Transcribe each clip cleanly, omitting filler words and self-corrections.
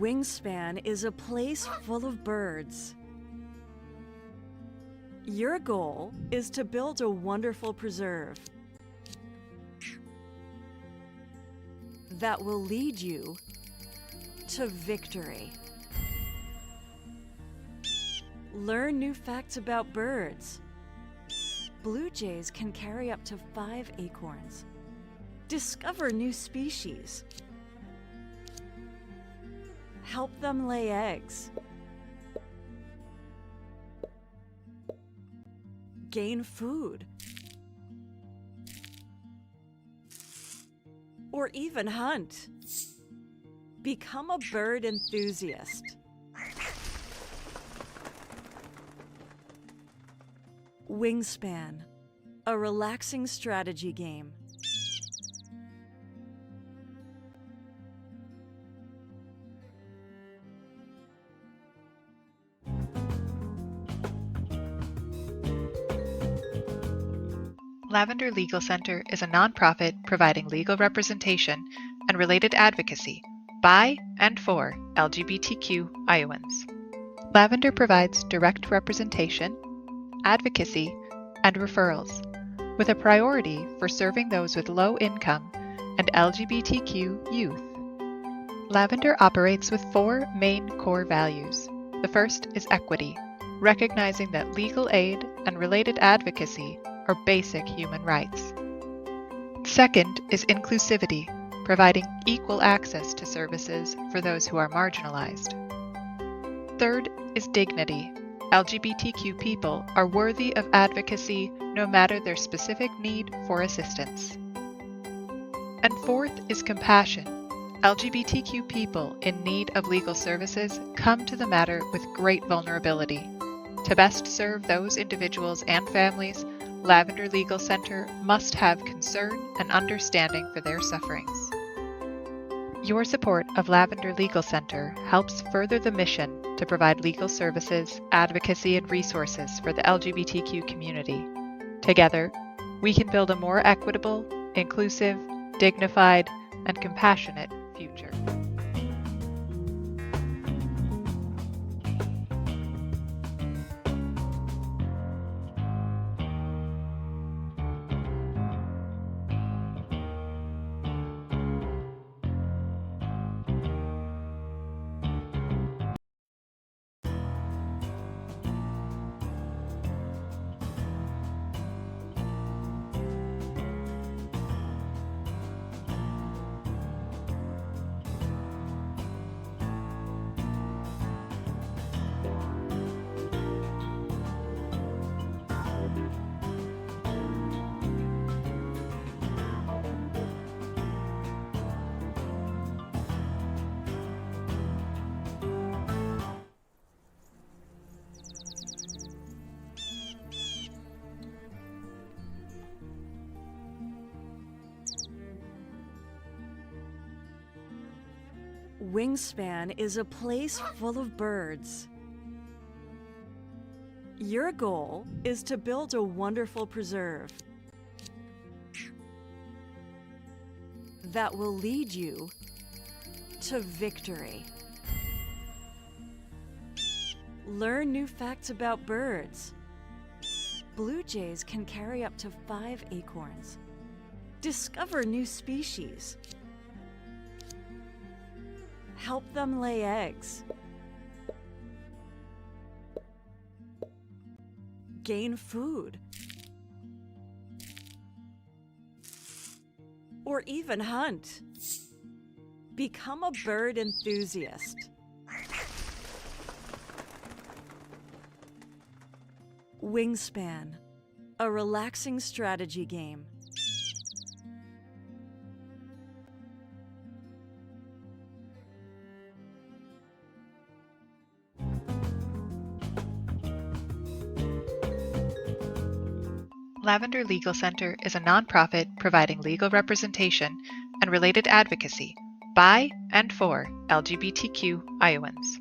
Wingspan is a place full of birds. Your goal is to build a wonderful preserve that will lead you to victory. Learn new facts about birds. Blue jays can carry up to 5 acorns. Discover new species. Help them lay eggs. Gain food. Or even hunt. Become a bird enthusiast. Wingspan, a relaxing strategy game. Lavender Legal Center is a nonprofit providing legal representation and related advocacy by and for LGBTQ Iowans. Lavender provides direct representation, advocacy, and referrals, with a priority for serving those with low income and LGBTQ youth. Lavender operates with 4 main core values. The first is equity, recognizing that legal aid and related advocacy are basic human rights. Second is inclusivity, providing equal access to services for those who are marginalized. Third is dignity. LGBTQ people are worthy of advocacy no matter their specific need for assistance. And fourth is compassion. LGBTQ people in need of legal services come to the matter with great vulnerability. To best serve those individuals and families, Lavender Legal Center must have concern and understanding for their sufferings. Your support of Lavender Legal Center helps further the mission to provide legal services, advocacy, and resources for the LGBTQ community. Together, we can build a more equitable, inclusive, dignified, and compassionate future. Wingspan is a place full of birds. Your goal is to build a wonderful preserve that will lead you to victory. Learn new facts about birds. Blue jays can carry up to 5 acorns. Discover new species. Help them lay eggs. Gain food. Or even hunt. Become a bird enthusiast. Wingspan, a relaxing strategy game. Lavender Legal Center is a nonprofit providing legal representation and related advocacy by and for LGBTQ Iowans.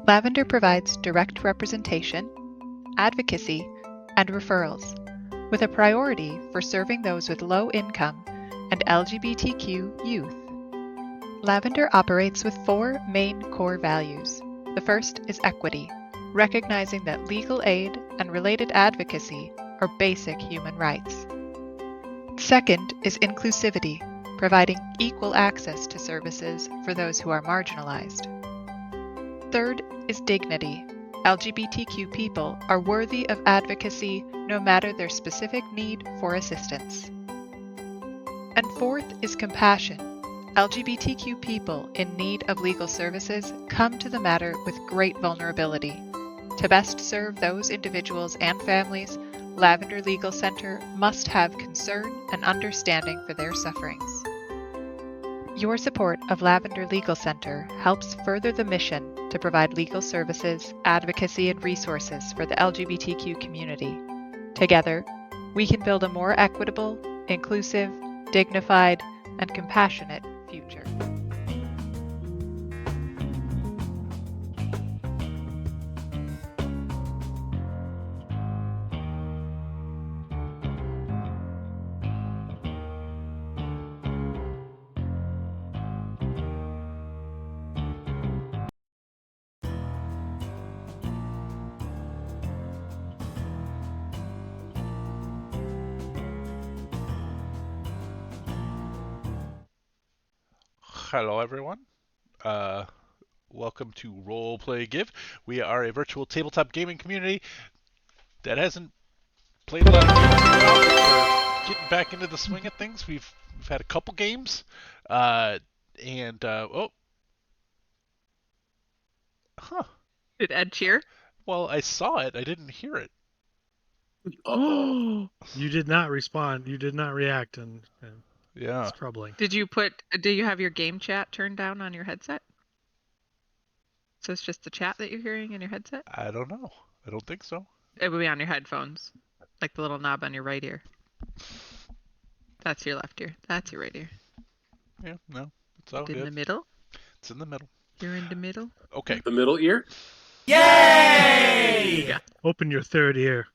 Lavender provides direct representation, advocacy, and referrals, with a priority for serving those with low income and LGBTQ youth. Lavender operates with 4 main core values. The first is equity, recognizing that legal aid and related advocacy are basic human rights. Second is inclusivity, providing equal access to services for those who are marginalized. Third is dignity. LGBTQ people are worthy of advocacy no matter their specific need for assistance. And fourth is compassion. LGBTQ people in need of legal services come to the matter with great vulnerability. To best serve those individuals and families, Lavender Legal Center must have concern and understanding for their sufferings. Your support of Lavender Legal Center helps further the mission to provide legal services, advocacy, and resources for the LGBTQ community. Together, we can build a more equitable, inclusive, dignified, and compassionate future. Hello, everyone. Uh, Welcome to Role Play Give. We are a virtual tabletop gaming community that hasn't played a lot of games in a while, but we're getting back into the swing of things. We've had a couple games, oh, huh. Did Ed cheer? Well, I saw it. I didn't hear it. Oh, you did not respond. You did not react, and Yeah. it's troubling. Do you have your game chat turned down on your headset? So it's just the chat that you're hearing in your headset? I don't know. I don't think so. It would be on your headphones, like the little knob on your right ear. That's your left ear. That's your right ear. Yeah, no. It's all In good. the middle? It's in the middle. You're in the middle? Okay. The middle ear? Yay! Yeah. Open your third ear.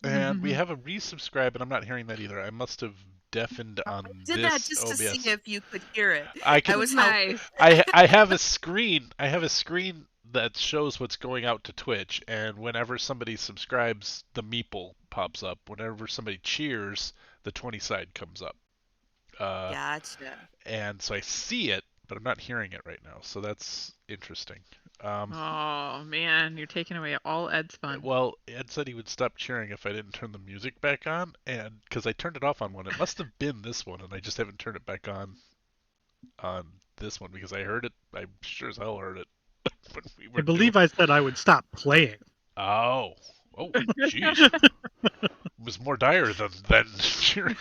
And we have a resubscribe, and I'm not hearing that either. I must have deafened on Did this that just to OBS. see if you could hear it. I can. was nice. I have a screen. I have a screen that shows what's going out to Twitch, and whenever somebody subscribes, the meeple pops up. Whenever somebody cheers, the 20 side comes up. Gotcha. And so I see it, but I'm not hearing it right now. So that's interesting. Oh man, you're taking away all Ed's fun. Well, Ed said he would stop cheering if I didn't turn the music back on, and because I turned it off on one, it must have been this one, and I just haven't turned it back on this one because I heard it. I sure as hell heard it when we were. I believe I said I would stop playing. Oh, jeez. It was more dire than cheering.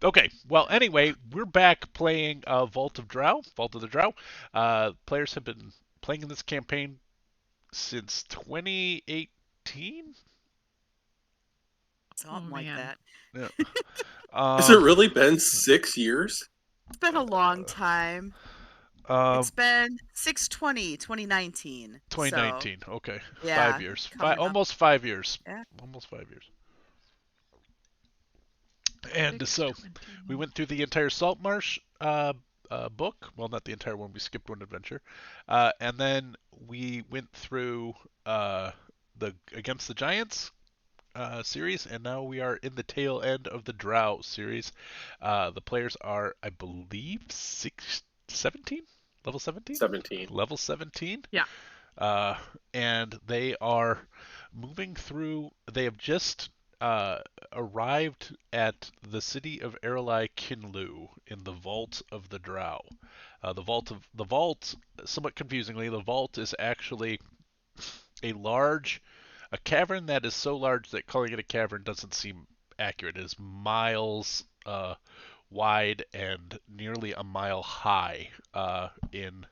Okay, well, anyway, we're back playing Vault of the Drow. Players have been playing in this campaign since 2018. Something like that. Yeah. Has it really been 6 years? It's been a long time. It's been 6/20/2019. 2019. So, Okay, yeah, 5 years. coming up. Almost 5 years. Yeah. Almost 5 years. And so we went through the entire Saltmarsh book. Well, not the entire one. We skipped one adventure, and then we went through the Against the Giants series, and now we are in the tail end of the Drow series. The players are, I believe, 17? Level 17? 17. Level 17? Yeah. And they are moving through. They have just arrived at the city of Erelai Kinlu in the Vault of the Drow. The vault, somewhat confusingly, the vault is actually a cavern that is so large that calling it a cavern doesn't seem accurate. It is miles wide and nearly a mile high in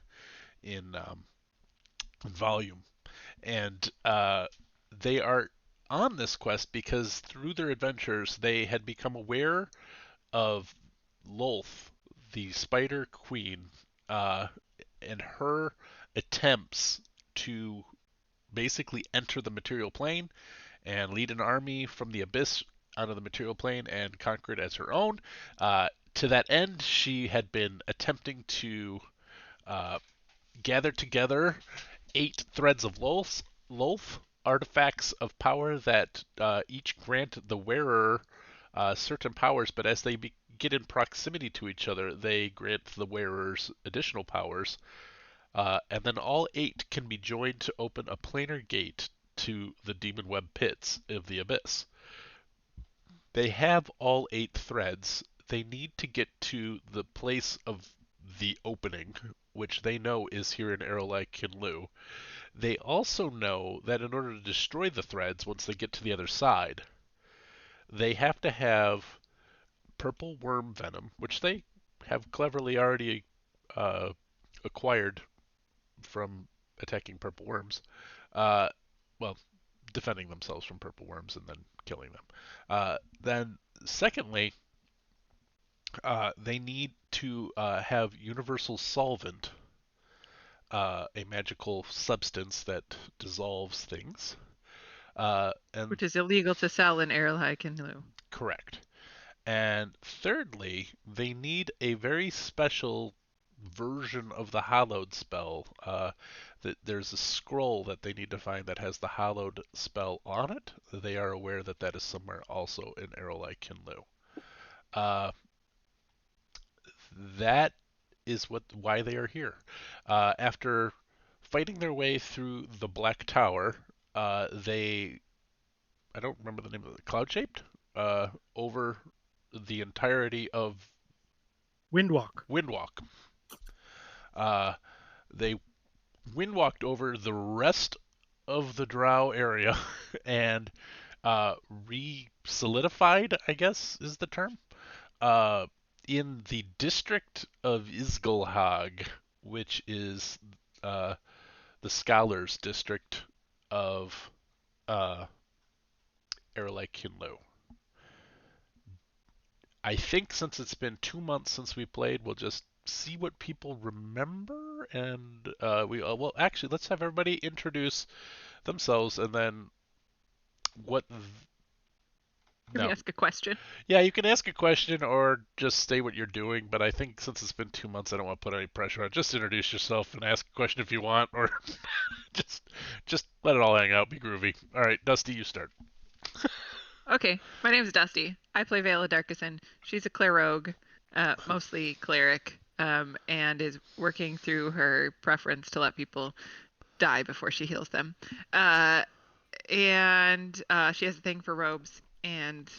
volume, and they are on this quest because through their adventures they had become aware of Lolth, the Spider Queen, and her attempts to basically enter the material plane and lead an army from the abyss onto the material plane and conquer it as her own. To that end, she had been attempting to gather together 8 threads of Lolth, artifacts of power that each grant the wearer certain powers, but as they get in proximity to each other, they grant the wearers additional powers. And then all 8 can be joined to open a planar gate to the Demon Web pits of the Abyss. They have all 8 threads. They need to get to the place of the opening, which they know is here in Arrowlike Kinlu. They also know that in order to destroy the threads once they get to the other side, they have to have purple worm venom, which they have cleverly already acquired from attacking purple worms. Well, defending themselves from purple worms and then killing them. Then, secondly, they need to have universal solvent, a magical substance that dissolves things. Which is illegal to sell in Arrowhigh Kinlu. Correct. And thirdly, they need a very special version of the Hallowed spell. There's a scroll that they need to find that has the Hallowed spell on it. They are aware that that is somewhere also in Arrowlike Kinlu. That is why they are here. After fighting their way through the Black Tower, I don't remember the name of it, Cloud-Shaped? Over the entirety of Windwalk. They windwalked over the rest of the Drow area and re-solidified, I guess is the term, in the district of Isgelhag, which is the Scholars district of Arrowlike Kinlu. I think since it's been 2 months since we played, we'll just see what people remember, and well, actually, let's have everybody introduce themselves, and then Can we ask a question? Yeah, you can ask a question or just say what you're doing, but I think since it's been 2 months, I don't want to put any pressure on it. Just introduce yourself and ask a question if you want, or just let it all hang out, be groovy. All right, Dusty, you start. Okay, my name is Dusty. I play Vela Darkison. She's a cleric, mostly cleric, and is working through her preference to let people die before she heals them. And she has a thing for robes and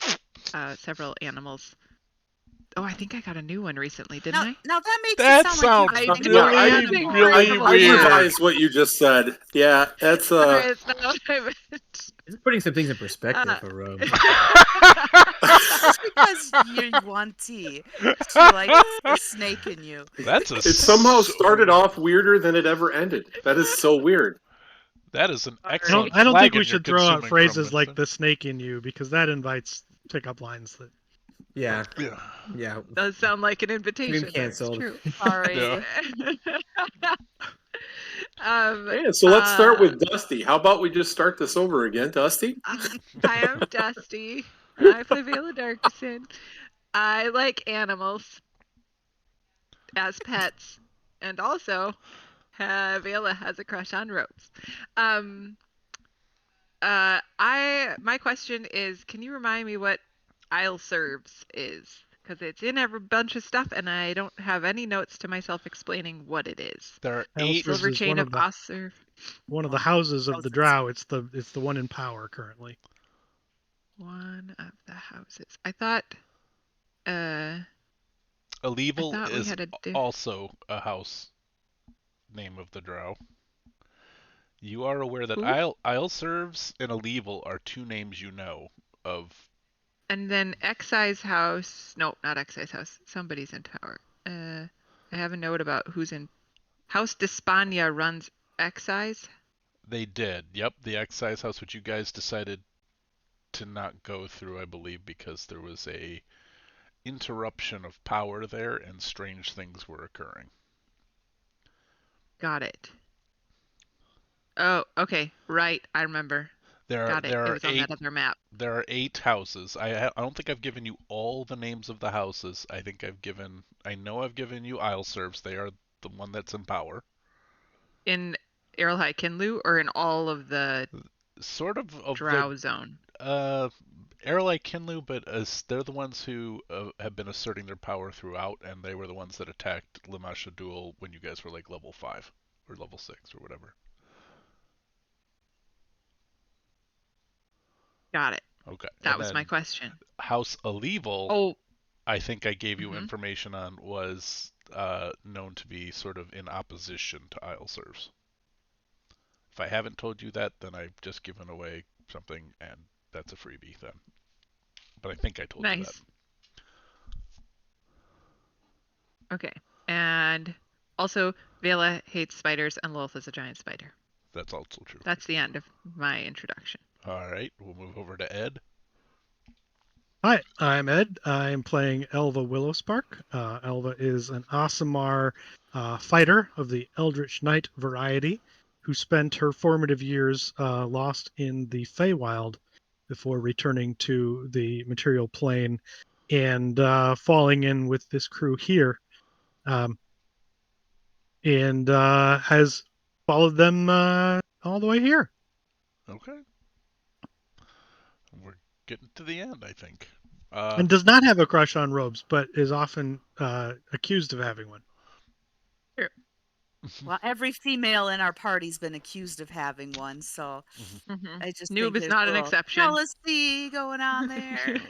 several animals. Oh, I think I got a new one recently, didn't I? Now that makes That it sound like sounds you really I weird. realize what you just said. Yeah, that's Sorry, it's not what I meant. It's putting some things in perspective for Rogue. Just because you want tea, she likes the snake in you. It somehow started off weirder than it ever ended. That is so weird. That is an excellent. I don't think we flagon should you're throw out consuming phrases from like it. "the snake in you" because that invites pickup lines that. Yeah. Yeah. Yeah. Does sound like an invitation. Been canceled. That's true. Sorry. Yeah. Yeah, so let's start with Dusty. How about we just start this over again, Dusty? I am Dusty. I play Vela Darkison. I like animals as pets, and also Vela has a crush on ropes. My question is, can you remind me what Isle Serves is? Because it's in every bunch of stuff, and I don't have any notes to myself explaining what it is. There are Isle 8. Serves Silver is chain of Osserve. One of the houses of the Drow. It's the one in power currently. One of the houses. I thought. Alevel I thought we is had also a house name of the Drow. You are aware that Who? Isle Serves and Alevel are 2 names you know of. And then Excise House. No, not Excise House. Somebody's in power. I have a note about who's in. House Despania runs Excise. They did. Yep, the Excise House, which you guys decided to not go through, I believe, because there was a interruption of power there and strange things were occurring. Got it. Oh, okay. Right. I remember. Got it. there It are was on that other map. 8 houses. I don't think I've given you all the names of the houses. I know I've given you Isle Serfs. They are the one that's in power. In Erlhai Kinlu or in all of the Sort of Drow zone? Aralai Kinlu, but they're the ones who have been asserting their power throughout, and they were the ones that attacked Limasha Duel when you guys were like level 5 or level 6 or whatever. Got it. Okay. That was my question. House Alival, Oh, I think I gave you Mhm. information on, was known to be sort of in opposition to Isle Serfs. If I haven't told you that, then I've just given away something, and that's a freebie then. But I think I told you that. nice. Okay. And also, Vela hates spiders and Lilith is a giant spider. That's also true. That's the end of my introduction. All right, we'll move over to Ed. Hi, I'm Ed. I'm playing Elva Willowspark. Elva is an Aasimar fighter of the Eldritch Knight variety who spent her formative years lost in the Feywild before returning to the material plane and falling in with this crew here. And has followed them all the way here. Okay. We're getting to the end, I think. And does not have a crush on robes, but is often accused of having one. Well, every female in our party's been accused of having one, so Mhm. I just Noob think is there's not a an little exception. jealousy going on there.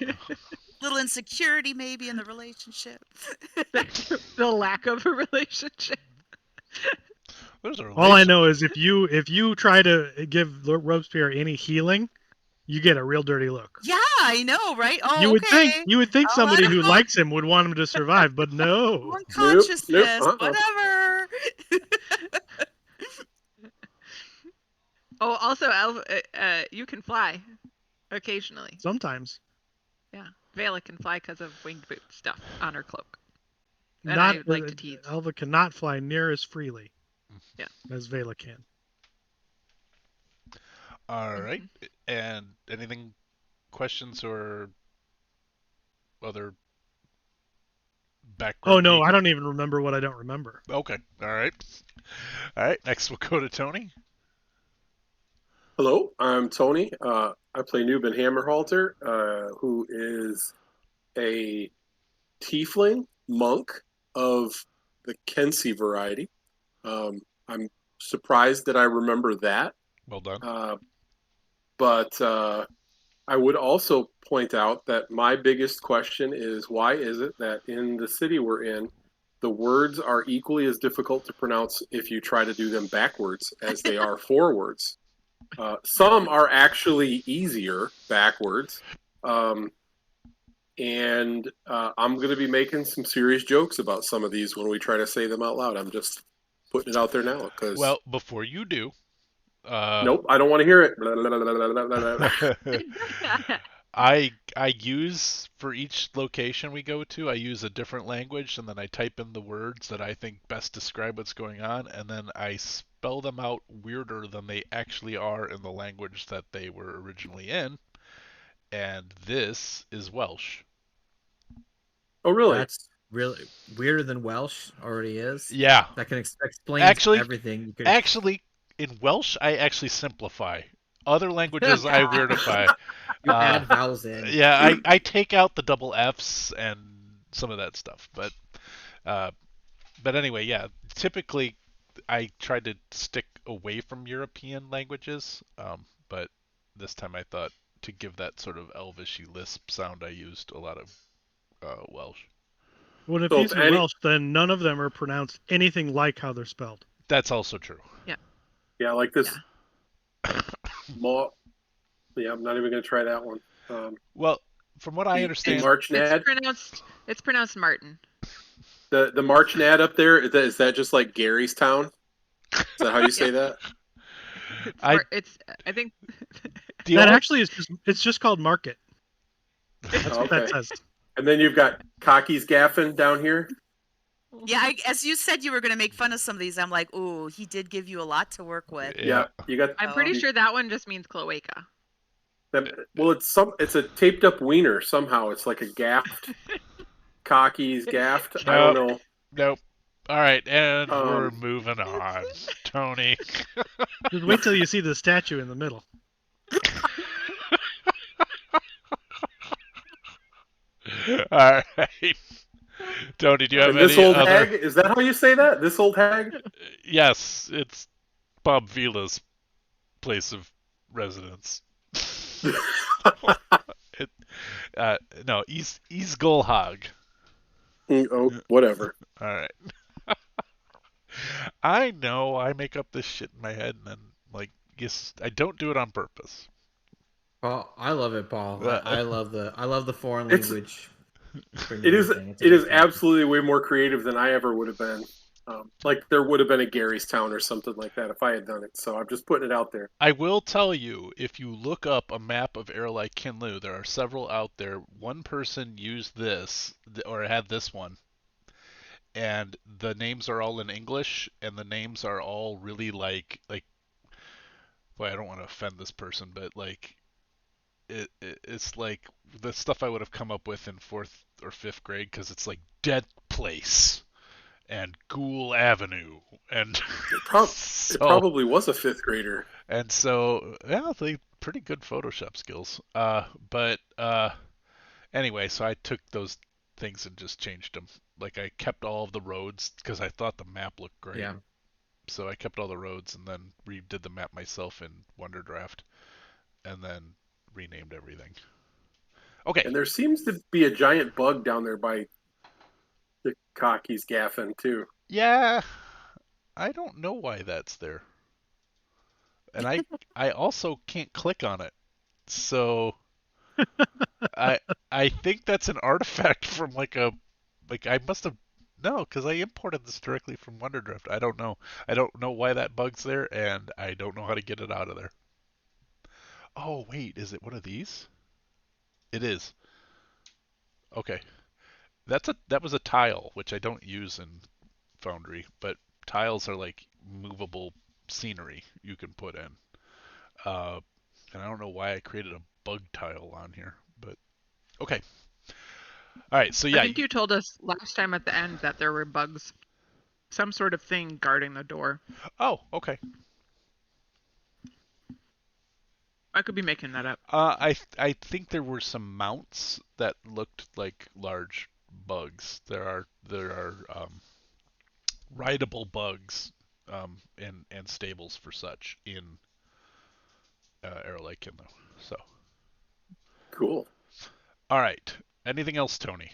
Little insecurity maybe in the relationship. The lack of a relationship. There's a All I know is if you try to give Robespierre any healing, you get a real dirty look. Yeah, I know, right? Oh, You would okay. think I'll somebody let him who know. likes him would want him to survive, but no. Unconsciousness, uh-uh. whatever. Oh, also, you can fly occasionally. Sometimes. Yeah, Vela can fly because of winged boot stuff on her cloak. And Not I like to tease. Elva cannot fly near as freely. Yeah. As Vela can. All right. And anything, questions or other background? Oh no, I don't even remember what I don't remember. Okay. All right. All right. Next, we'll go to Tony. Hello, I'm Tony. I play Newbin Hammerhalter, who is a tiefling monk of the Kensi variety. I'm surprised that I remember that. Well done. But I would also point out that my biggest question is why is it that in the city we're in, the words are equally as difficult to pronounce if you try to do them backwards as they are forwards? Some are actually easier backwards. And I'm going to be making some serious jokes about some of these when we try to say them out loud. I'm just putting it out there now. Well, before you do. Nope, I don't want to hear it. Blah, blah, blah, blah. I use, for each location we go to, I use a different language, and then I type in the words that I think best describe what's going on, and then I spell them out weirder than they actually are in the language that they were originally in. And this is Welsh. Oh, really? That's really weirder than Welsh already is. Yeah. That can explain everything. Actually, in Welsh, I actually simplify. Other languages, I weirdify. You add vowels in. Yeah, I take out the double F's and some of that stuff. But anyway, yeah. Typically, I try to stick away from European languages. But this time I thought to give that sort of Elvishy lisp sound, I used a lot of Welsh. Well, if he's Welsh, then none of them are pronounced anything like how they're spelled. That's also true. Yeah. Yeah, like this. Yeah, I'm not even going to try that one. Well, from what I understand, it's pronounced Martin. The March Nad up there, is that just like Gary's town? Is that how you say that? I think that actually is just called Market. That's what that says. And then you've got Cocky's Gaffin down here. Yeah, as you said you were going to make fun of some of these, I'm like, ooh, he did give you a lot to work with. Yeah, you got. I'm pretty sure that one just means cloaca. Well, it's a taped up wiener somehow. It's like a gaffed, cocky's gaffed. I don't know. Nope. All right, and we're moving on, Tony. Just wait till you see the statue in the middle. All right. Tony, do you have And this any old other... hag? Is that how you say that? This old hag? Yes, it's Bob Vila's place of residence. No, Isgolhag. Oh, whatever. All right. I know I make up this shit in my head, and then yes, I don't do it on purpose. Paul, I love it, Paul. I love the foreign It's- language. It is absolutely way more creative than I ever would have been. Like there would have been a Gary's Town or something like that if I had done it. So I'm just putting it out there. I will tell you, if you look up a map of Erelai Kinlu, there are several out there. One person used this, or had this one, and the names are all in English, and the names are all really like, boy, I don't want to offend this person, but it's like the stuff I would have come up with in 4th or 5th grade, because it's like Dead Place and Ghoul Avenue, and It probably was a 5th grader. And so, yeah, they pretty good Photoshop skills. But anyway, so I took those things and just changed them. Like I kept all of the roads because I thought the map looked great. Yeah. So I kept all the roads and then redid the map myself in WonderDraft, and then renamed everything. Okay. And there seems to be a giant bug down there by the cocky's gaffin too. Yeah, I don't know why that's there. And I also can't click on it. So I think that's an artifact from I must have because I imported this directly from WonderDrift. I don't know. I don't know why that bug's there, and I don't know how to get it out of there. Oh wait, is it one of these? It is. Okay. That was a tile, which I don't use in Foundry, but tiles are like movable scenery you can put in. And I don't know why I created a bug tile on here, but okay. All right, so yeah. I think you told us last time at the end that there were bugs, some sort of thing guarding the door. Oh, okay. I could be making that up. I think there were some mounts that looked like large bugs. There are rideable bugs and stables for such in Erelai Kinlu. So Cool. all right. Anything else, Tony?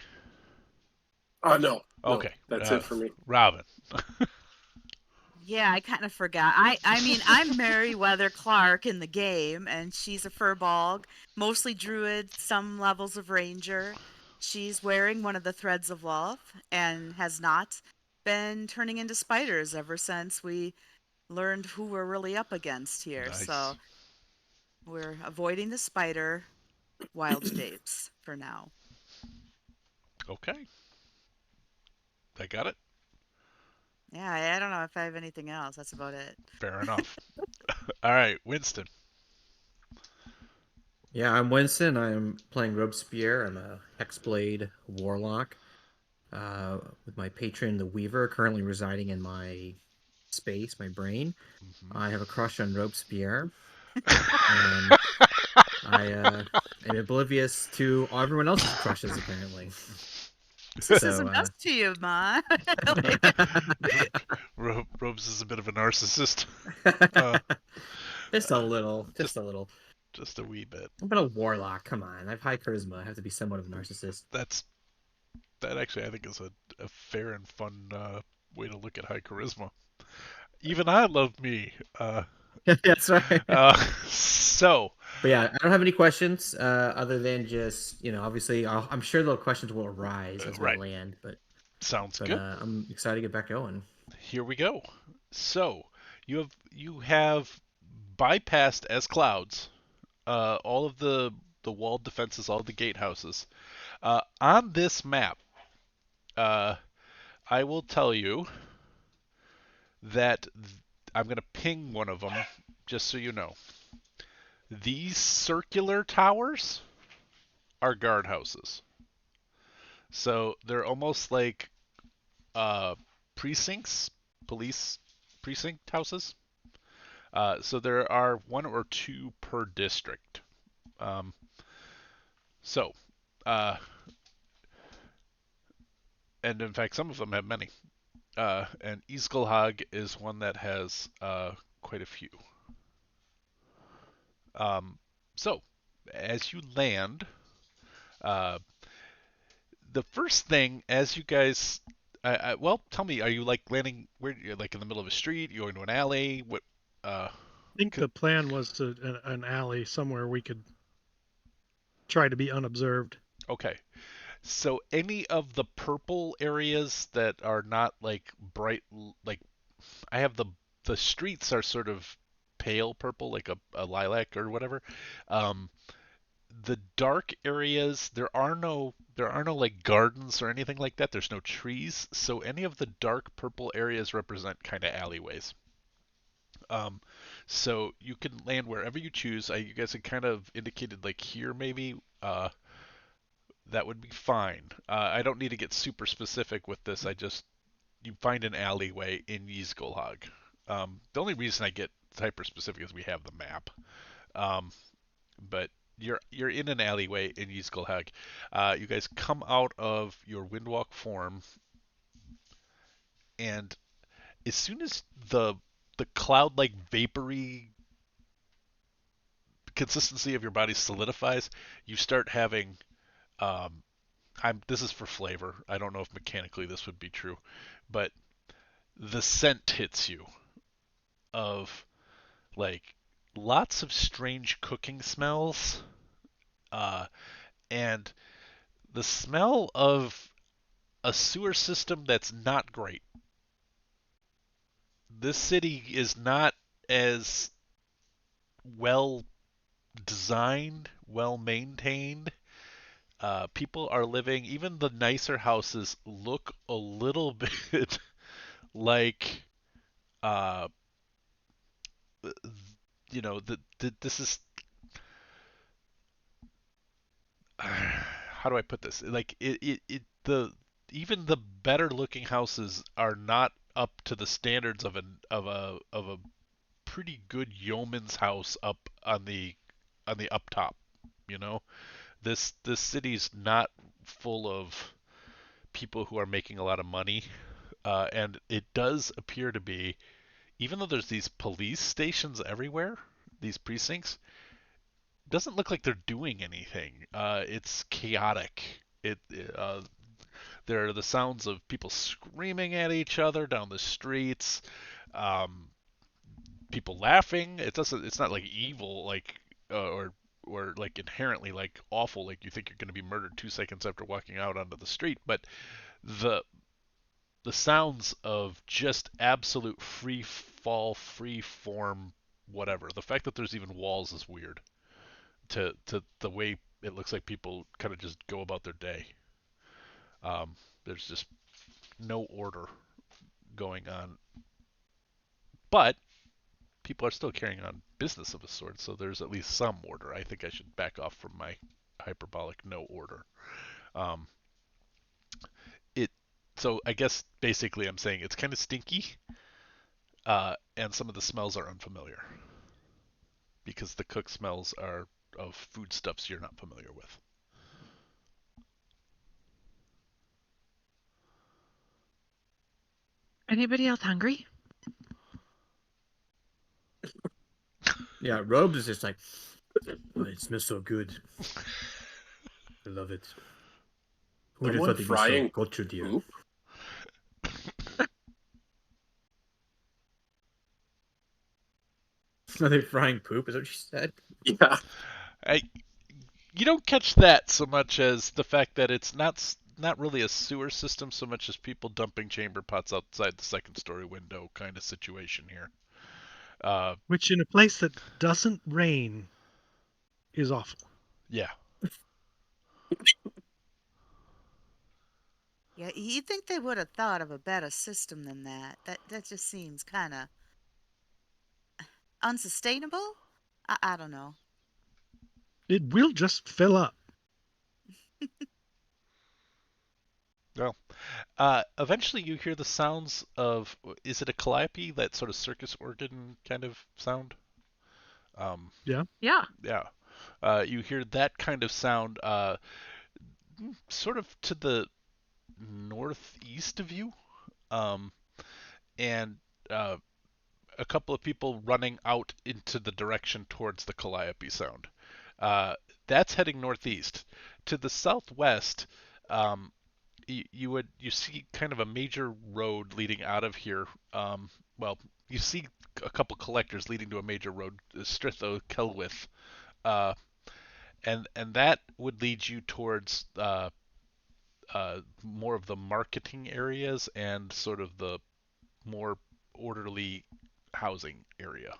No. Okay. That's it for me. Robin. Yeah, I kind of forgot. I mean, I'm Meriwether Clark in the game, and she's a furbolg, mostly druid, some levels of ranger. She's wearing one of the threads of love and has not been turning into spiders ever since we learned who we're really up against here. Nice. So we're avoiding the spider wild shapes for now. Okay. I got it. Yeah, I don't know if I have anything else. That's about it. Fair enough. All right, Winston. Yeah, I'm Winston. I'm playing Robespierre. I'm a Hexblade Warlock with my patron, the Weaver, currently residing in my space, my brain. Mm-hmm. I have a crush on Robespierre. And I am oblivious to everyone else's crushes, apparently. This isn't us to you, Ma. Robes is a bit of a narcissist. Just a little. Just a wee bit. I'm a warlock. Come on, I have high charisma. I have to be somewhat of a narcissist. That actually I think is a fair and fun way to look at high charisma. Even I love me. That's right. But yeah, I don't have any questions other than just obviously I'm sure the questions will arise as we land. But sounds good. I'm excited to get back going. Here we go. So you have bypassed as clouds all of the walled defenses, all the gatehouses. On this map, I will tell you that I'm going to ping one of them just so you know. These circular towers are guardhouses. So they're almost like uh, precincts, police precinct houses. So there are one or two per district. Um, so, uh, and in fact, some of them have many. And Isgelhag is one that has quite a few. Um, so, as you land, uh, the first thing, as you guys, well, tell me, are you like landing where you're like in the middle of a street? You going to an alley? What? Uh, I think the plan was to an alley somewhere we could try to be unobserved. okay. So any of the purple areas that are not like bright, like I have the streets are sort of pale purple, like a lilac or whatever. Um, the dark areas, there are no like gardens or anything like that. There's no trees, so any of the dark purple areas represent kind of alleyways. Um, so you can land wherever you choose. You guys had kind of indicated like here maybe. That would be fine. I don't need to get super specific with this. I just you find an alleyway in Ysgolhag. The only reason I get hyper specific is we have the map. Um, but you're in an alleyway in Ysgolhag. You guys come out of your windwalk form, and as soon as the cloud like vapory consistency of your body solidifies, you start having um, this is for flavor. I don't know if mechanically this would be true, but the scent hits you of like lots of strange cooking smells, uh, and the smell of a sewer system that's not great. This city is not as well designed, well maintained. People are living, even the nicer houses look a little bit like uh, this is how do I put this? Like the even the better looking houses are not up to the standards of a pretty good yeoman's house up on the up top. You know, this city's not full of people who are making a lot of money, and it does appear to be, even though there's these police stations everywhere, these precincts, doesn't look like they're doing anything. It's chaotic. There are the sounds of people screaming at each other down the streets, um, people laughing. It doesn't. It's not like evil, like or like inherently like awful, like you think you're going to be murdered 2 seconds after walking out onto the street. But the the sounds of just absolute free fall, free form, whatever. The fact that there's even walls is weird. To the way it looks like people kind of just go about their day. There's just no order going on, but people are still carrying on business of a sort, so there's at least some order. I think I should back off from my hyperbolic no order. Um, it so I guess basically I'm saying it's kind of stinky, and some of the smells are unfamiliar because the cook smells are of foodstuffs you're not familiar with. Anybody else hungry? Yeah, Robes is just like, oh, it smells so good. I love it. Who would have Someone thought they'd be so frying cultured here? poop? Are they frying poop? Is that what she said? Yeah. I You don't catch that so much as the fact that it's not really a sewer system so much as people dumping chamber pots outside the second story window kind of situation here. Which in a place that doesn't rain is awful. Yeah. Yeah, you'd think they would have thought of a better system than that. That just seems kind of unsustainable. I don't know. It will just fill up. Well, eventually you hear the sounds of, is it a calliope, that sort of circus organ kind of sound? Yeah. Yeah. Yeah. You hear that kind of sound sort of to the northeast of you, um, and uh, a couple of people running out into the direction towards the calliope sound. Uh, that's heading northeast. To the southwest, um, you see kind of a major road leading out of here. Well, you see a couple collectors leading to a major road, Stritho Kelwith, uh, and that would lead you towards more of the marketing areas and sort of the more orderly housing area.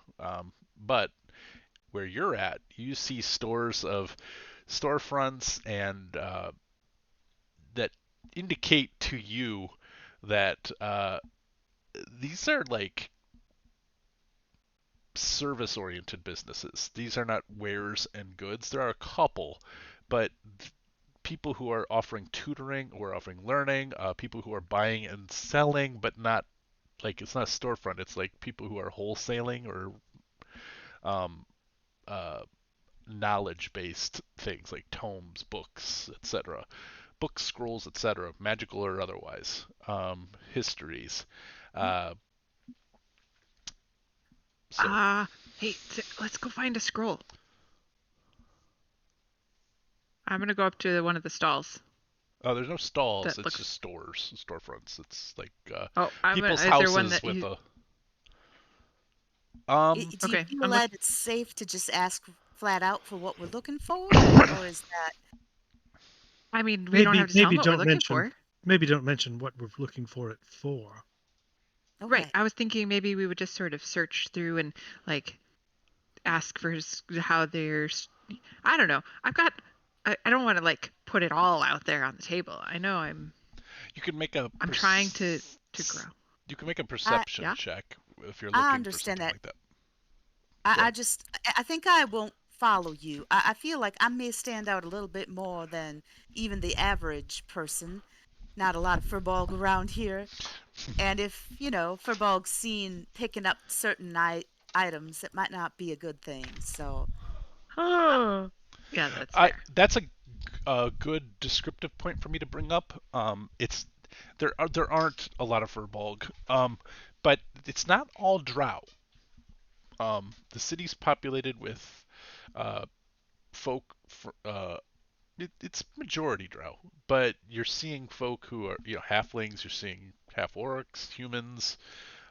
But where you're at, you see stores of storefronts and that indicate to you that these are like service oriented businesses. These are not wares and goods. There are a couple, but people who are offering tutoring or offering learning, people who are buying and selling, but not like it's not a storefront. It's like people who are wholesaling or um, uh, knowledge-based things like tomes, books, etc., books, scrolls, etc., magical or otherwise, histories. Uh, so, Hey, let's go find a scroll. I'm gonna go up to one of the stalls. there's no stalls. That It's looks. just stores, storefronts. It's like Oh, people's is there one houses that with you? a. Do you Okay, feel I'm that looking. it's safe to just ask flat out for what we're looking for, or is that I mean, we don't have to tell them what we're looking for. Maybe don't mention what we're looking for it for. Right. okay? I was thinking maybe we would just sort of search through and like ask for how there's. I don't know. I don't want to like put it all out there on the table. I know You can make a. I'm trying to grow. You can make a I perception Yeah. check if you're I looking for understand something that. like that. I, Go I ahead. just I think I won't follow you. I feel like I may stand out a little bit more than even the average person. Not a lot of furbolg around here, and if furbolg's seen picking up certain items, it might not be a good thing. So Oh. Yeah, that's I fair. that's a good descriptive point for me to bring up. It's there aren't a lot of Furbolg, but it's not all Drow. The city's populated with uh, folk. It's majority Drow, but you're seeing folk who are halflings. You're seeing half orcs, humans,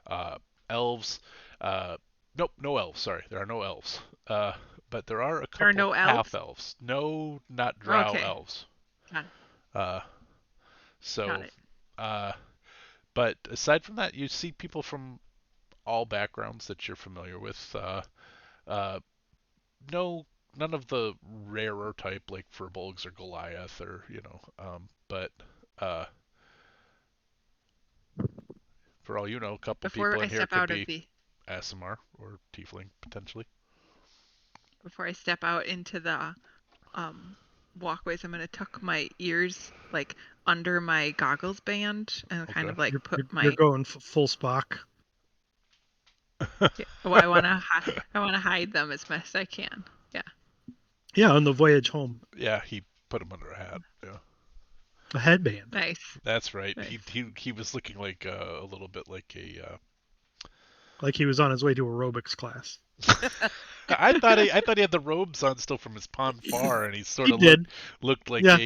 uh, elves. Uh, nope, no elves. Sorry, there are no elves. But there are a There are couple no half elves. elves. No, not Drow Okay. elves. Got it. Uh, Got so, it. uh, but aside from that, you see people from all backgrounds that you're familiar with. Uh, no, none of the rarer type like Furbolgs or Goliath or but uh, for all you know, a couple Before people I in here step could out of be the ASMR or Tiefling potentially. before I step out into the um walkways, I'm gonna tuck my ears like under my goggles band and kind Okay. of like put You're my going full Spock. yeah, well, I wanna hide them as best I can. Yeah. Yeah, on the voyage home, Yeah, he put him under a hat. Yeah, a headband. Nice. that's right. He Nice. he he was looking like a little bit like a. Like he was on his way to aerobics class. I thought he had the robes on still from his Pon Far, and he sort He of did. looked like Yeah,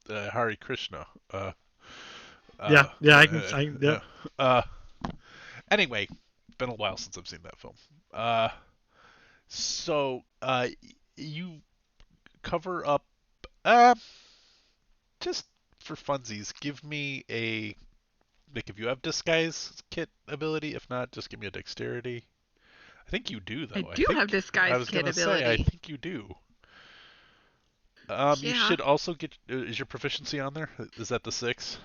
a Hari Krishna. yeah, Uh, yeah. Yeah. yeah. Uh, anyway, been a while since I've seen that film. So you cover up. Uh, just for funsies, give me a like if you have disguise kit ability. If not, just give me a dexterity. I think you do I though. do have I disguise was kit gonna say I ability. think you do. You Yeah. should also get. Is your proficiency on there? Is that the 6?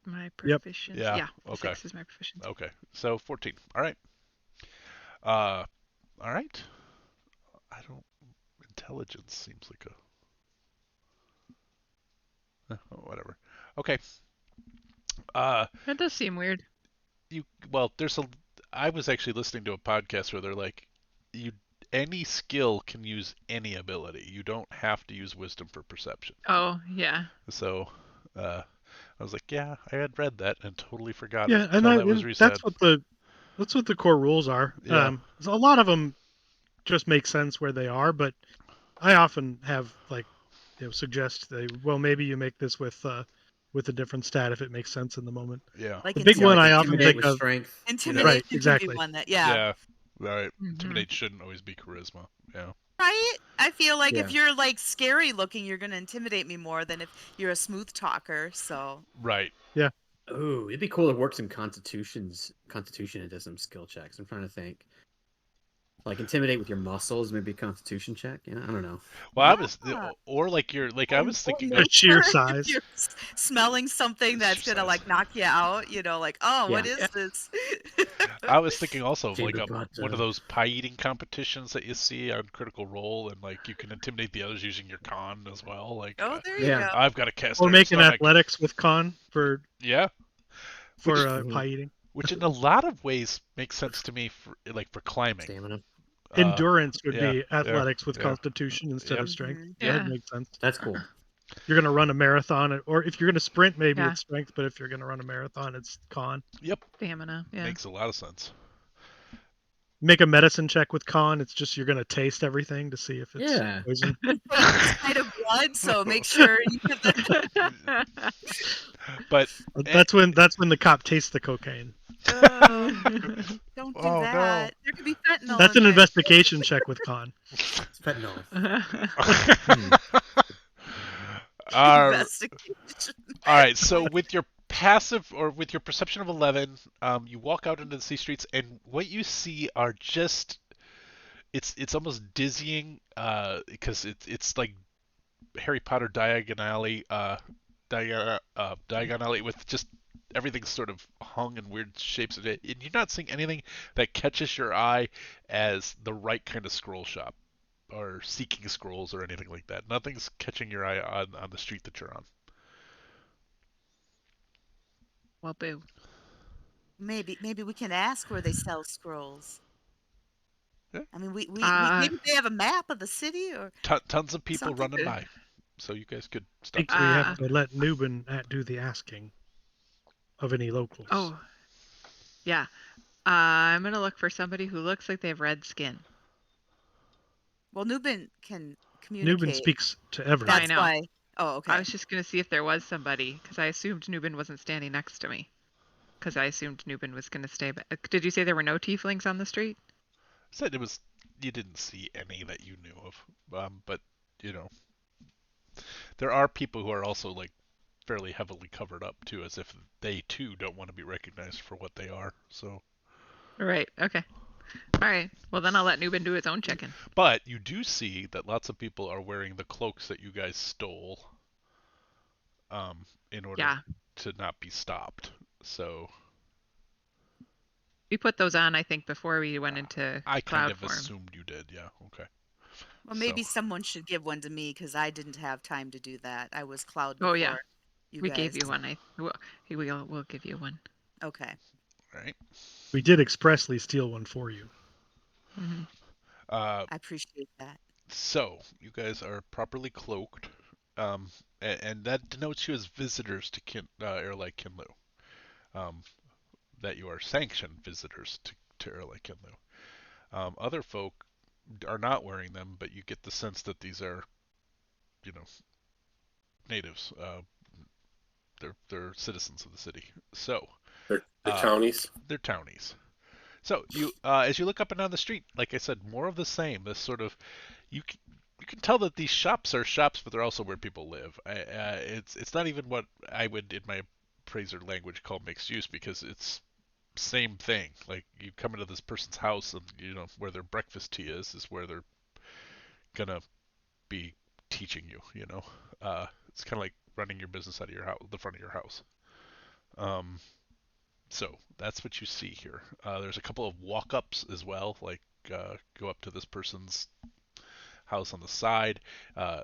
My Yep. proficiency. Yeah. Yeah, the Okay. 6 is my proficiency. Okay. So 14. All right. Uh, all right. I don't. Intelligence seems like whatever. Okay. Uh, That does seem weird. there's a. I was actually listening to a podcast where they're like, you any skill can use any ability. You don't have to use wisdom for perception. Oh, yeah. So, I was like, yeah, I had read that and totally forgot it Yeah, until that was and resaid. that's what the core rules are. Yeah. So a lot of them just make sense where they are, but I often have like suggest maybe you make this with a different stat if it makes sense in the moment. Yeah. Like The big Yeah, one like I often intimidate think with of, strength. right, intimidation can be exactly. one that Yeah. Right. Mhm. Intimidate shouldn't always be charisma. Yeah. right. I feel like if Yeah. you're like scary looking, you're gonna intimidate me more than if you're a smooth talker. So Right. Oh, it'd be cool to work some constitution into some skill checks. I'm trying to think. Like intimidate with your muscles, maybe a constitution check. Yeah, I don't know. Well, I was, yeah. or like you're, like I was thinking Or of, sheer Nature, if size. you're smelling something that's Sheer gonna size. like knock you out, like, oh, what Yeah. is Yeah. this? I was thinking also of like Chamber pot, one of those pie eating competitions that you see on Critical Role, and like you can intimidate the others using your con as well. Like, Oh, there you Yeah. go. I've got a cast Or iron make an stomach. athletics with con for Yeah. Which, pie eating. which in a lot of ways makes sense to me for climbing. Stamina. Endurance would Yeah. be Yeah. athletics with Yeah. constitution instead Yep. of strength. Mhm. That Yeah. would make sense. That's cool. You're gonna run a marathon, or if you're gonna sprint, maybe Yeah. it's strength. But if you're gonna run a marathon, it's con. Yep. Stamina. Yeah. Makes a lot of sense. Make a medicine check with con. It's just you're gonna taste everything to see if it's Yeah. poison. Put it inside of blood, so make sure you get the. But That's when the cop tastes the cocaine. Don't do Oh, no. that. There could be fentanyl. That's in an it. investigation check with con. It's fentanyl. all Investigation. right. So with your passive or with your perception of 11, you walk out into the sea streets, and what you see are just it's almost dizzying because it's like Harry Potter Diagon Alley with just everything sort of hung in weird shapes, and you're not seeing anything that catches your eye as the right kind of scroll shop or seeking scrolls or anything like that. Nothing's catching your eye on the street that you're on. Well, boo. Maybe we can ask where they sell scrolls. Yeah. I mean, we Uh, maybe they have a map of the city or Tons of people something. running by, so you guys could I stop. think we have to let Newbin do the asking of any locals. Oh, yeah. I'm gonna look for somebody who looks like they have red skin. Well, Nubin can Newbin communicate. speaks to everyone. That's know. why. Oh, okay. I was just gonna see if there was somebody because I assumed Nubin wasn't standing next to me. Because I assumed Nubin was gonna stay back. Did you say there were no tieflings on the street? Said it was you didn't see any that you knew of, but you know there are people who are also like fairly heavily covered up too, as if they too don't want to be recognized for what they are. So. Right. Okay. All right. Well, then I'll let Nubin do his own check-in. But you do see that lots of people are wearing the cloaks that you guys stole, in order to not be stopped. So We put those on, I think, before we went into I kind of Cloud form. assumed you did. Yeah. Okay. Well, maybe So- someone should give one to me because I didn't have time to do that. I was Cloud Oh, before yeah. you We guys. gave you one. We'll give you one. Okay. Right. We did expressly steal one for you. Mm-hmm. I appreciate that. So you guys are properly cloaked, and that denotes you as visitors to Erlai Kinlu. That you are sanctioned visitors to Erlai Kinlu. Other folk are not wearing them, but you get the sense that these are, natives. They're citizens of the city. So They're townies. they're townies. So you, as you look up and down the street, like I said, more of the same. This sort of, you can tell that these shops are shops, but they're also where people live. It's not even what I would, in my appraiser language, call mixed use, because it's same thing. Like you come into this person's house, and where their breakfast tea is where they're gonna be teaching you. It's kind of like running your business out of your house, the front of your house. So that's what you see here. There's a couple of walk-ups as well, like go up to this person's house on the side.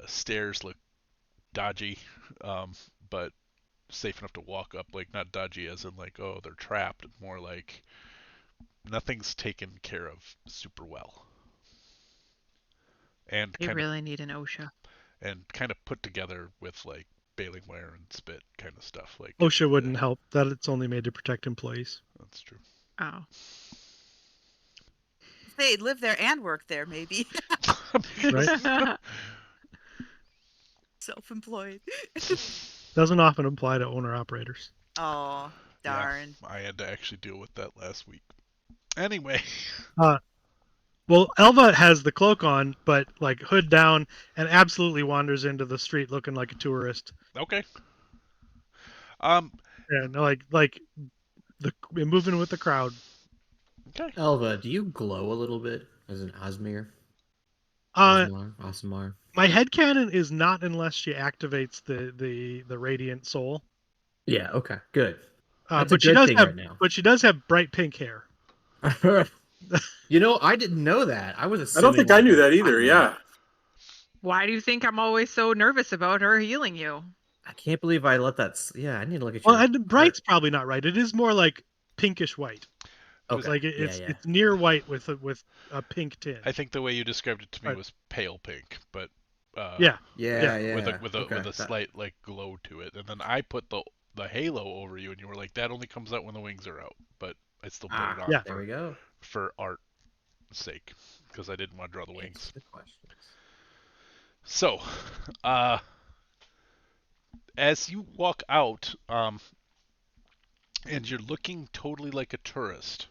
Stairs look dodgy, but safe enough to walk up. Like not dodgy as in like, oh, they're trapped. More like nothing's taken care of super well. And They really need an OSHA. kind of put together with like baling wire and spit kind of stuff. Like OSHA wouldn't help. That it's only made to protect employees. That's true. Oh. They live there and work there, maybe. Right? Self-employed. Doesn't often apply to owner-operators. Oh, darn. Yeah, I had to actually deal with that last week. Anyway. Well, Elva has the cloak on, but like hood down, and absolutely wanders into the street looking like a tourist. Okay. And like moving with the crowd. Okay. Elva, do you glow a little bit as an Osmir? Osmar. My headcanon is not unless she activates the radiant soul. Yeah. Okay. Good. That's But a good thing right now. But she does have bright pink hair. You know, I didn't know that. I was I assuming. don't think I knew that either. Yeah. Why do you think I'm always so nervous about her healing you? I can't believe I let that. Yeah, I need to look at Well, your. and bright's probably not right. It is more like pinkish white. Okay. Like it's near white with a pink tinge. I think the way you described it to me was pale pink, but yeah. with a slight like glow to it. And then I put the halo over you, and you were like, that only comes out when the wings are out. But I still put it on. Yeah. There we go. For art's sake, because I didn't want to draw the wings. Good questions. So, as you walk out, and you're looking totally like a tourist,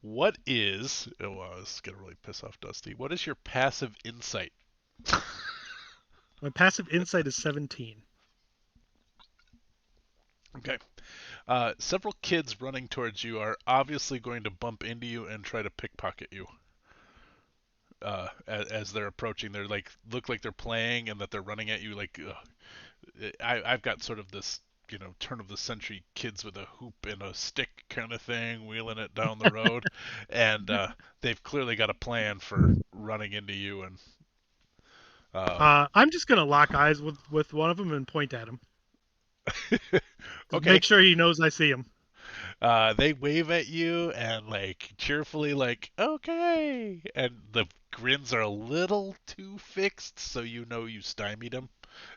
what is? Oh, wow, this is gonna really piss off Dusty. What is your passive insight? My passive insight is 17. Okay. Several kids running towards you are obviously going to bump into you and try to pickpocket you. As they're approaching, they're like look like they're playing and that they're running at you. Like I've got sort of this, turn of the century kids with a hoop and a stick kind of thing, wheeling it down the road, and they've clearly got a plan for running into you. And I'm just gonna lock eyes with one of them and point at him. Okay. Make sure he knows I see him. They wave at you and like cheerfully like, okay, and the grins are a little too fixed, so you know you stymied them.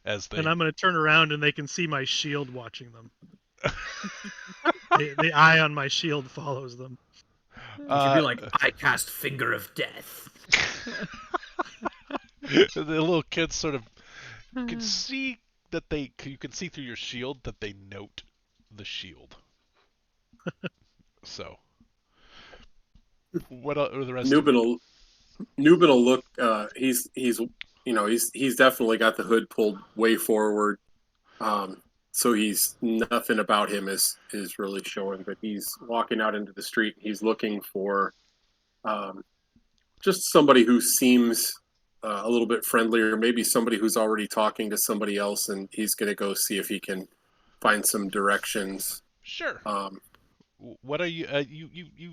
And I'm gonna turn around and they can see my shield watching them. the eye on my shield follows them. You should be like, I cast Finger of Death. The little kids sort of can see that you can see through your shield that they note the shield. So, what are the rest? Nubin will look. He's definitely got the hood pulled way forward. So he's nothing about him is really showing. But he's walking out into the street. He's looking for just somebody who seems a little bit friendlier. Maybe somebody who's already talking to somebody else, and he's going to go see if he can find some directions. Sure. What are you? You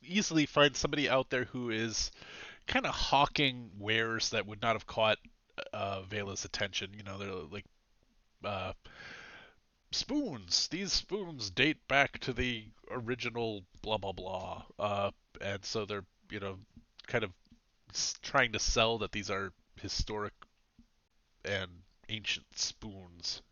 easily find somebody out there who is kind of hawking wares that would not have caught Vela's attention. They're like spoons. These spoons date back to the original blah blah blah. And so they're kind of trying to sell that these are historic and ancient spoons.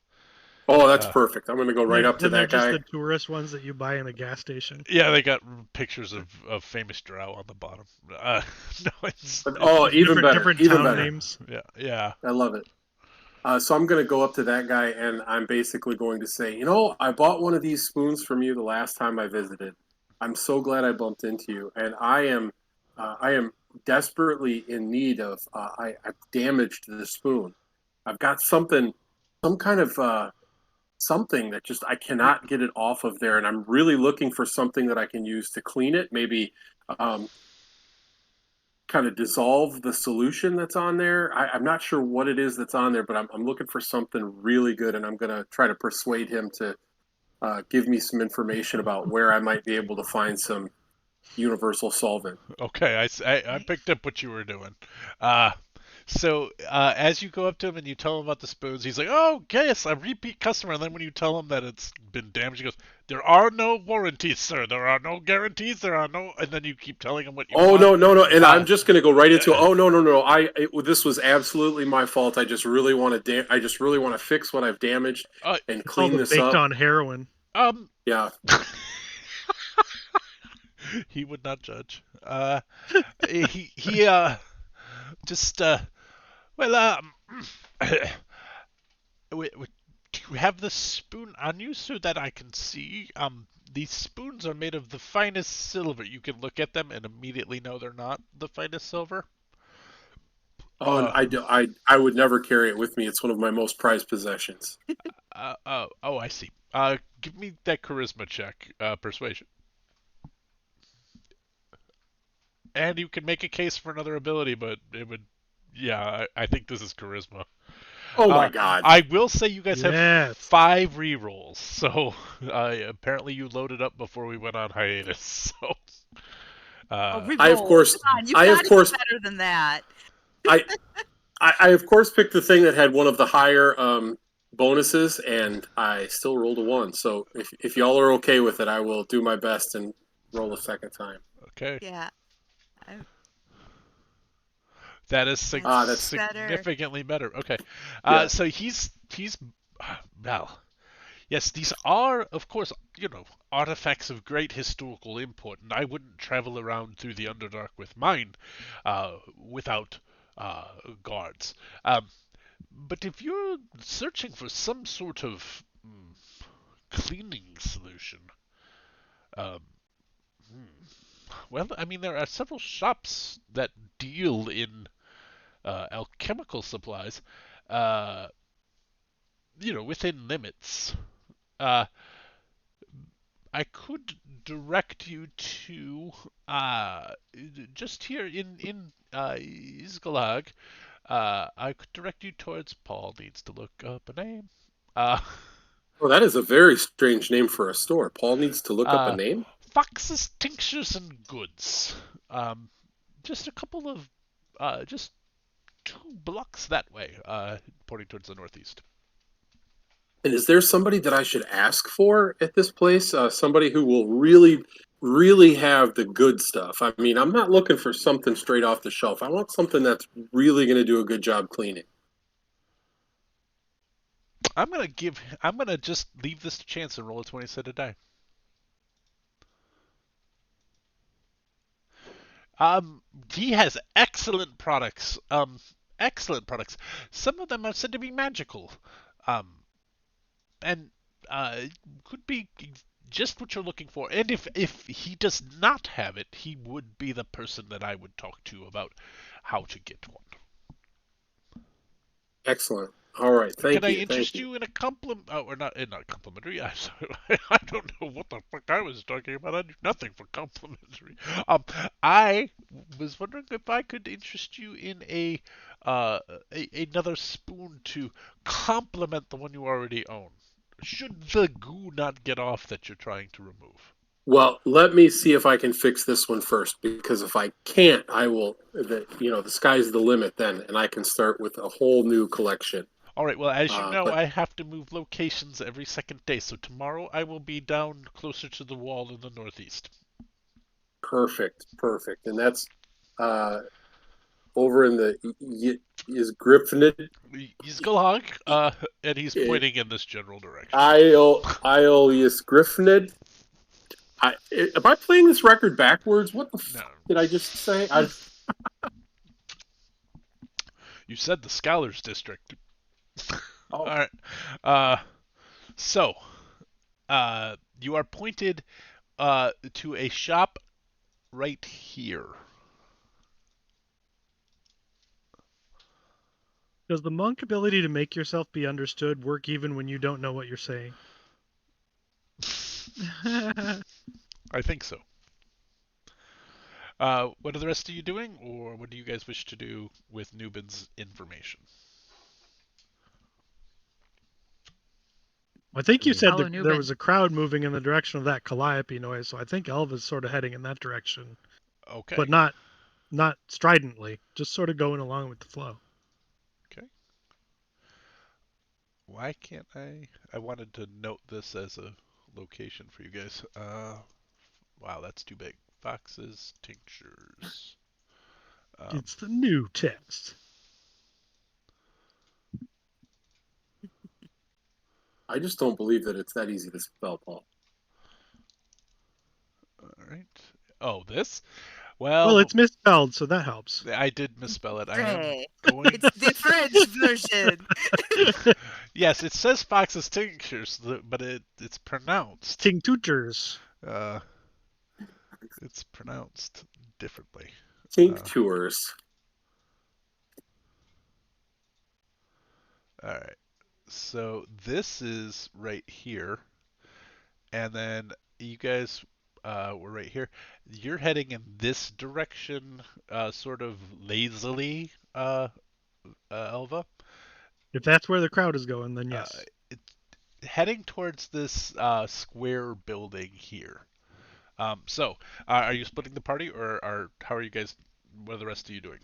Oh, that's perfect. I'm going to go right up to that guy. Just the tourist ones that you buy in a gas station. Yeah, they got pictures of famous Drow on the bottom. No, even better. Different even town better. names. Yeah. I love it. So I'm going to go up to that guy, and I'm basically going to say, I bought one of these spoons from you the last time I visited. I'm so glad I bumped into you, and I am desperately in need of. I've damaged the spoon. I've got some kind of something that just I cannot get it off of there, and I'm really looking for something that I can use to clean it. Maybe kind of dissolve the solution that's on there. I'm not sure what it is that's on there, but I'm looking for something really good, and I'm going to try to persuade him to give me some information about where I might be able to find some universal solvent. Okay, I picked up what you were doing. Uh, so as you go up to him and you tell him about the spoons, he's like, "Oh, yes, a repeat customer." And then when you tell him that it's been damaged, he goes, "There are no warranties, sir. There are no guarantees. There are no." And then you keep telling him what you Oh want. no! And Uh, I'm just going to go right into. Oh no! This was absolutely my fault. I just really want to. I just really want to fix what I've damaged uh, and It's all clean the this baked up. on heroin. um, Yeah. he would not judge. He just well do you have the spoon on you so that I can see? These spoons are made of the finest silver. You can look at them and immediately know they're not the finest silver. Oh, and Uh, I would never carry it with me. It's one of my most prized possessions. oh, I see. Give me that charisma check, persuasion. And you can make a case for another ability, but it would, yeah, I think this is charisma. Oh my Uh, God. I will say you guys have Yes. 5 rerolls, so apparently you loaded up before we went on hiatus. So, Oh, I of reroll. course Come on, you've I got of to do course better than that. I I of course picked the thing that had one of the higher bonuses, and I still rolled a 1. So if y'all are okay with it, I will do my best and roll a second time. okay. Yeah, That is That's better. significantly better. Okay. Yeah. So he's well, yes, these are of course, artifacts of great historical import, and I wouldn't travel around through the Underdark with mine without guards. But if you're searching for some sort of cleaning solution, um, well, I mean, there are several shops that deal in alchemical supplies, uh, within limits. Uh, I could direct you to just here in Isgalag. I could direct you towards Paul needs to look up a name. Uh, Oh, that is a very strange name for a store. Paul needs to look up a uh, name. Fox's Tinctures and Goods. Um, just a couple of just 2 blocks that way, pointing towards the northeast. And is there somebody that I should ask for at this place? Somebody who will really, really have the good stuff. I mean, I'm not looking for something straight off the shelf. I want something that's really going to do a good job cleaning. I'm gonna just leave this to chance and roll a 20 set a die. He has excellent products. Excellent products. Some of them are said to be magical. Um, and could be just what you're looking for. And if he does not have it, he would be the person that I would talk to about how to get one. Excellent. All right. Can Thank I you. Thank interest you. you in a compliment? Oh, or not complimentary. I'm sorry. I don't know what the fuck I was talking about. I do nothing for complimentary. I was wondering if I could interest you in another spoon to complement the one you already own. Should the goo not get off that you're trying to remove? Well, let me see if I can fix this one first, because if I can't, I will. The sky's the limit then, and I can start with a whole new collection. All right. Well, as you know, But I have to move locations every second day. So tomorrow I will be down closer to the wall in the northeast. perfect, and that's uh, over in the is Griffin. He's Galhog, and he's pointing in this general direction. Iolius Griffin. Am I playing this record backwards? What the No. did I just say? You said the Scholars District. Oh. All right. Uh, so, you are pointed to a shop right here. Does the monk ability to make yourself be understood work even when you don't know what you're saying? I think so. What are the rest of you doing, or what do you guys wish to do with Nubin's information? I think you said Follow there Newbin. was a crowd moving in the direction of that calliope noise, so I think Elva's sort of heading in that direction, Okay. but not stridently, just sort of going along with the flow. Okay. Why can't I? I wanted to note this as a location for you guys. Wow, that's too big. Fox's tinctures. It's the new text. I just don't believe that it's that easy to spell, Paul. All right. Oh, this? Well, Well, it's misspelled, so that helps. I did misspell it. I am Hey, going. it's the French version. Yes, it says Fox's tinctures, but it's pronounced. Tinctures. Uh, it's pronounced differently. Tinctures. All right. So this is right here, and then you guys were right here. You're heading in this direction, sort of lazily, Elva. If that's where the crowd is going, then Uh, yes. it's heading towards this square building here. Are you splitting the party, or how are you guys? What are the rest of you doing?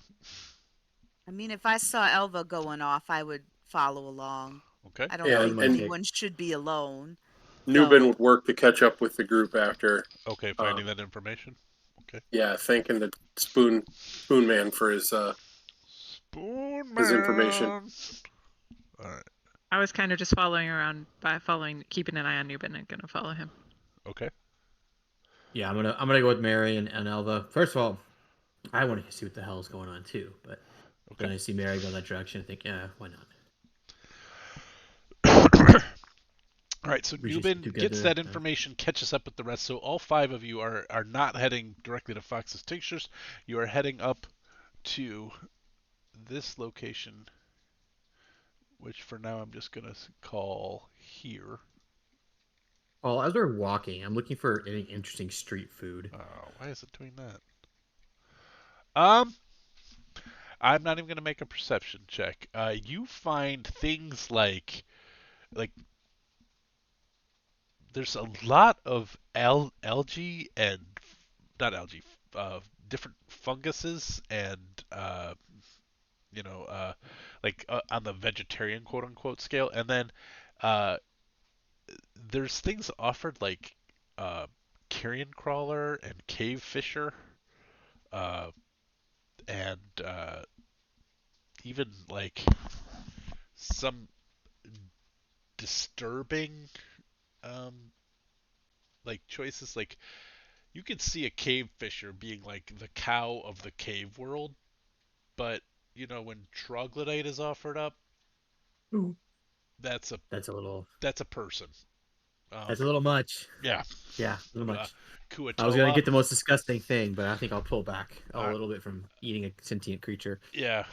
I mean, if I saw Elva going off, I would follow along. Okay. I don't Yeah, think and anyone should be alone. Newbin So, would work to catch up with the group after. Okay, finding that information. Okay. Yeah, thanking the Spoon Man for his information. Spoonman. All right. I was kind of just following around keeping an eye on Newbin and gonna follow him. Okay. Yeah, I'm gonna go with Mary and Elva. First of all, I want to see what the hell is going on too, but Okay. then I see Mary go that direction. I think, yeah, why not? All right, so We just Newbin together, gets that information, catches up with the rest. So all five of you are not heading directly to Fox's Tinctures. You are heading up to this location, which for now I'm just gonna call here. Well, as we're walking, I'm looking for any interesting street food. Why is it doing that? I'm not even gonna make a perception check. You find things like there's a lot of algae and not algae, different funguses and you know, on the vegetarian quote unquote scale, and then uh, there's things offered like uh, carrion crawler and cave fisher, uh, and even like some disturbing um, like choices. Like you could see a cave fisher being like the cow of the cave world, but when troglodyte is offered up, Ooh. that's a That's a little. that's a person. Um, That's a little much. yeah, Yeah, a little uh, much. I was gonna Kuatoa. get the most disgusting thing, but I think I'll pull back a Uh, little bit from eating a sentient creature. yeah.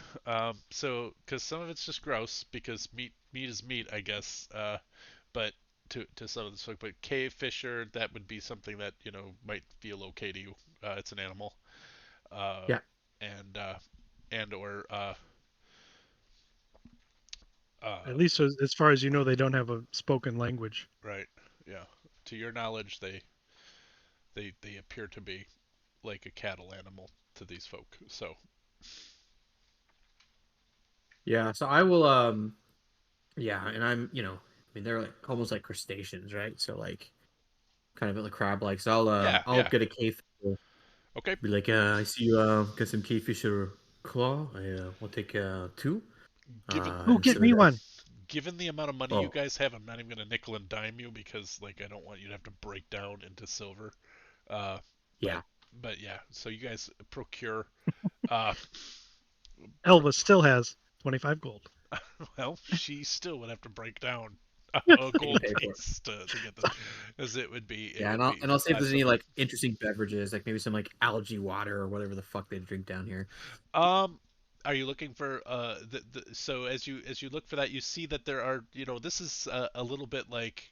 So because some of it's just gross because meat is meat, I guess. But to some of this folk, but cave fisher, that would be something that might feel okay to you. It's an animal. Uh, Yeah. and or At least as far as you know, they don't have a spoken language. right. Yeah. To your knowledge, they appear to be like a cattle animal to these folk. So Yeah. So I will. Yeah, and I mean, they're like almost like crustaceans, right? So like, kind of like crab-like. So yeah, I'll yeah. get a cave. Okay. Be like, I see you got some cavefish or claw. We'll take two. Given Oh, And get so me that. one. given the amount of money you Oh, guys have, I'm not even gonna nickel and dime you because like I don't want you to have to break down into silver. Uh, but yeah. but yeah, so you guys procure. Uh, Elva still has 25 gold. well, she still would have to break down a I can gold pay for it. piece to get this, as it Yeah, would be and I'll see if there's any something. like interesting beverages, like maybe some like algae water or whatever the fuck they drink down here. Um, are you looking for so as you look for that, you see that there are this is a little bit like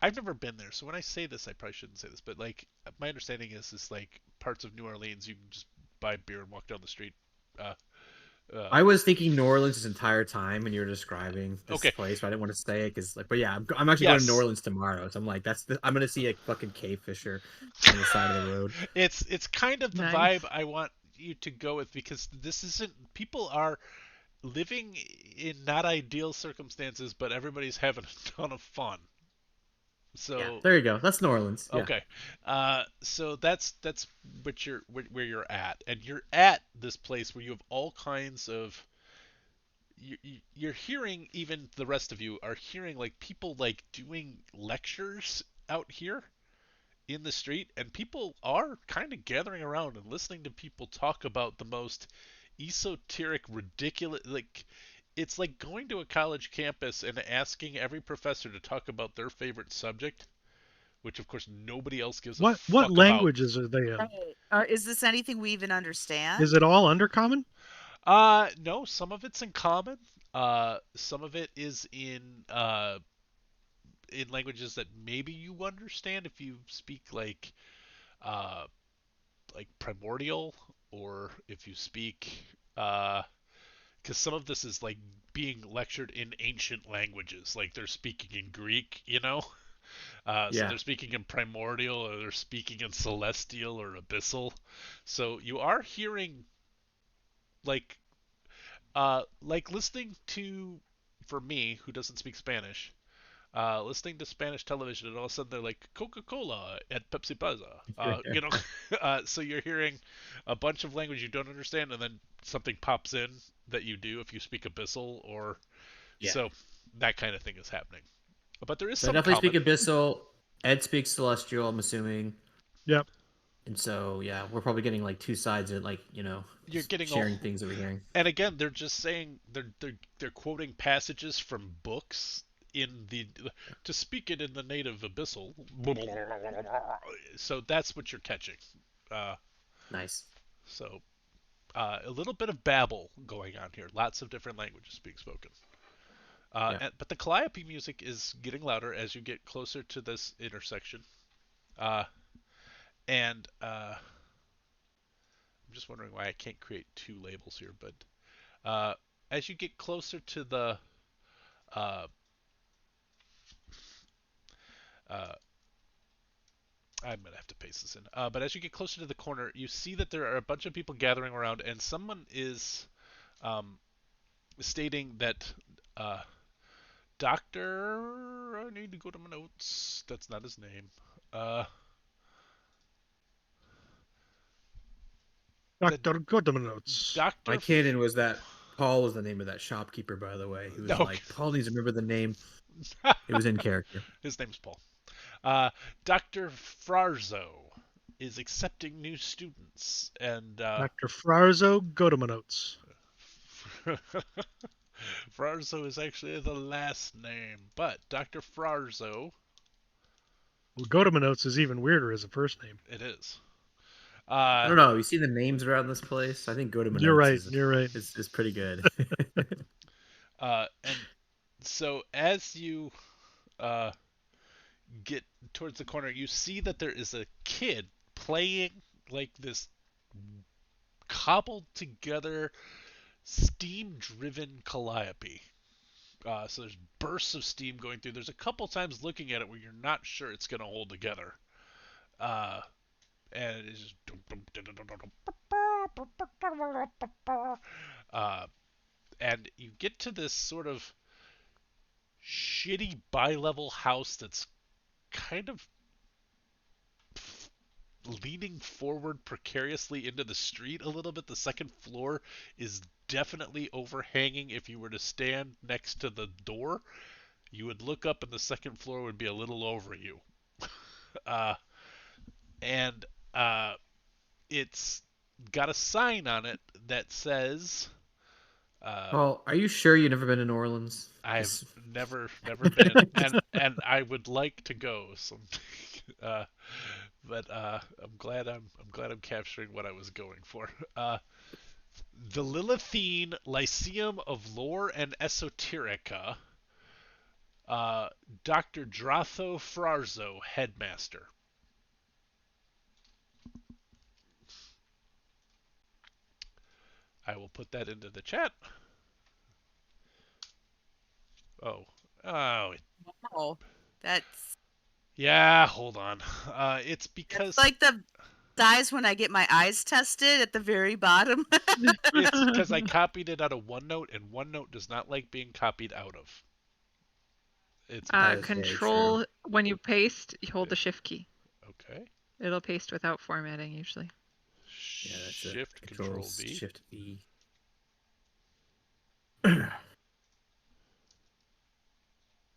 I've never been there, so when I say this, I probably shouldn't say this, but like my understanding is like parts of New Orleans you can just buy beer and walk down the street. Uh, Uh, I was thinking New Orleans this entire time when you were describing this okay. place, but I didn't want to say it because, like, but yeah, I'm actually going to New Yes. Orleans tomorrow, so I'm like, I'm gonna see a fucking cave fisher on the side of the road. It's kind of the vibe Nice. I want you to go with because this isn't people are living in not ideal circumstances, but everybody's having a ton of fun. Yeah, So there you go. That's New Orleans. Yeah, okay, so that's where you're at, and you're at this place where you have all kinds of you're hearing, even the rest of you are hearing like people like doing lectures out here in the street, and people are kind of gathering around and listening to people talk about the most esoteric, ridiculous, like it's like going to a college campus and asking every professor to talk about their favorite subject, which of course nobody else gives a What fuck about. languages are they in? Right. Is this anything we even understand? Is it all Undercommon? No, some of it's in common. Some of it is in languages that maybe you understand if you speak uh like primordial, or if you speak because some of this is like being lectured in ancient languages, like they're speaking in Greek, so yeah. they're speaking in primordial, or they're speaking in celestial or abyssal. So you are hearing like like listening to, for me who doesn't speak Spanish, listening to Spanish television, and all of a sudden they're like Coca-Cola at Pepsi Plaza. So you're hearing a bunch of language you don't understand, and then something pops in that you do if you speak Abyssal, or Yeah. so that kind of thing is happening. But there is So I some definitely speak common. Abyssal. Ed speaks Celestial, I'm assuming. Yep. And so, yeah, we're probably getting like two sides of like, You're getting all, sharing things that we're hearing. and again, they're just saying they're quoting passages from books in the to speak it in the native Abyssal. So that's what you're catching. Uh, Nice. so a little bit of babble going on here. Lots of different languages being spoken. Yeah. But the calliope music is getting louder as you get closer to this intersection. Uh, and I'm just wondering why I can't create two labels here. But uh, as you get closer to the uh, uh, I'm gonna have to paste this in. But as you get closer to the corner, you see that there are a bunch of people gathering around, and someone is um, stating that Doctor. I need to go to my notes. That's not his name. Uh, the Dr. Goodenotes. My Doctor. canon was that Paul was the name of that shopkeeper, by the way. He was No, like, Paul needs to remember the name. It was in character. his name's Paul. Doctor Frarzo is accepting new students, and Dr. Frarzo Godemanotes. Frarzo is actually the last name, but Doctor Frarzo, Well, Godemanotes is even weirder as a first name. it is. I don't know. You see the names around this place? I think Go to You're Notes right. is, You're right. is is pretty good. And so as you uh, get towards the corner, you see that there is a kid playing like this cobbled together steam driven calliope. So there's bursts of steam going through. There's a couple times looking at it where you're not sure it's going to hold together. Uh, and it's just uh, and you get to this sort of shitty bi-level house that's kind of leaning forward precariously into the street a little bit. The second floor is definitely overhanging. If you were to stand next to the door, you would look up and the second floor would be a little over you. uh, and it's got a sign on it that says Paul, are you sure you've never been to New Orleans? I've never been, and I would like to go. So, uh, but I'm glad I'm capturing what I was going for. The Lilithine Lyceum of Lore and Esoterica. Dr. Dratho Frarzo, headmaster. I will put that into the chat. Oh, oh, Oh, that's yeah. Hold on. It's that's because like the size when I get my eyes tested at the very bottom. it's because I copied it out of OneNote, and OneNote does not like being copied out of. It's That is very true. Control, when you paste, you hold the shift key. okay. It'll paste without formatting usually. Yeah, that's it. Shift Control Controls V. Shift V.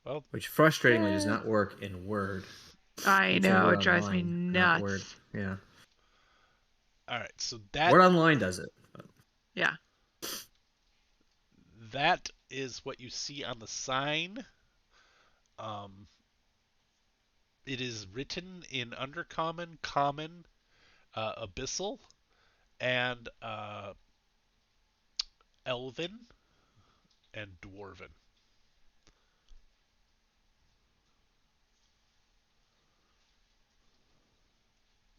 Well, Which frustratingly does not work in Word. I It's in know, Word it drives me Online, not Word. nuts. Yeah. all right. So that Word Online does it. Yeah. that is what you see on the sign. Um, it is written in Undercommon, Common, Abyssal, and Elven and Dwarven.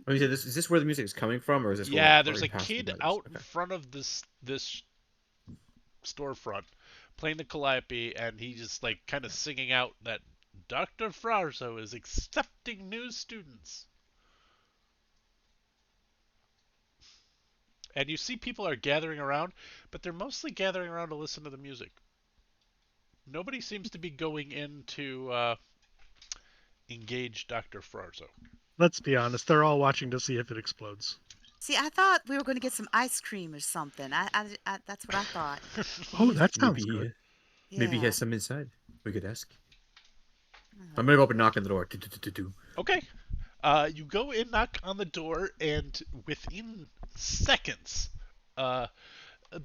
Let me say this: is this where the music is coming from, or is this Yeah, there's already a past the kid letters? out in Okay. front of this storefront playing the calliope, and he's just like kind of singing out that Dr. Frarzo is accepting new students. And you see people are gathering around, but they're mostly gathering around to listen to the music. Nobody seems to be going in to engage Dr. Frarzo. Let's be honest, they're all watching to see if it explodes. See, I thought we were going to get some ice cream or something. That's what I thought. Oh, that sounds Maybe, good. maybe he Yeah. has some inside. We could ask. Uh, I'm gonna go up and knock on the door. Do. Okay. You go in, knock on the door, and within seconds, uh, a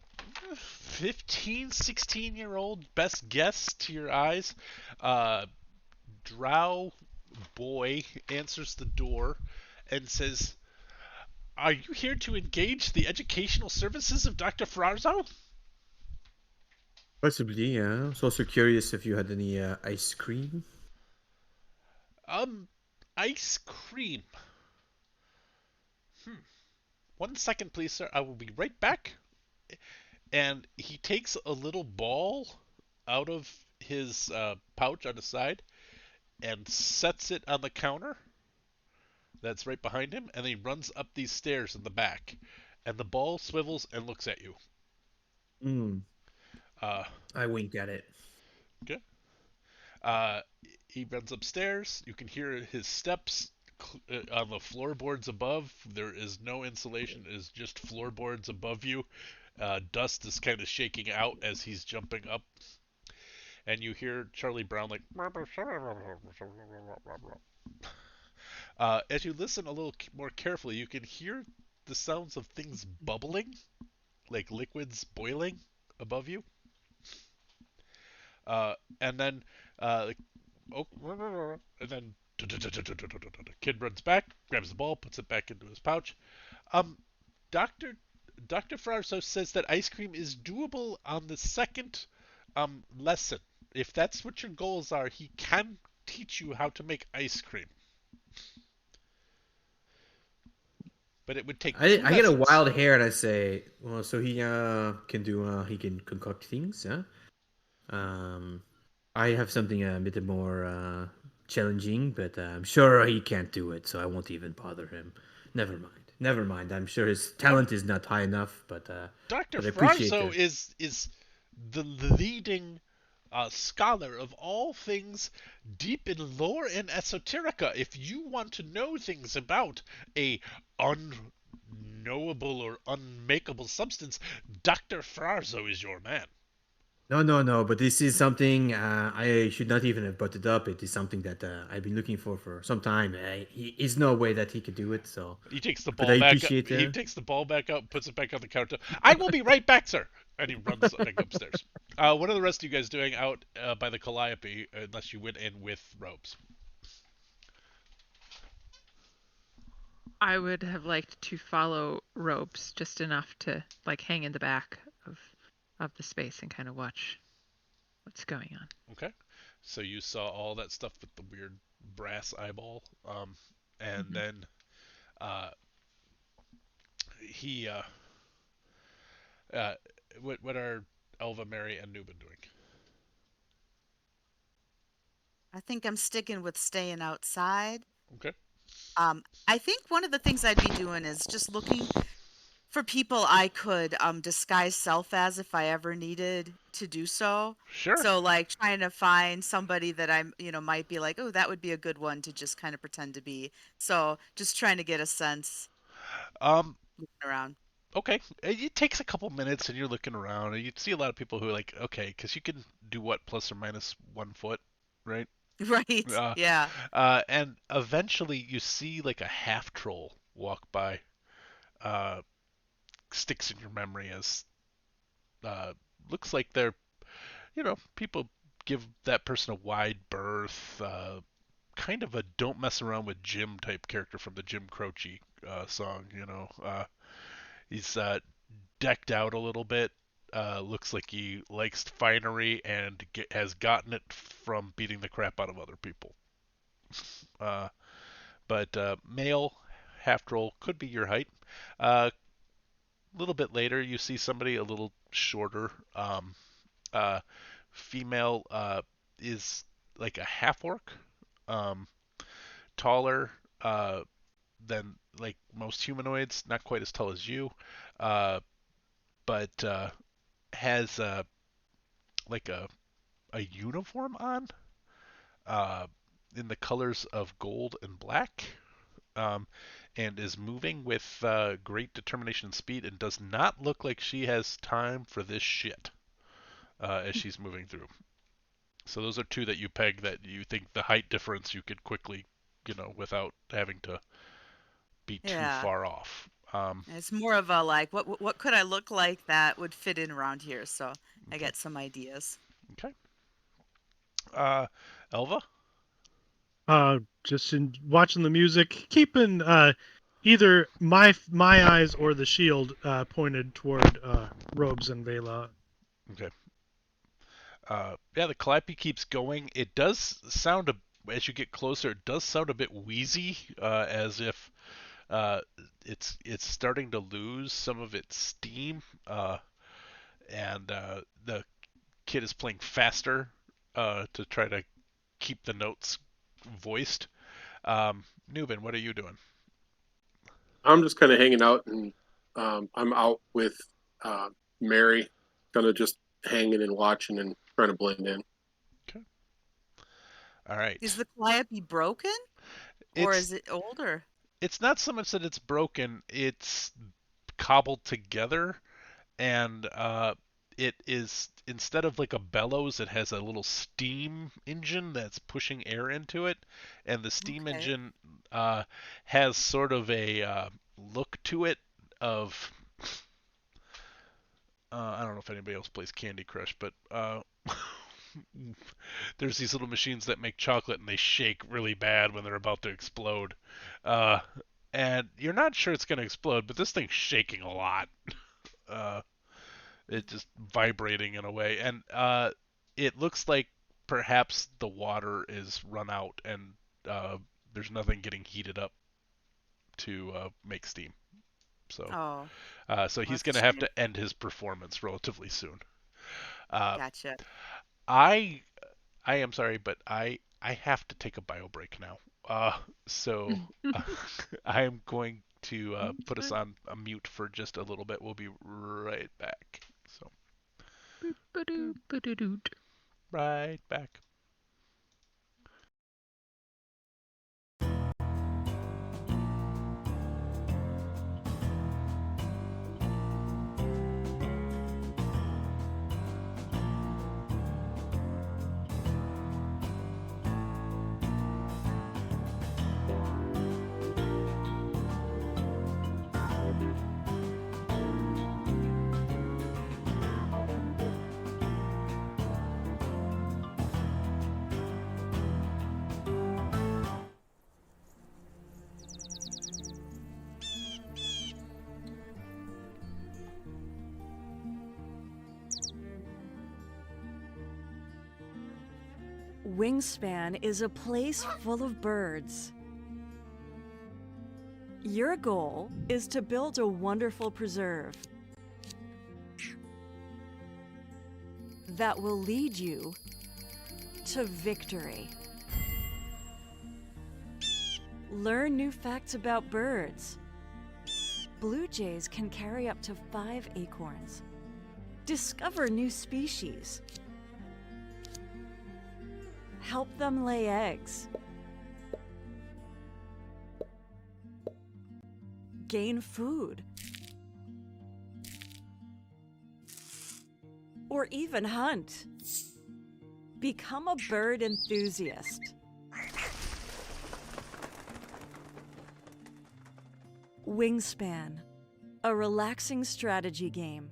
15, 16-year-old, best guess to your eyes, uh, Drow boy answers the door and says, "Are you here to engage the educational services of Dr. Frarzo?" Possibly, yeah. I was also curious if you had any ice cream. Um, ice cream. 1 second, please, sir. I will be right back. And he takes a little ball out of his pouch on the side and sets it on the counter that's right behind him, and then he runs up these stairs in the back. And the ball swivels and looks at you. Hmm. Uh, I wink at it. okay. Uh, he runs upstairs. You can hear his steps on the floorboards above. There is no insulation. It is just floorboards above you. Dust is kind of shaking out as he's jumping up. And you hear Charlie Brown like. As you listen a little more carefully, you can hear the sounds of things bubbling, like liquids boiling above you. And then, like, oh, and then kid runs back, grabs the ball, puts it back into his pouch. Um, Doctor Doctor Frarso says that ice cream is doable on the second lesson. If that's what your goals are, he can teach you how to make ice cream. But it would take I 2 I get a lessons. wild hair and I say, well, so he can do he can concoct things, huh? Um, I have something a bit more challenging, but I'm sure he can't do it, so I won't even bother him. Never mind. Never mind. I'm sure his Um, talent is not high enough, Dr. but I appreciate Frarzo the. is the leading scholar of all things deep in lore and esoterica. If you want to know things about a unknowable or unmakeable substance, Dr. Frarzo is your man. No, no, no. But this is something I should not even have brought it up. It is something that I've been looking for some time. He is no way that he could do it. So, He takes the but ball I back up. appreciate He takes the ball back up, puts it back on the counter. I will be right back, sir. And he runs back upstairs. What are the rest of you guys doing out by the Calliope, unless you went in with robes? I would have liked to follow ropes just enough to like hang in the back of the space and kind of watch what's going on. Okay. So you saw all that stuff with the weird brass eyeball, and then uh, he Uh, what are Elva, Mary, and Newman doing? I think I'm sticking with staying outside. Okay. I think one of the things I'd be doing is just looking for people I could disguise self as if I ever needed to do so. Sure. So like trying to find somebody that I'm, might be like, oh, that would be a good one to just kind of pretend to be. So just trying to get a sense Um. looking around. Okay. It takes a couple minutes, and you're looking around, and you see a lot of people who are like, okay, because you can do what, plus or minus 1 foot, right? Right. Uh, Yeah. and eventually you see like a half troll walk by. Uh, sticks in your memory as uh, looks like they're, people give that person a wide berth, kind of a don't mess around with Jim type character from the Jim Croce song. He's decked out a little bit. Looks like he likes finery and has gotten it from beating the crap out of other people. Uh, but male half troll could be your height. A little bit later, you see somebody a little shorter. Uh, Female is like a half orc, um, taller than like most humanoids, not quite as tall as you, uh, but has like a uniform on uh, in the colors of gold and black. Um, and is moving with great determination and speed, and does not look like she has time for this shit as she's moving through. So those are two that you peg that you think the height difference you could quickly, without having to be too Yeah. far off. It's more of a like, what could I look like that would fit in around here? So I Okay. get some ideas. Okay. Uh, Elva. Just in watching the music, keeping either my eyes or the shield pointed toward Robes and Vela. Okay. Yeah, the Calliope keeps going. It does sound as you get closer. It does sound a bit wheezy, as if uh, it's starting to lose some of its steam, and the kid is playing faster to try to keep the notes voiced. Newbin, what are you doing? I'm just kind of hanging out, and I'm out with uh, Mary, kind of just hanging and watching and trying to blend in. Okay. All right. Is the Calliope broken or It's is it older? it's not so much that it's broken. It's cobbled together, and it is, instead of like a bellows, it has a little steam engine that's pushing air into it, and the steam Okay. engine has sort of a look to it of I don't know if anybody else plays Candy Crush, but there's these little machines that make chocolate and they shake really bad when they're about to explode. Uh, and you're not sure it's going to explode, but this thing's shaking a lot. Uh, it's just vibrating in a way, and it looks like perhaps the water is run out and there's nothing getting heated up to make steam. So, Oh, so well, he's that's going to a have shame. to end his performance relatively soon. Uh, Gotcha. I I am sorry, but I have to take a bio break now. So I am going to put us on a mute for just a little bit. We'll be right back. So right back. Wingspan is a place full of birds. Your goal is to build a wonderful preserve. that will lead you to victory. Learn new facts about birds. Blue jays can carry up to 5 acorns. Discover new species. Help them lay eggs. Gain food. Or even hunt. Become a bird enthusiast. Wingspan, a relaxing strategy game.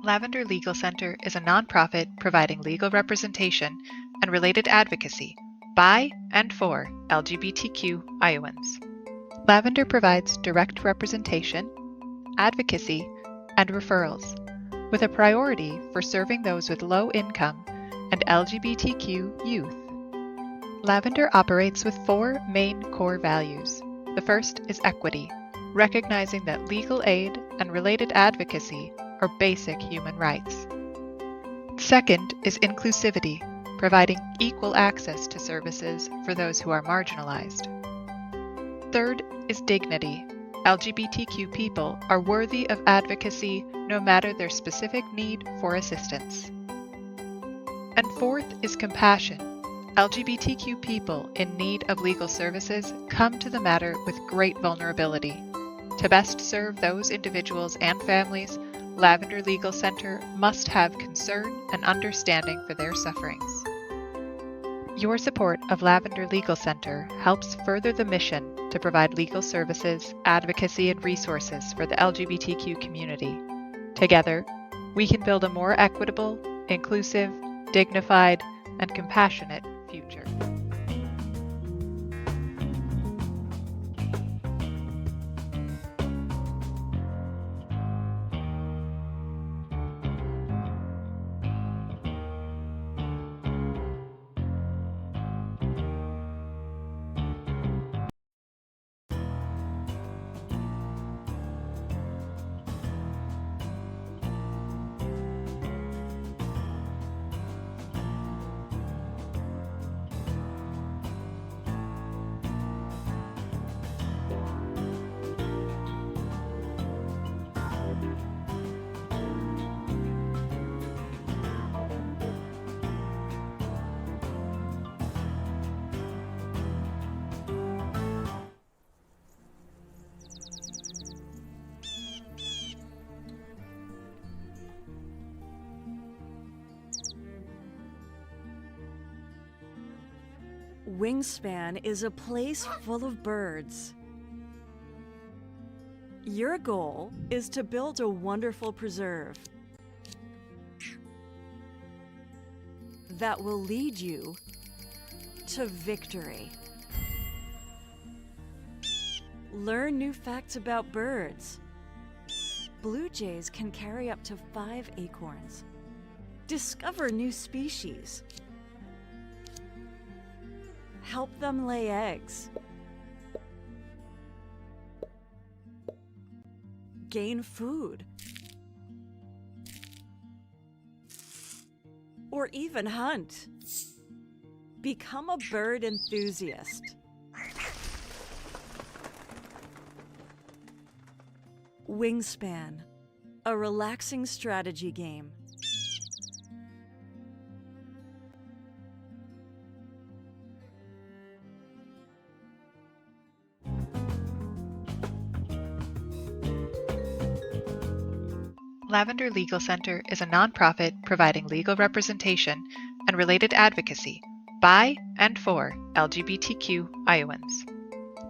Lavender Legal Center is a nonprofit providing legal representation and related advocacy by and for LGBTQ Iowans. Lavender provides direct representation, advocacy, and referrals, with a priority for serving those with low income and LGBTQ youth. Lavender operates with 4 main core values. The first is equity, recognizing that legal aid and related advocacy are basic human rights. Second is inclusivity, providing equal access to services for those who are marginalized. Third is dignity. LGBTQ people are worthy of advocacy no matter their specific need for assistance. And fourth is compassion. LGBTQ people in need of legal services come to the matter with great vulnerability. To best serve those individuals and families, Lavender Legal Center must have concern and understanding for their sufferings. Your support of Lavender Legal Center helps further the mission to provide legal services, advocacy, and resources for the LGBTQ community. Together, we can build a more equitable, inclusive, dignified, and compassionate future. Wingspan is a place full of birds. Your goal is to build a wonderful preserve that will lead you to victory. Learn new facts about birds. Blue jays can carry up to 5 acorns. Discover new species. Help them lay eggs. Gain food. Or even hunt. Become a bird enthusiast. Wingspan, a relaxing strategy game. Lavender Legal Center is a nonprofit providing legal representation and related advocacy by and for LGBTQ Iowans.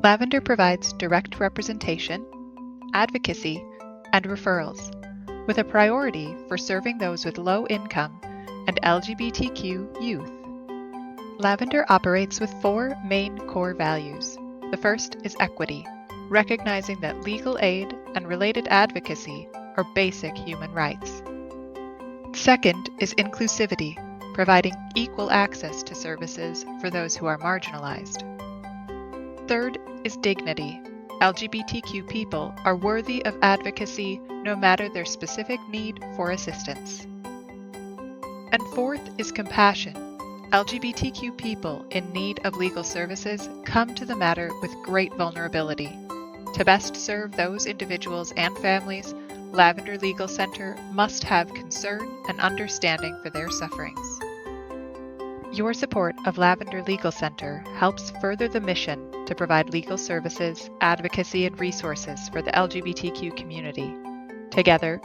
Lavender provides direct representation, advocacy, and referrals, with a priority for serving those with low income and LGBTQ youth. Lavender operates with 4 main core values. The first is equity, recognizing that legal aid and related advocacy are basic human rights. Second is inclusivity, providing equal access to services for those who are marginalized. Third is dignity. LGBTQ people are worthy of advocacy no matter their specific need for assistance. And fourth is compassion. LGBTQ people in need of legal services come to the matter with great vulnerability. To best serve those individuals and families, Lavender Legal Center must have concern and understanding for their sufferings. Your support of Lavender Legal Center helps further the mission to provide legal services, advocacy, and resources for the LGBTQ community. Together,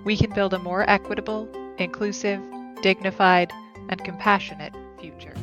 we can build a more equitable, inclusive, dignified, and compassionate future.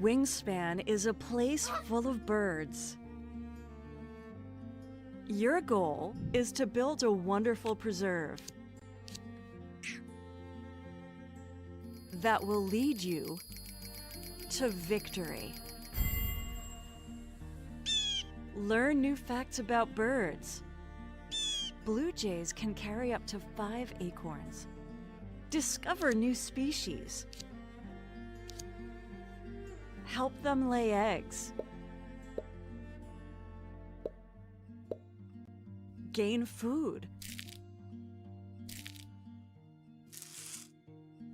Wingspan is a place full of birds. Your goal is to build a wonderful preserve that will lead you to victory. Learn new facts about birds. Blue jays can carry up to 5 acorns. Discover new species. Help them lay eggs. Gain food.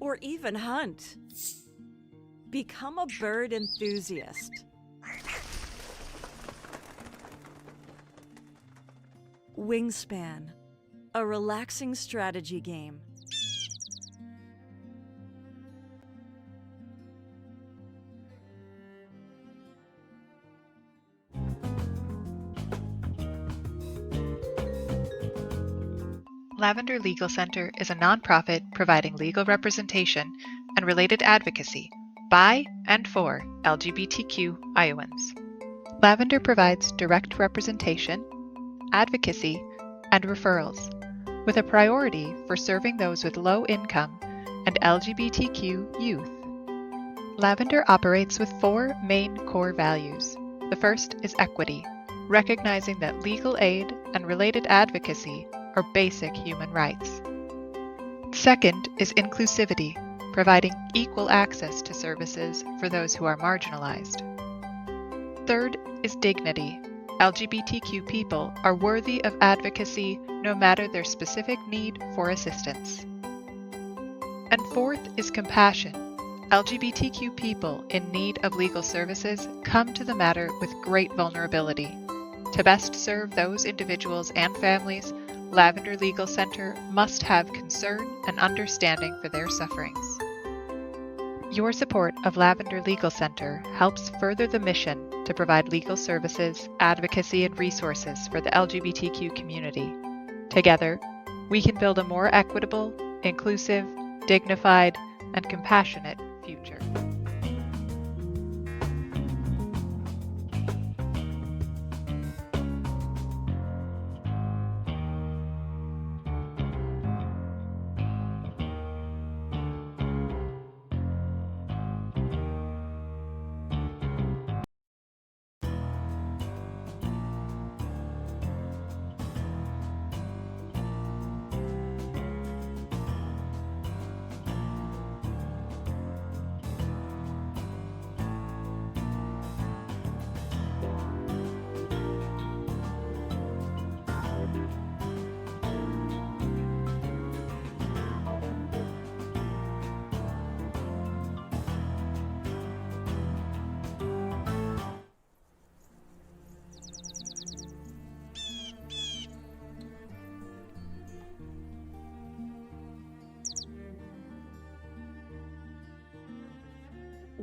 Or even hunt. Become a bird enthusiast. Wingspan, a relaxing strategy game. Lavender Legal Center is a nonprofit providing legal representation and related advocacy by and for LGBTQ Iowans. Lavender provides direct representation, advocacy, and referrals, with a priority for serving those with low income and LGBTQ youth. Lavender operates with 4 main core values. The first is equity, recognizing that legal aid and related advocacy are basic human rights. Second is inclusivity, providing equal access to services for those who are marginalized. Third is dignity. LGBTQ people are worthy of advocacy no matter their specific need for assistance. And fourth is compassion. LGBTQ people in need of legal services come to the matter with great vulnerability. To best serve those individuals and families, Lavender Legal Center must have concern and understanding for their sufferings. Your support of Lavender Legal Center helps further the mission to provide legal services, advocacy, and resources for the LGBTQ community. Together, we can build a more equitable, inclusive, dignified, and compassionate future.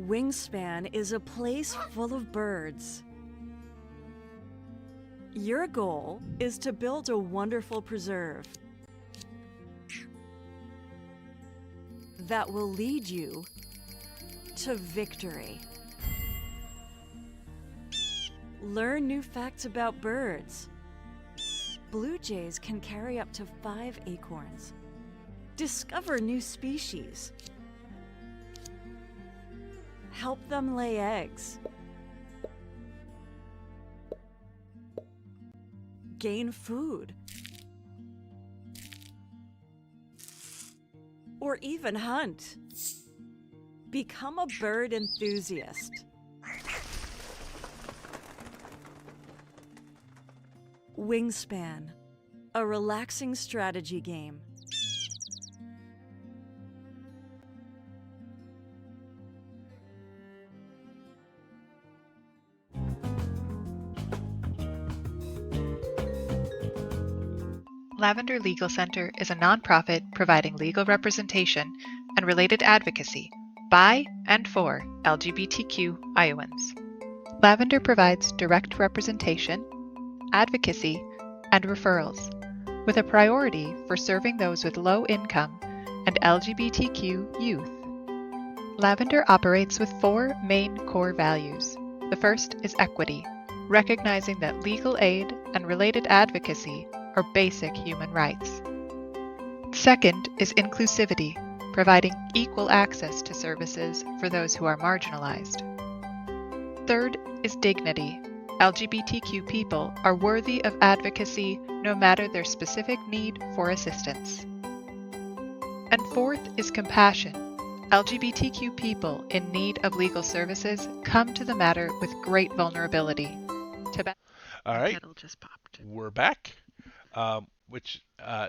Wingspan is a place full of birds. Your goal is to build a wonderful preserve that will lead you to victory. Learn new facts about birds. Blue jays can carry up to 5 acorns. Discover new species. Help them lay eggs. Gain food. Or even hunt. Become a bird enthusiast. Wingspan, a relaxing strategy game. Lavender Legal Center is a nonprofit providing legal representation and related advocacy by and for LGBTQ Iowans. Lavender provides direct representation, advocacy, and referrals, with a priority for serving those with low income and LGBTQ youth. Lavender operates with 4 main core values. The first is equity, recognizing that legal aid and related advocacy are basic human rights. Second is inclusivity, providing equal access to services for those who are marginalized. Third is dignity. LGBTQ people are worthy of advocacy no matter their specific need for assistance. And fourth is compassion. LGBTQ people in need of legal services come to the matter with great vulnerability. All right, Kettle just popped. we're back.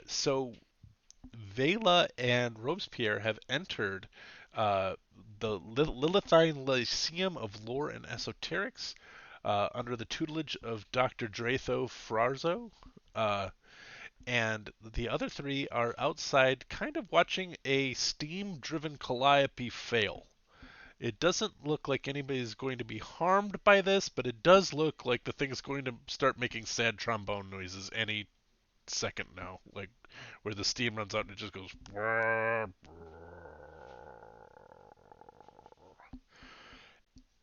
So Vela and Robespierre have entered the Lilithine Lyceum of Lore and Esoterics under the tutelage of Dr. Dratho Frarzo. And the other 3 are outside kind of watching a steam-driven calliope fail. It doesn't look like anybody's going to be harmed by this, but it does look like the thing's going to start making sad trombone noises any second now, like where the steam runs out and it just goes.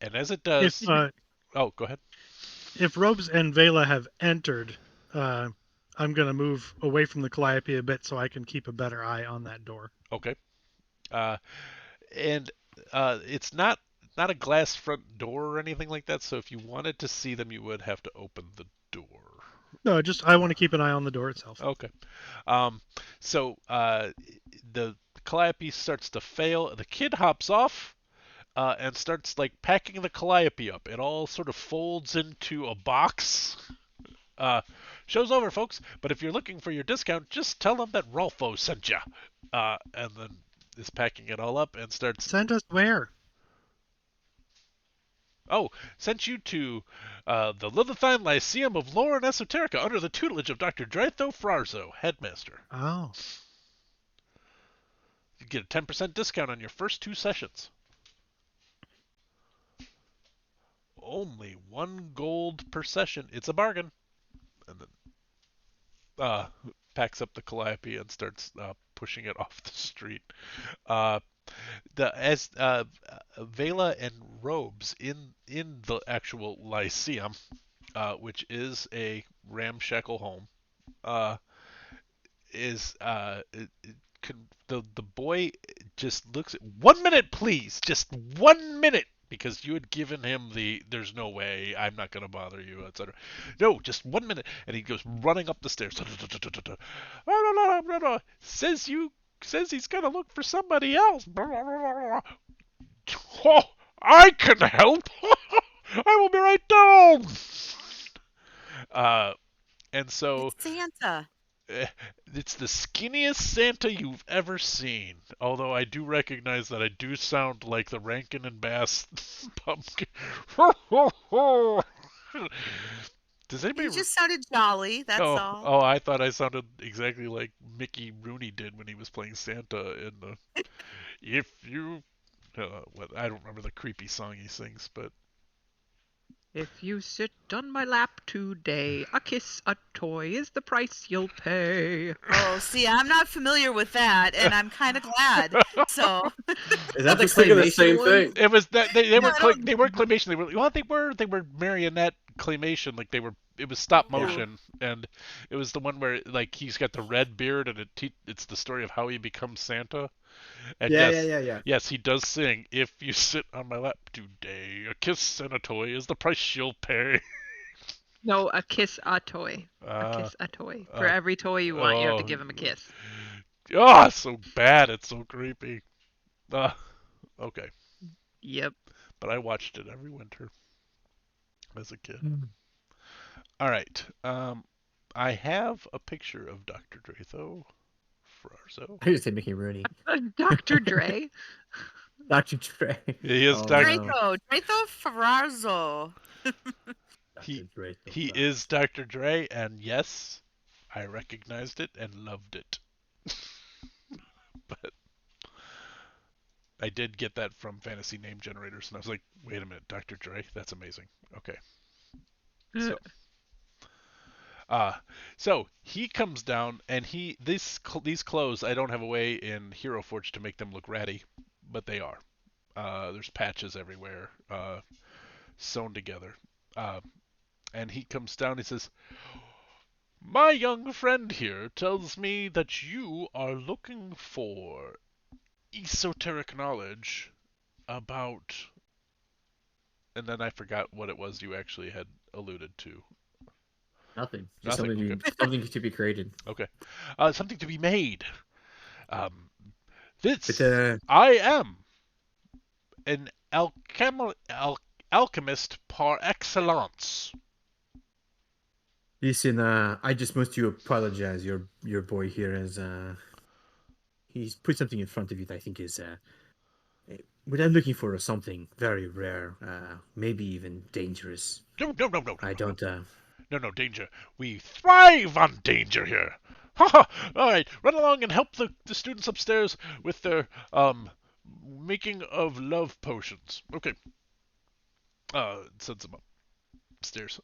And as it does, oh, go ahead. If Robes and Vela have entered, I'm going to move away from the Calliope a bit so I can keep a better eye on that door. Okay. And it's not a glass front door or anything like that, so if you wanted to see them, you would have to open the door. No, just I want to keep an eye on the door itself. Okay. So the Calliope starts to fail. The kid hops off and starts like packing the Calliope up. It all sort of folds into a box. Show's over, folks. But if you're looking for your discount, just tell them that Rolfo sent you. And then is packing it all up and starts. Send us where? Oh, sent you to the Lilithine Lyceum of Lore and Esoterica under the tutelage of Dr. Dratho Frarzo, headmaster. Oh. You get a 10% discount on your first 2 sessions. Only 1 gold per session. It's a bargain. And then packs up the Calliope and starts pushing it off the street. As Vela and Robes in the actual Lyceum, which is a ramshackle home, the boy just looks at 1 minute, please, just 1 minute, because you had given him the "there's no way, I'm not going to bother you," etc. No, just 1 minute, and he goes running up the stairs. Says he's gonna look for somebody else. Oh, I can help. I will be right down. And so It's Santa. It's the skinniest Santa you've ever seen. Although I do recognize that I do sound like the Rankin and Bass pumpkin. Does anybody? You just sounded jolly. That's all. Oh, I thought I sounded exactly like Mickey Rooney did when he was playing Santa in the. If you I don't remember the creepy song he sings, but If you sit on my lap today, a kiss, a toy is the price you'll pay. Oh, see, I'm not familiar with that, and I'm kind of glad. So, Is I that the was thinking the claymation same one? thing. it was that they Yeah, were I don't- they weren't claymation. They were marionette claymation. Like it was stop Ooh. motion, and it was the one where like he's got the red beard, and it's the story of how he becomes Santa. And Yeah. yes, he does sing. If you sit on my lap today, a kiss and a toy is the price you'll pay. No, a kiss, a toy. A Uh, kiss, a toy. For uh, every toy you want, you have to give him a kiss. Oh, it's so bad. It's so creepy. Uh, okay, Yep. but I watched it every winter as a kid. Hmm. All right. I have a picture of Dr. Dratho Frarzo. I just said Mickey Rooney. Dr. Dre. Dr. Dre. He is Oh, Dr. no. Draco Ferrazzo. He Dr. Dre so he fast. is Dr. Dre, and yes, I recognized it and loved it. But I did get that from fantasy name generators, and I was like, wait a minute, Dr. Dre? That's amazing. Okay. So, uh, so he comes down, and these clothes, I don't have a way in Hero Forge to make them look ratty, but they are. There's patches everywhere, sewn together. Uh, and he comes down, he says, my young friend here tells me that you are looking for esoteric knowledge about. And then I forgot what it was you actually had alluded to. Nothing. Just Nothing. something to be created. Okay. Something to be made. Um, But I am an alchemist par excellence. listen, I just must to apologize. Your boy here has he's put something in front of you that I think is what I'm looking for is something very rare, maybe even dangerous. No. I don't No, danger. We thrive on danger here. Ha ha! All right, run along and help the students upstairs with their making of love potions. Okay. Sends them upstairs.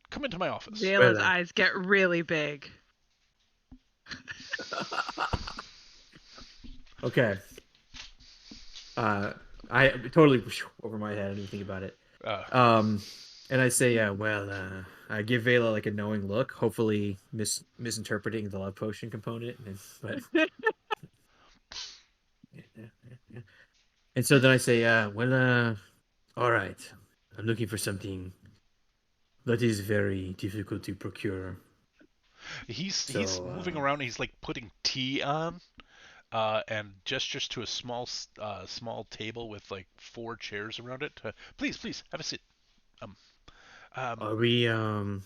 Come into my office. Zayla's Well, eyes get really big. okay. I totally over my head. I didn't think about it. Uh, And I say, I give Vela like a knowing look, hopefully misinterpreting the love potion component. But and so then I say, all right, I'm looking for something that is very difficult to procure. he's moving So, around. He's like putting tea on, and gestures to a small table with like 4 chairs around it. Please have a seat. Um, um, are we and,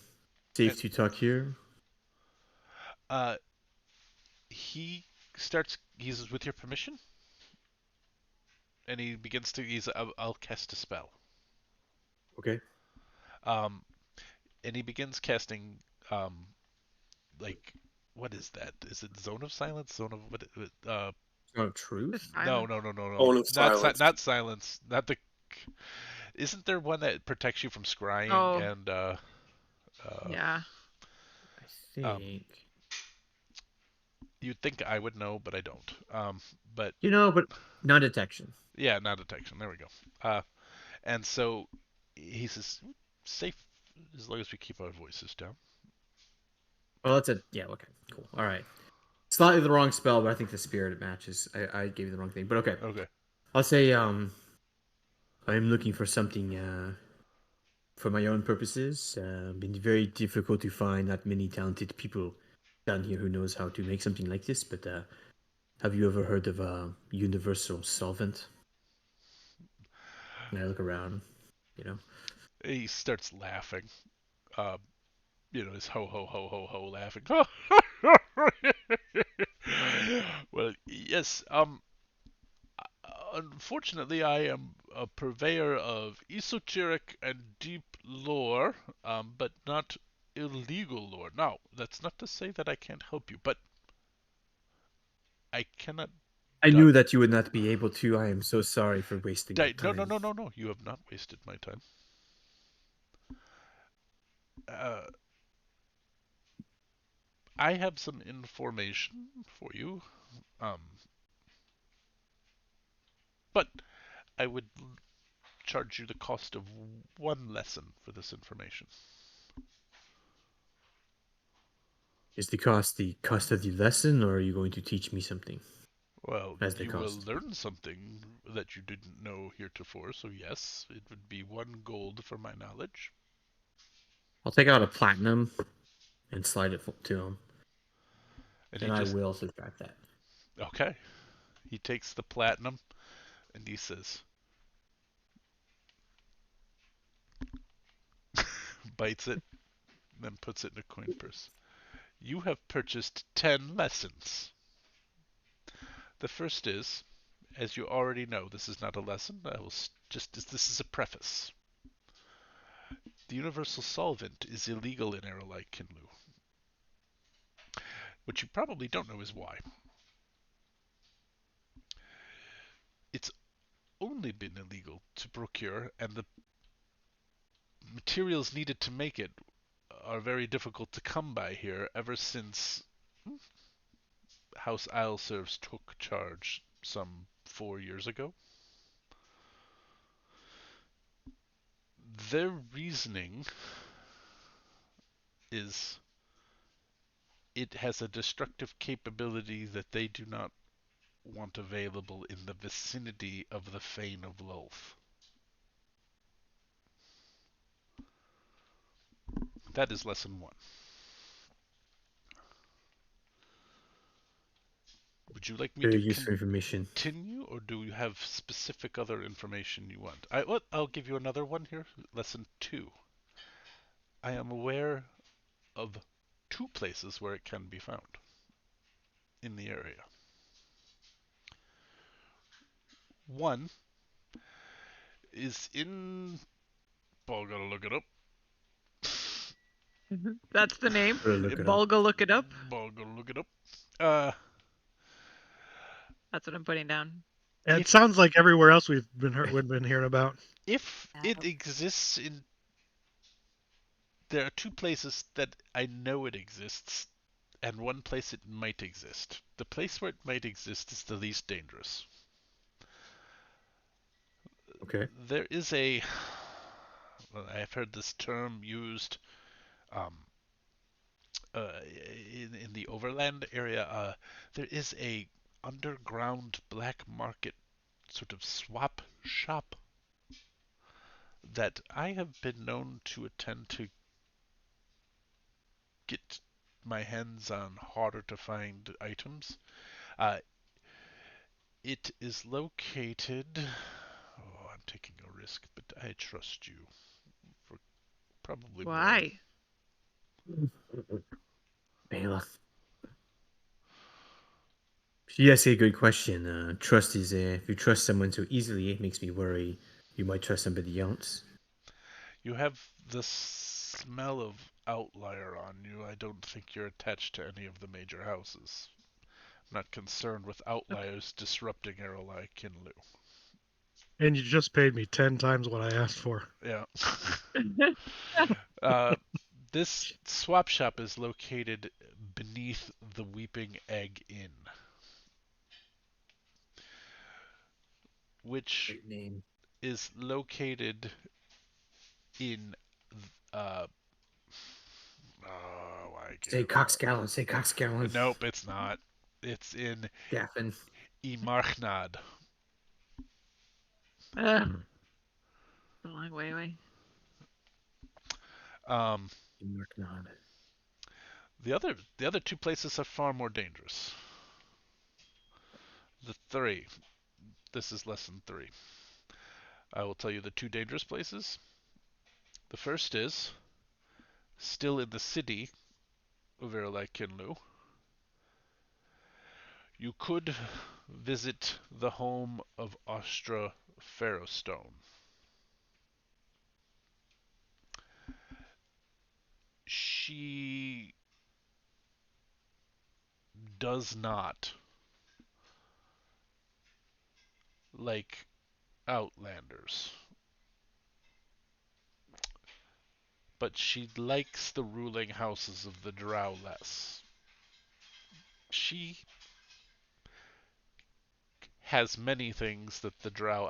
safe to talk here? uh, he starts. He's with your permission, and he begins to. I'll cast a spell. Okay. Um, and he begins casting. Like, what is that? Is it Zone of Silence? Zone of what? Oh, truth. No, Silence. no. Zone of silence. Not silence. Not the. Isn't there one that protects you from scrying Oh. and Yeah. I um, think you'd think I would know, but I don't. But but non-detection. yeah, not detection. There we go. And so he says, safe as long as we keep our voices down. Well, that's okay, cool. All right. Slightly the wrong spell, but I think the spirit matches. I gave you the wrong thing, but okay. Okay. I'll say I'm looking for something for my own purposes. Been very difficult to find that many talented people down here who knows how to make something like this. But have you ever heard of a universal solvent? And I look around, you know. He starts laughing. His ho ho ho ho ho laughing. Well, yes. Unfortunately, I am a purveyor of esoteric and deep lore, but not illegal lore. Now, that's not to say that I can't help you, but I cannot I knew that you would not be able to. I am so sorry for wasting your No, time. no. You have not wasted my time. Uh, I have some information for you. Um, but I would charge you the cost of one lesson for this information. Is the cost of the lesson, or are you going to teach me something Well, as the you will cost? learn something that you didn't know heretofore, so yes, it would be 1 gold for my knowledge. I'll take out a platinum and slide it to him, And he and I just, will subtract that. okay. He takes the platinum and he says, bites it, then puts it in a coin purse. You have purchased 10 lessons. The first is, as you already know, this is not a lesson. I will this is a preface. The universal solvent is illegal in Aralai Kinlu. What you probably don't know is why. It's only been illegal to procure, and the materials needed to make it are very difficult to come by here ever since House Isleserves took charge some 4 years ago. Their reasoning is it has a destructive capability that they do not want available in the vicinity of the Fane of Lulth. That is lesson 1. Would you like me to Very useful information. continue, or do you have specific other information you want? I'll give you another one here. Lesson 2. I am aware of 2 places where it can be found in the area. One is in. Oh, I gotta look it up. That's the name. Better look it up. Bulga, look it up. Oh, gotta look it up. Uh, That's what I'm putting down. It If- sounds like everywhere else we've been hearing about. if it exists in, there are 2 places that I know it exists, and 1 place it might exist. The place where it might exist is the least dangerous. Okay. There is a. Well, I've heard this term used um, in the overland area. There is a underground black market sort of swap shop that I have been known to attend to get my hands on harder to find items. Uh, it is located. Oh, I'm taking a risk, but I trust you for probably more. Why? Bela. Yes, a good question. Trust is if you trust someone so easily, it makes me worry you might trust somebody else. You have the smell of outlier on you. I don't think you're attached to any of the major houses. I'm not concerned with outliers disrupting Aralai Kinlu. And you just paid me 10 times what I asked for. Yeah. uh, this swap shop is located beneath the Weeping Egg Inn, which Great name. is located in uh I Say can't Coxgallon. Say Coxgallon. Nope, it's not. It's in Gaffin. Imarchnad. Ugh. A long way away. Um, Marknod. the other 2 places are far more dangerous. The 3. This is lesson 3. I will tell you the 2 dangerous places. The first is still in the city of Aralai Kinlu. You could visit the home of Ostra Pharaohstone. She does not like Outlanders, but she likes the ruling houses of the Drow less. She has many things that the Drow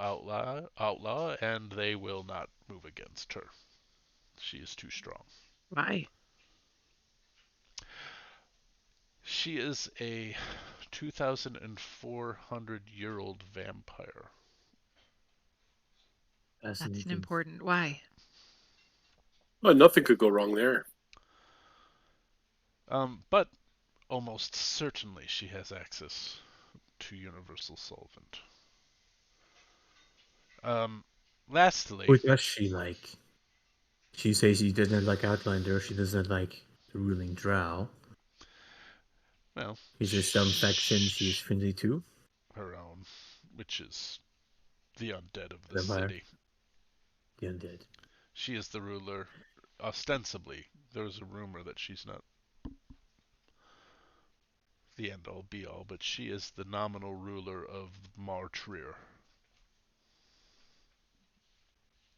outlaw, and they will not move against her. She is too strong. Why? She is a 2,400-year-old vampire. That's an Fascinating. important why. Well, nothing could go wrong there. But almost certainly she has access to universal solvent. Lastly, What does she like? She says she doesn't like Outlander. She doesn't like the ruling Drow. well, Is there some faction she's friendly to? her own, which is the undead of the Vampire. city. The undead. She is the ruler. Ostensibly, there's a rumor that she's not the end-all be-all, but she is the nominal ruler of Martrir,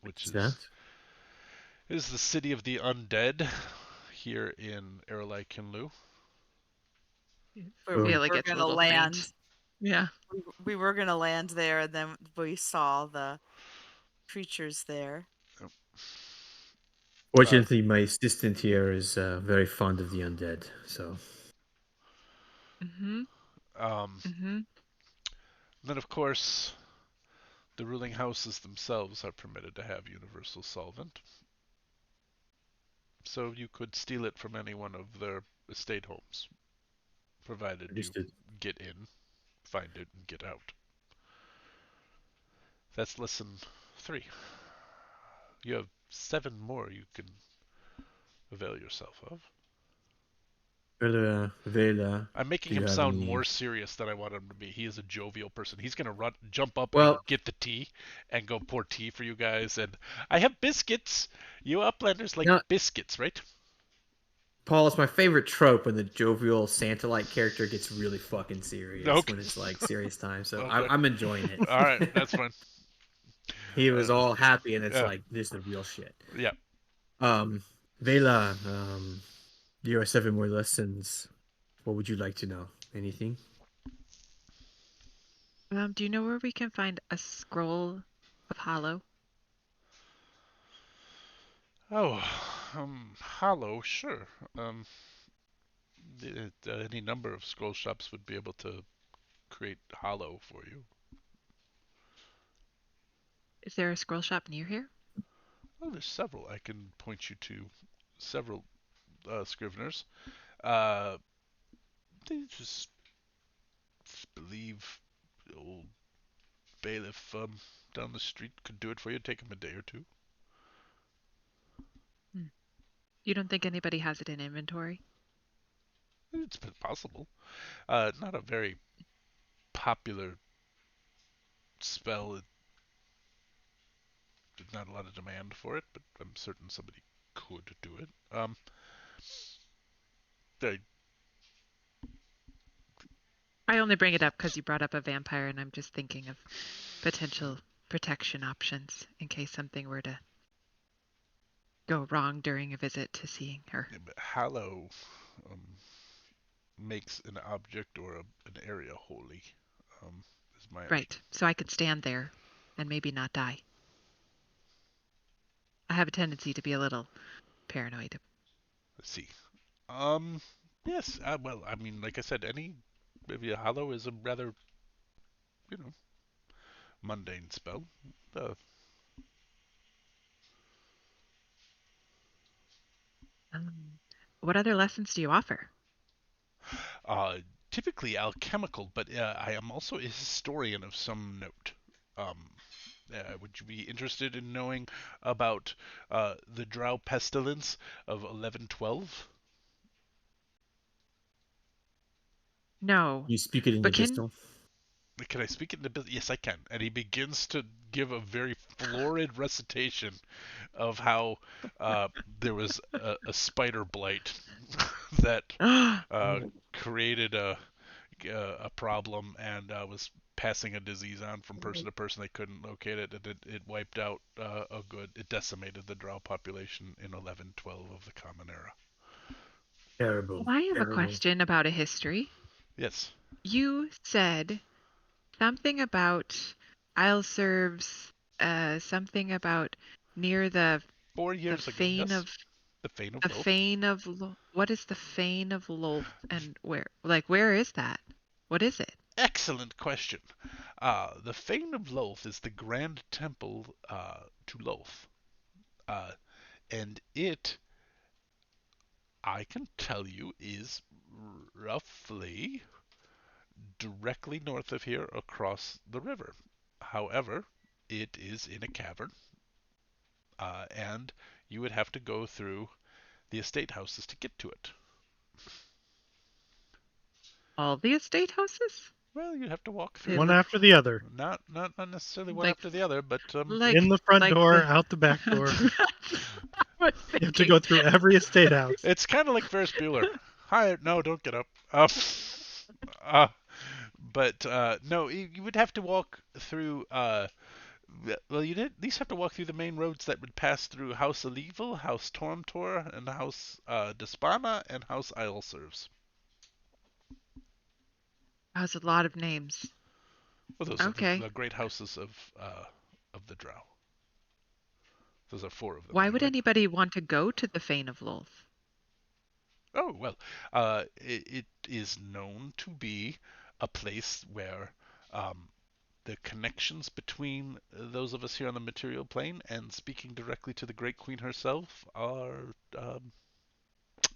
which Is that? is the city of the undead here in Erlai Kinlu. Where Oh. we Feel like were it's a gonna little land. faint. Yeah. We were gonna land there, and then we saw the creatures there. Fortunately, my assistant here is very fond of the undead, so Mm-hmm. Um, Mm-hmm. then, of course, the ruling houses themselves are permitted to have universal solvent. So you could steal it from any one of their estate homes, provided you understood. get in, find it, and get out. That's lesson 3. You have 7 more you can avail yourself of. Vela, I'm making do you him have sound any? more serious than I want him to be. He is a jovial person. He's gonna jump up Well- and get the tea, and go pour tea for you guys. And I have biscuits. You Uplanders like No. biscuits, right? Paul, it's my favorite trope when the jovial Santa-like character gets really fucking serious Okay. when it's like serious time. So Okay. I'm enjoying it. All right, that's fine. He was all happy, and it's yeah. like this is the real shit. Yeah. Vela, there are 7 more lessons. What would you like to know? Anything? Do you know where we can find a scroll of hollow? Oh, hollow, sure. Any number of scroll shops would be able to create hollow for you. Is there a scroll shop near here? Oh, there's several. I can point you to several scriveners. They just believe the old bailiff down the street could do it for you. Take him a day or two. You don't think anybody has it in inventory? It's possible. Not a very popular spell. There's not a lot of demand for it, but I'm certain somebody could do it. They, I only bring it up because you brought up a vampire, and I'm just thinking of potential protection options in case something were to go wrong during a visit to seeing her. but Hallow makes an object or an area holy. Is my Right, so I could stand there and maybe not die. I have a tendency to be a little paranoid. Let's see. Yes. Well, I mean, like I said, maybe a Hallow is a rather, mundane spell. What other lessons do you offer? Typically alchemical, but I am also a historian of some note. Would you be interested in knowing about the Drow pestilence of 1112? No, You speak it in but Abyssal? Can I speak it in a bit? Yes, I can. And he begins to give a very florid recitation of how there was a spider blight that created a problem and was passing a disease on from person to person. They couldn't locate it, and it wiped out it decimated the Drow population in 1112 of the Common Era. Terrible. Well, I have a Terrible. question about a history. Yes. You said something about Isle serves, something about near the 4 years ago, Fane yes. of The Fane of the Lolth. Fane of what is the Fane of Lolth and where? Like, where is that? What is it? Excellent question. The Fane of Lolth is the grand temple to Lolth. And it, I can tell you, is roughly directly north of here across the river. However, it is in a cavern, and you would have to go through the estate houses to get to it. All the estate houses? Well, you'd have to walk They through. One look after the other. Not necessarily one like after the other, but like In the front like door, the. out the back door. That's what I was You have to thinking. go through every estate house. it's kind of like Ferris Bueller. Hi, no, don't get up. Uh, but no, you would have to walk through. Well, you'd at least have to walk through the main roads that would pass through House Alival, House Tormtor, and House Despana, and House Isleserves. Has a lot of names. Well, those are Okay. the great houses of the Drow. Those are 4 of them. Why would anyway. anybody want to go to the Fane of Lolth? Oh, well, it is known to be a place where the connections between those of us here on the material plane and speaking directly to the Great Queen herself are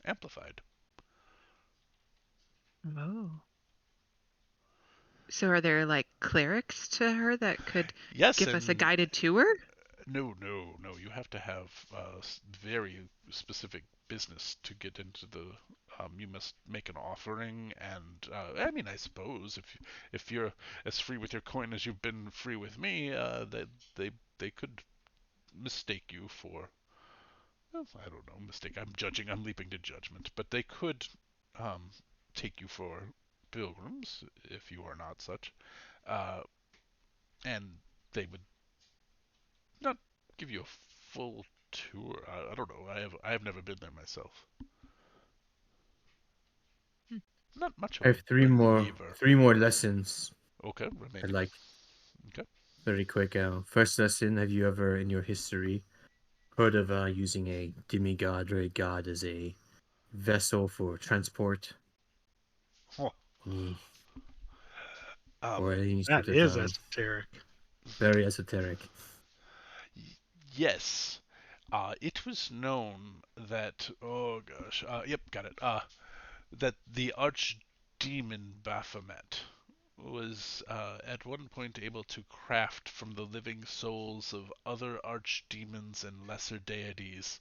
amplified. Oh. So are there like clerics to her that could Yes, give us a and guided tour? no. You have to have very specific business to get into the. You must make an offering, and I mean, I suppose if you're as free with your coin as you've been free with me, they could mistake you for. Well, I don't know, mistake. I'm judging. I'm leaping to judgment, but they could um, take you for pilgrims if you are not such, uh, and they would not give you a full tour. I don't know. I have never been there myself. Hmm. Not much of I a have believer. three more lessons. Okay, I'd remaining. like Okay. very quick. First lesson: have you ever in your history heard of using a demigod or a god as a vessel for transport? Huh. Any or Um, any That sort of is esoteric. very esoteric. yes. It was known that. Oh gosh. Yep, got it. That the archdemon Baphomet was at one point able to craft from the living souls of other archdemons and lesser deities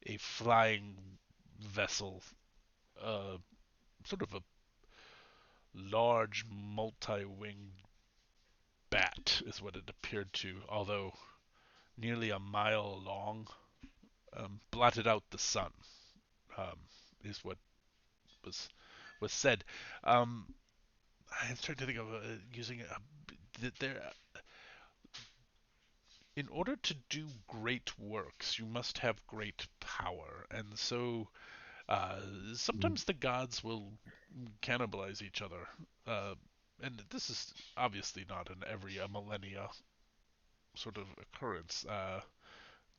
a flying vessel, sort of a large multi-winged bat is what it appeared to, although nearly a mile long, blotted out the sun, um, is what was was said. Um, I'm trying to think of using there. In order to do great works, you must have great power, and so sometimes the gods will cannibalize each other. Uh, and this is obviously not an every millennia sort of occurrence.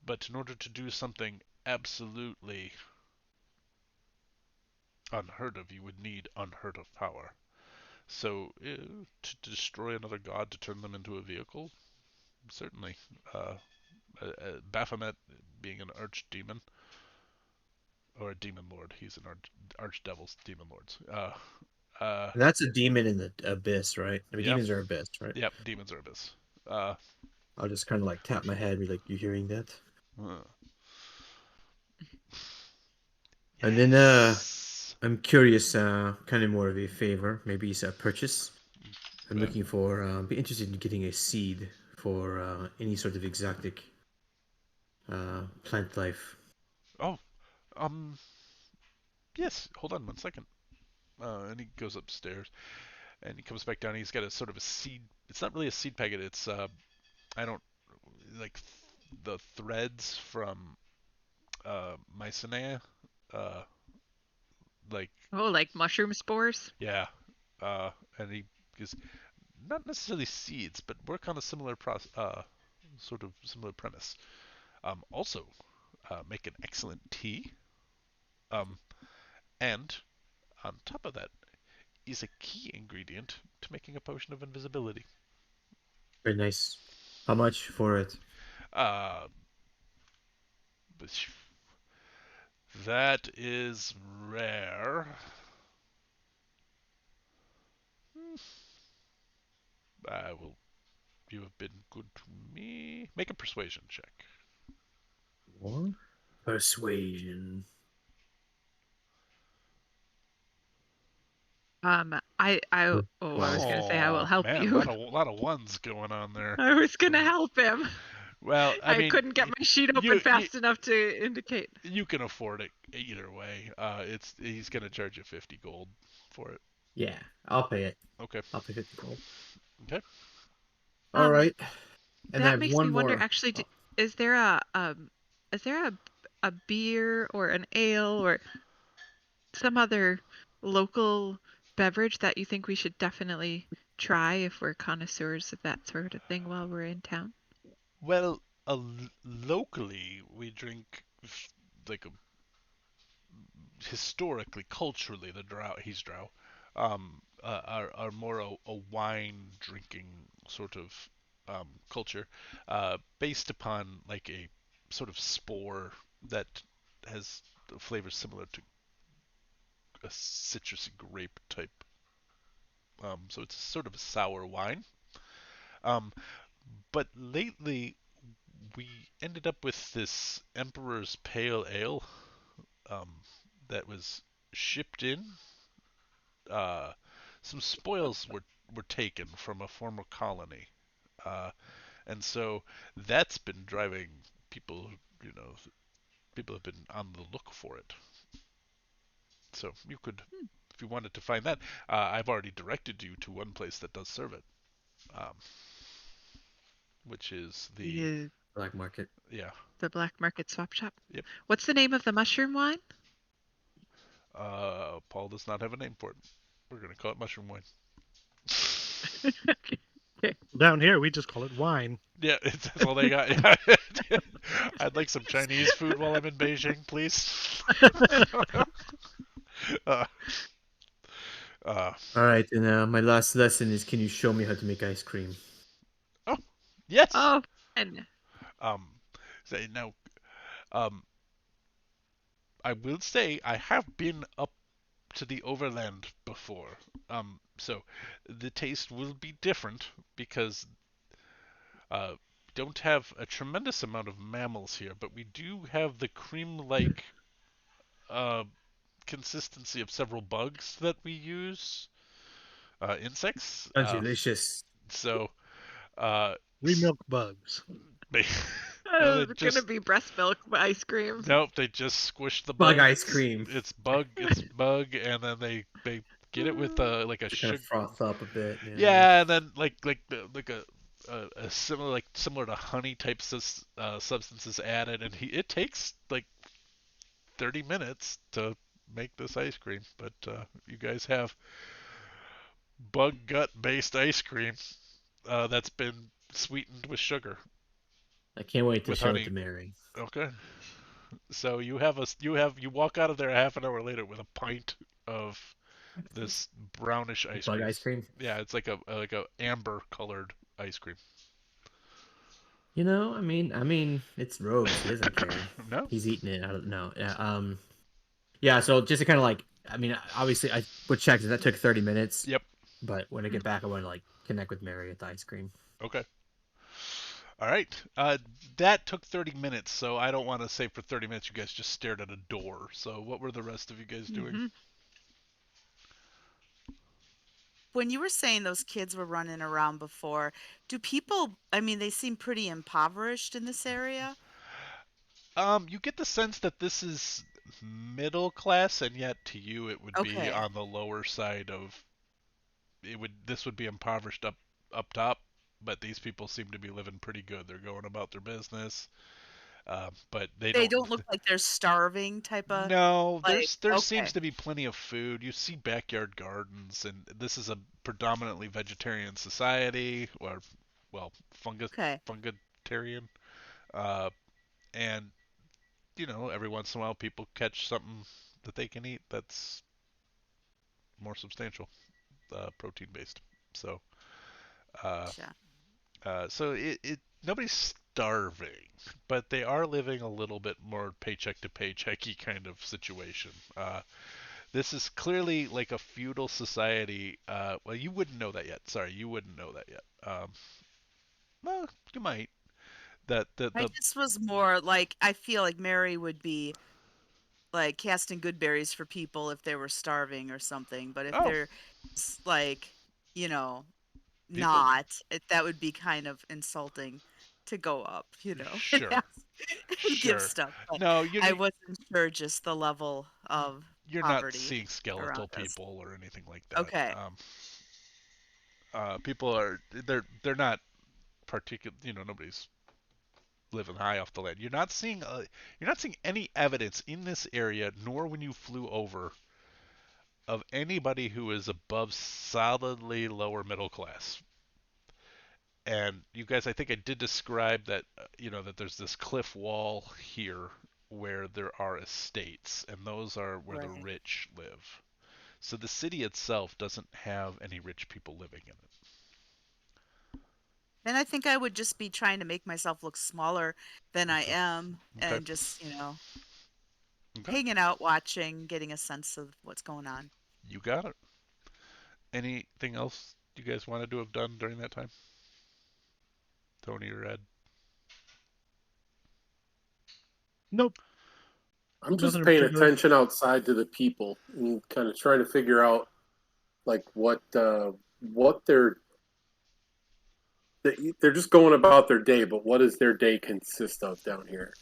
But in order to do something absolutely unheard of, you would need unheard of power. So to destroy another god to turn them into a vehicle, certainly. Baphomet being an archdemon or a demon lord, he's an archdevil's demon lords. And that's a demon in the abyss, right? I mean, Yeah, demons are abyss, right? yep, demons are abyss. Uh, I'll just kind of like tap my head, be like, "You hearing that?" uh, And then yes. I'm curious, kind of more of a favor, maybe it's a purchase. I'm Okay. looking for, be interested in getting a seed for any sort of exotic plant life. Oh, um, yes. Hold on one second. And he goes upstairs. And he comes back down. He's got a sort of a seed. It's not really a seed packet. It's I don't like the threads from Mycenae. Uh, like Oh, like mushroom spores? yeah, and he is not necessarily seeds, but work on a similar sort of similar premise. Also, make an excellent tea. Um, and on top of that is a key ingredient to making a potion of invisibility. Very nice. How much for it? Uh, that is rare. I will. You have been good to me. Make a persuasion check. Or persuasion. I was gonna say I will Oh help man, a you. lot of ones going on there. I was gonna help him. Well, I I mean, couldn't get my sheet you open fast enough to indicate. you can afford it either way. He's gonna charge you 50 gold for it. Yeah, I'll pay it. Okay. I'll pay 50 gold. Okay. All Um, right. And I that have makes me one wonder. more. Actually, Oh, is there a beer or an ale or some other local beverage that you think we should definitely try if we're connoisseurs of that sort of thing while we're in town? Well, locally we drink like historically, culturally, the Drow, he's Drow, are more a wine drinking sort of culture, based upon like a sort of spore that has flavors similar to a citrusy grape type. So it's sort of a sour wine. Um, but lately we ended up with this Emperor's Pale Ale um, that was shipped in. Uh, some spoils were taken from a former colony, uh, and so that's been driving people. You know, people have been on the look for it. So you could, if you wanted to find that, I've already directed you to one place that does serve it, um, which is The black market. yeah, the black market swap shop. yep. What's the name of the mushroom wine? Paul does not have a name for it. We're gonna call it mushroom wine. Okay. Down here, we just call it wine. Yeah, that's all they got. Yeah. I'd like some Chinese food while I'm in Beijing, please. uh, uh, All right, and my last lesson is: can you show me how to make ice cream? oh, yes. Oh, and Um, now, um, I will say I have been up to the overland before. So the taste will be different because uh, don't have a tremendous amount of mammals here, but we do have the cream-like uh, consistency of several bugs that we use, insects. Sounds delicious. So, uh, We milk bugs. they, no, they it's gonna just be breast milk ice cream. nope. They just squish the Bug bugs. ice cream. It's bug, and then they get it with like a To kind sugar. of froth up a bit. Yeah, and then like a similar to honey type substances added, and it takes like 30 minutes to make this ice cream. But you guys have bug gut based ice cream that's been sweetened with sugar I can't wait to with show it honey. to Mary. Okay. So you walk out of there a half an hour later with a pint of this brownish ice Bug cream. ice cream. Yeah, it's like a amber colored ice cream. I mean, it's Rogues. He doesn't care. No. He's eating it. I don't know. Yeah. So just to kind of like, I mean, obviously, I would check that took 30 minutes. Yep. But when I get back, I want to like connect with Mary at the ice cream. Okay. All right. That took 30 minutes, so I don't want to say for 30 minutes you guys just stared at a door. So what were the rest of you guys doing? Mhm. When you were saying those kids were running around before, do people, I mean, they seem pretty impoverished in this area? You get the sense that this is middle class, and yet to you it would be Okay. on the lower side of this would be impoverished up top, but these people seem to be living pretty good. They're going about their business, but they They don't. don't look like they're starving type of No, like there okay. seems to be plenty of food. You see backyard gardens, and this is a predominantly vegetarian society, or well, Okay. fungitarian. Uh, and every once in a while, people catch something that they can eat that's more substantial, protein based. So, uh, Gotcha. so nobody's starving, but they are living a little bit more paycheck to paychecky kind of situation. This is clearly like a feudal society. Well, you wouldn't know that yet. Sorry, you wouldn't know that yet. Well, you might. That I the just was more like I feel like Mary would be like casting good berries for people if they were starving or something, but if oh, they're like, you know, people, not, that would be kind of insulting to go up, and sure, ask and give sure. stuff. But No, I wasn't sure just the level of you're not poverty seeing skeletal around us. people or anything like that. Okay. People are they're not particular. Nobody's living high off the land. You're not seeing any evidence in this area, nor when you flew over, of anybody who is above solidly lower middle class. And you guys, I think I did describe that, that there's this cliff wall here where there are estates, and those are where the Right. rich live. So the city itself doesn't have any rich people living in it. And I think I would just be trying to make myself look smaller than I Okay. am Okay. and just, Okay. hanging out, watching, getting a sense of what's going on. You got it. Anything else you guys wanted to have done during that time? Tony or Ed? Nope, I'm nothing just in paying particular. attention outside to the people and kind of trying to figure out like what they're just going about their day, but what does their day consist of down here?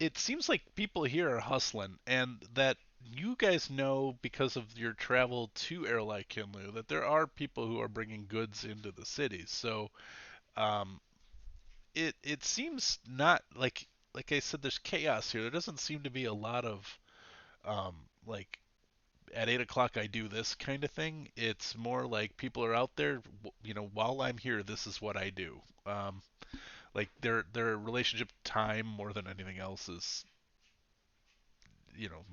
It seems like people here are hustling, and that you guys know because of your travel to Airlight Kinlu that there are people who are bringing goods into the cities. So um, it seems not like I said, there's chaos here. There doesn't seem to be a lot of like at 8 o'clock I do this kind of thing. It's more like people are out there. While I'm here, this is what I do. Like their relationship to time more than anything else is,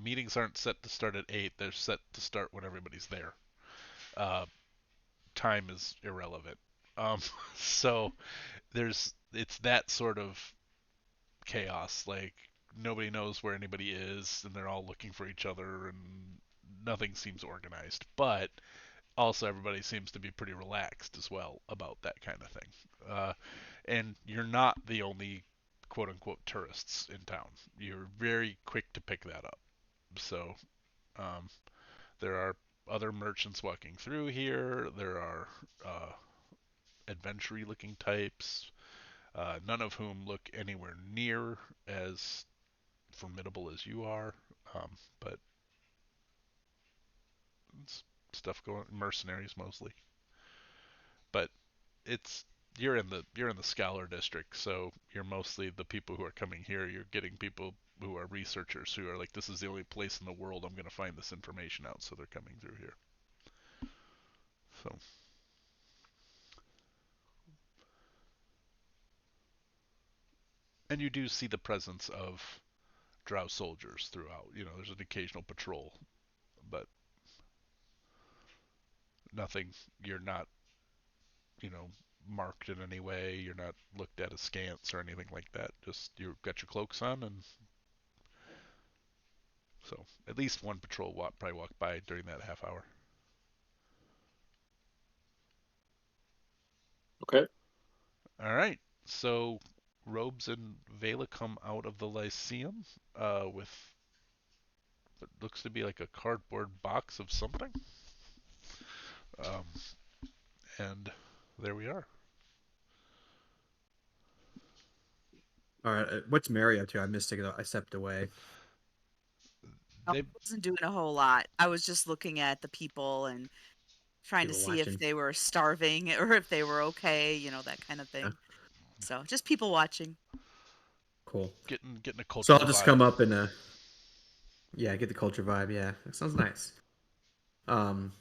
meetings aren't set to start at 8. They're set to start when everybody's there. Uh, Time is irrelevant. Um, so it's that sort of chaos. Like nobody knows where anybody is, and they're all looking for each other, and nothing seems organized. But also, everybody seems to be pretty relaxed as well about that kind of thing. And you're not the only quote unquote tourists in town. You're very quick to pick that up. So um, there are other merchants walking through here. There are adventure looking types, none of whom look anywhere near as formidable as you are. But it's stuff going mercenaries mostly. But it's you're in the scholar district, so you're mostly the people who are coming here. You're getting people who are researchers who are like, this is the only place in the world I'm going to find this information out, so they're coming through here. So, and you do see the presence of Drow soldiers throughout. There's an occasional patrol, but nothing. You're not, you know, marked in any way. You're not looked at askance or anything like that. Just you've got your cloaks on, and so at least one patrol probably walked by during that half hour. Okay. All right. So Robes and Vela come out of the Lyceum with what looks to be like a cardboard box of something. Um, and there we are. All right, what's Mary up to? I missed it. I stepped away. I They wasn't doing a whole lot. I was just looking at the people and trying to People see watching. if they were starving or if they were okay, that kind of thing. So just people watching. Cool. Getting a culture. So I'll just vibe. come up and get the culture vibe. Yeah, that sounds nice. I'm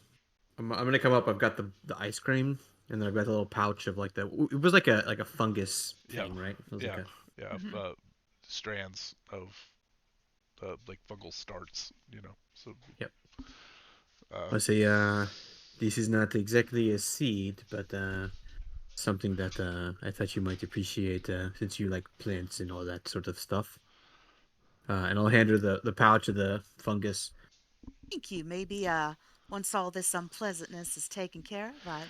gonna come up. I've got the ice cream, and then I've got the little pouch of like it was like a fungus thing, right? It was Yeah, like strands of like fungal starts. So. Yep. Uh, I say, this is not exactly a seed, but something that I thought you might appreciate since you like plants and all that sort of stuff. And I'll hand her the pouch of the fungus. Thank you. Maybe once all this unpleasantness is taken care of,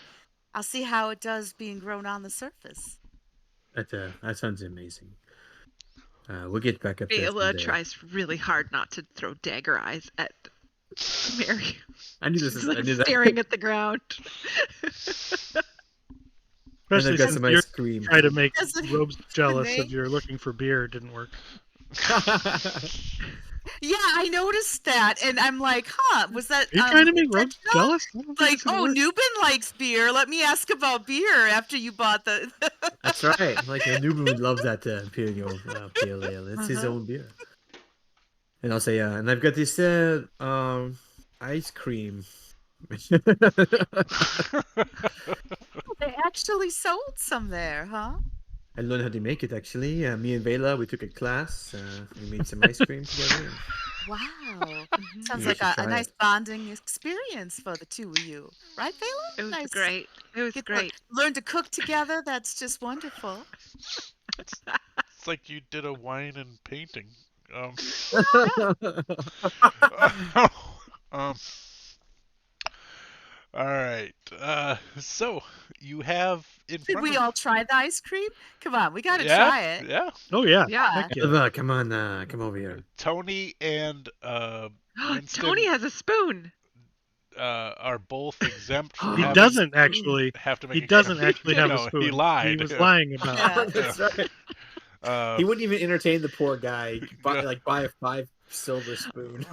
I'll see how it does being grown on the surface. That sounds amazing. We'll get back up there Bela someday. tries really hard not to throw dagger eyes at Mary. I knew this. She's I like knew that. staring at the ground. And Especially I've got since some you're ice cream. trying to make That's a- Robes jealous name? of your looking for beer. It didn't work. Yeah, I noticed that, and I'm like, huh, was that? Are you trying to make was that Robes Chuck? jealous? I don't think Like, this would oh, work. Newbin likes beer. Let me ask about beer after you bought the. That's right. Like Newman would love that Imperial Pale Ale. It's his Uh-huh. own beer. And I'll say, and I've got this ice cream. They actually sold some there, huh? I learned how to make it actually. Me and Vela, we took a class. We made some ice cream together. Wow. Sounds You like should a try nice it. bonding experience for the two of you. Right, Vela? It was Nice. great. It was Get to great. learn to cook together. That's just wonderful. It's like you did a wine and painting. Um, all right. So you have in Did front we of all try the ice cream? Come on, we got to yeah, try it. yeah. Oh yeah. Yeah. Heck yeah. Elva, come on, come over here. Tony and Winston Tony has a spoon. are both exempt from He He having, doesn't actually. have to make He a doesn't con- actually have no, a spoon. He lied. He was lying about it. Yeah. That's right. Uh, He wouldn't even entertain the poor guy. Yeah. Buy a 5 silver spoon.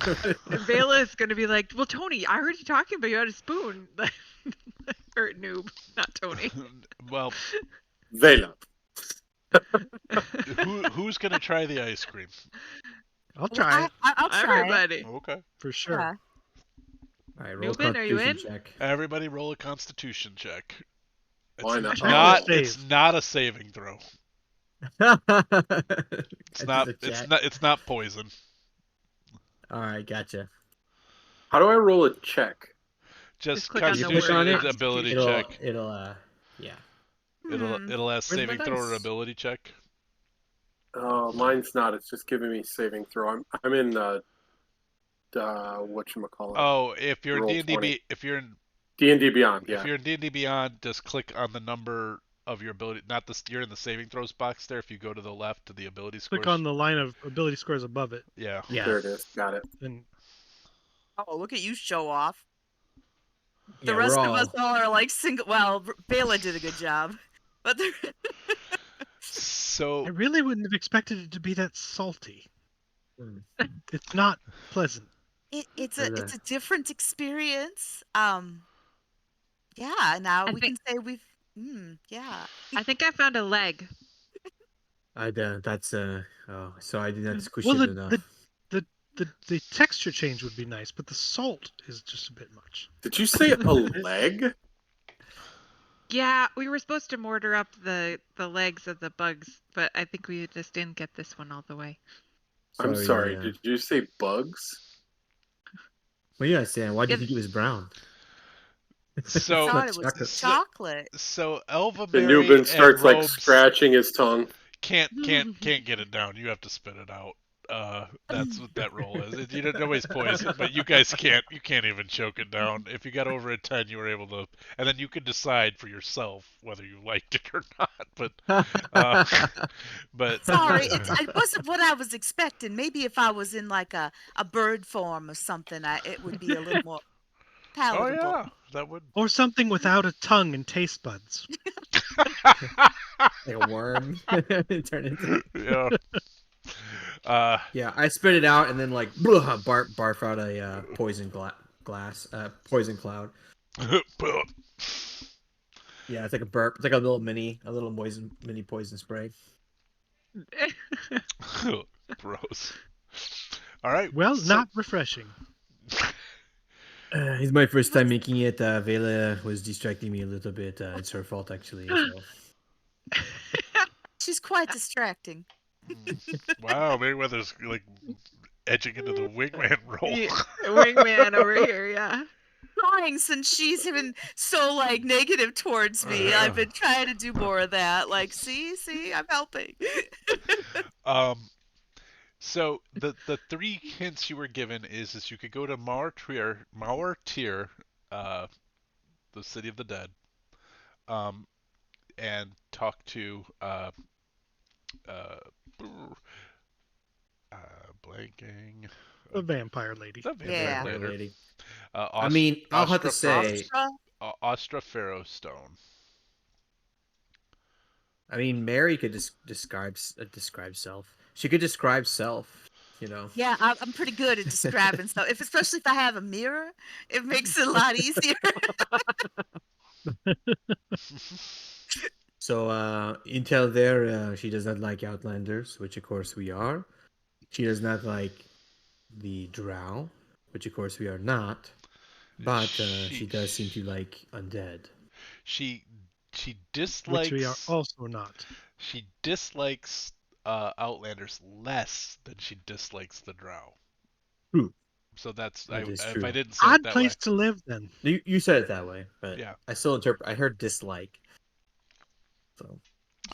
And Bela is going to be like, well, Tony, I heard you talking about you had a spoon. Or noob, not Tony. well, Vela. who's gonna try the ice cream? I'll try it I'll try it. Everybody. Okay. for sure. Yeah. All right, roll Newbin, are you Constitution in? check. Everybody roll a Constitution check. Why not? It's Oh, not. save. It's not a saving throw. It's not. It's not poison. All right, gotcha. How do I roll a check? Just click on the Constitution word is ability check. It'll yeah. It'll ask Where's saving my throw or dice? ability check. Oh, mine's not. It's just giving me saving throw. I'm in whatchamacallit. Oh, if you're Roll in D&D, 20. if you're in D&D Beyond, if yeah. you're in D&D Beyond, just click on the number of your ability. Not the you're in the saving throws box there. If you go to the left to the ability scores. Click on the line of ability scores above it, Yeah. Yeah. There it is. Got it. and Oh, look at you show off. The Yeah, rest we're of us all- all are like single. Well, Bela did a good job, but So I really wouldn't have expected it to be that salty. Mm. It's not pleasant. it's Or a different experience. Yeah. Now I we think- can say we've. Yeah. I think I found a leg. that's so I did not squish Well, it enough. The texture change would be nice, but the salt is just a bit much. Did you say a leg? Yeah, we were supposed to mortar up the legs of the bugs, but I think we just didn't get this one all the way. I'm sorry. yeah. Did you say bugs? Well, yeah, Sam. Why do you Yeah. think it was brown? So- I thought It's it not was chocolate. chocolate. So Elva The Mary Newbin and starts like Robes scratching his tongue. can't get it down. You have to spit it out. That's what that roll is. You don't know it's poison, but you guys can't. You can't even choke it down. If you got over a 10, you were able to, and then you could decide for yourself whether you liked it or not. But Sorry, it wasn't what I was expecting. Maybe if I was in like a bird form or something, it would be a little more oh palatable. yeah, that would. Or something without a tongue and taste buds. Like a worm. Turn into. Yeah. Yeah, I spit it out and then like barf out a poison poison cloud. Yeah, it's like a burp. It's like a little mini poison spray. Gross. All right. Well, So not refreshing. It's my first time making it. Vela was distracting me a little bit. It's her fault, actually. So. She's quite distracting. wow, Merryweather's like edging into the wingman role. Yeah, wingman over here, yeah. Trying since she's been so like negative towards me. I've been trying to do more of that. Like, see, I'm helping. So the three hints you were given is you could go to Mauer the city of the dead, and talk to uh, blanking The vampire lady. the vampire Yeah. Vampire later. lady. Uh, I mean, I'll have to Ostra say. Ostra Pharaoh Stone. I mean, Mary could describe self. She could describe self. You know. Yeah, I'm pretty good at describing stuff. Especially if I have a mirror, it makes it a lot easier. So Intel there, she does not like Outlanders, which of course we are. She does not like the Drow, which of course we are not. But she does seem to like undead. She dislikes. Which we are also not. She dislikes Outlanders less than she dislikes the Drow. True. So that's That is if true. I didn't say it Odd that place way. to live, then. You said it that way, but Yeah. I still interpret. I heard dislike. So.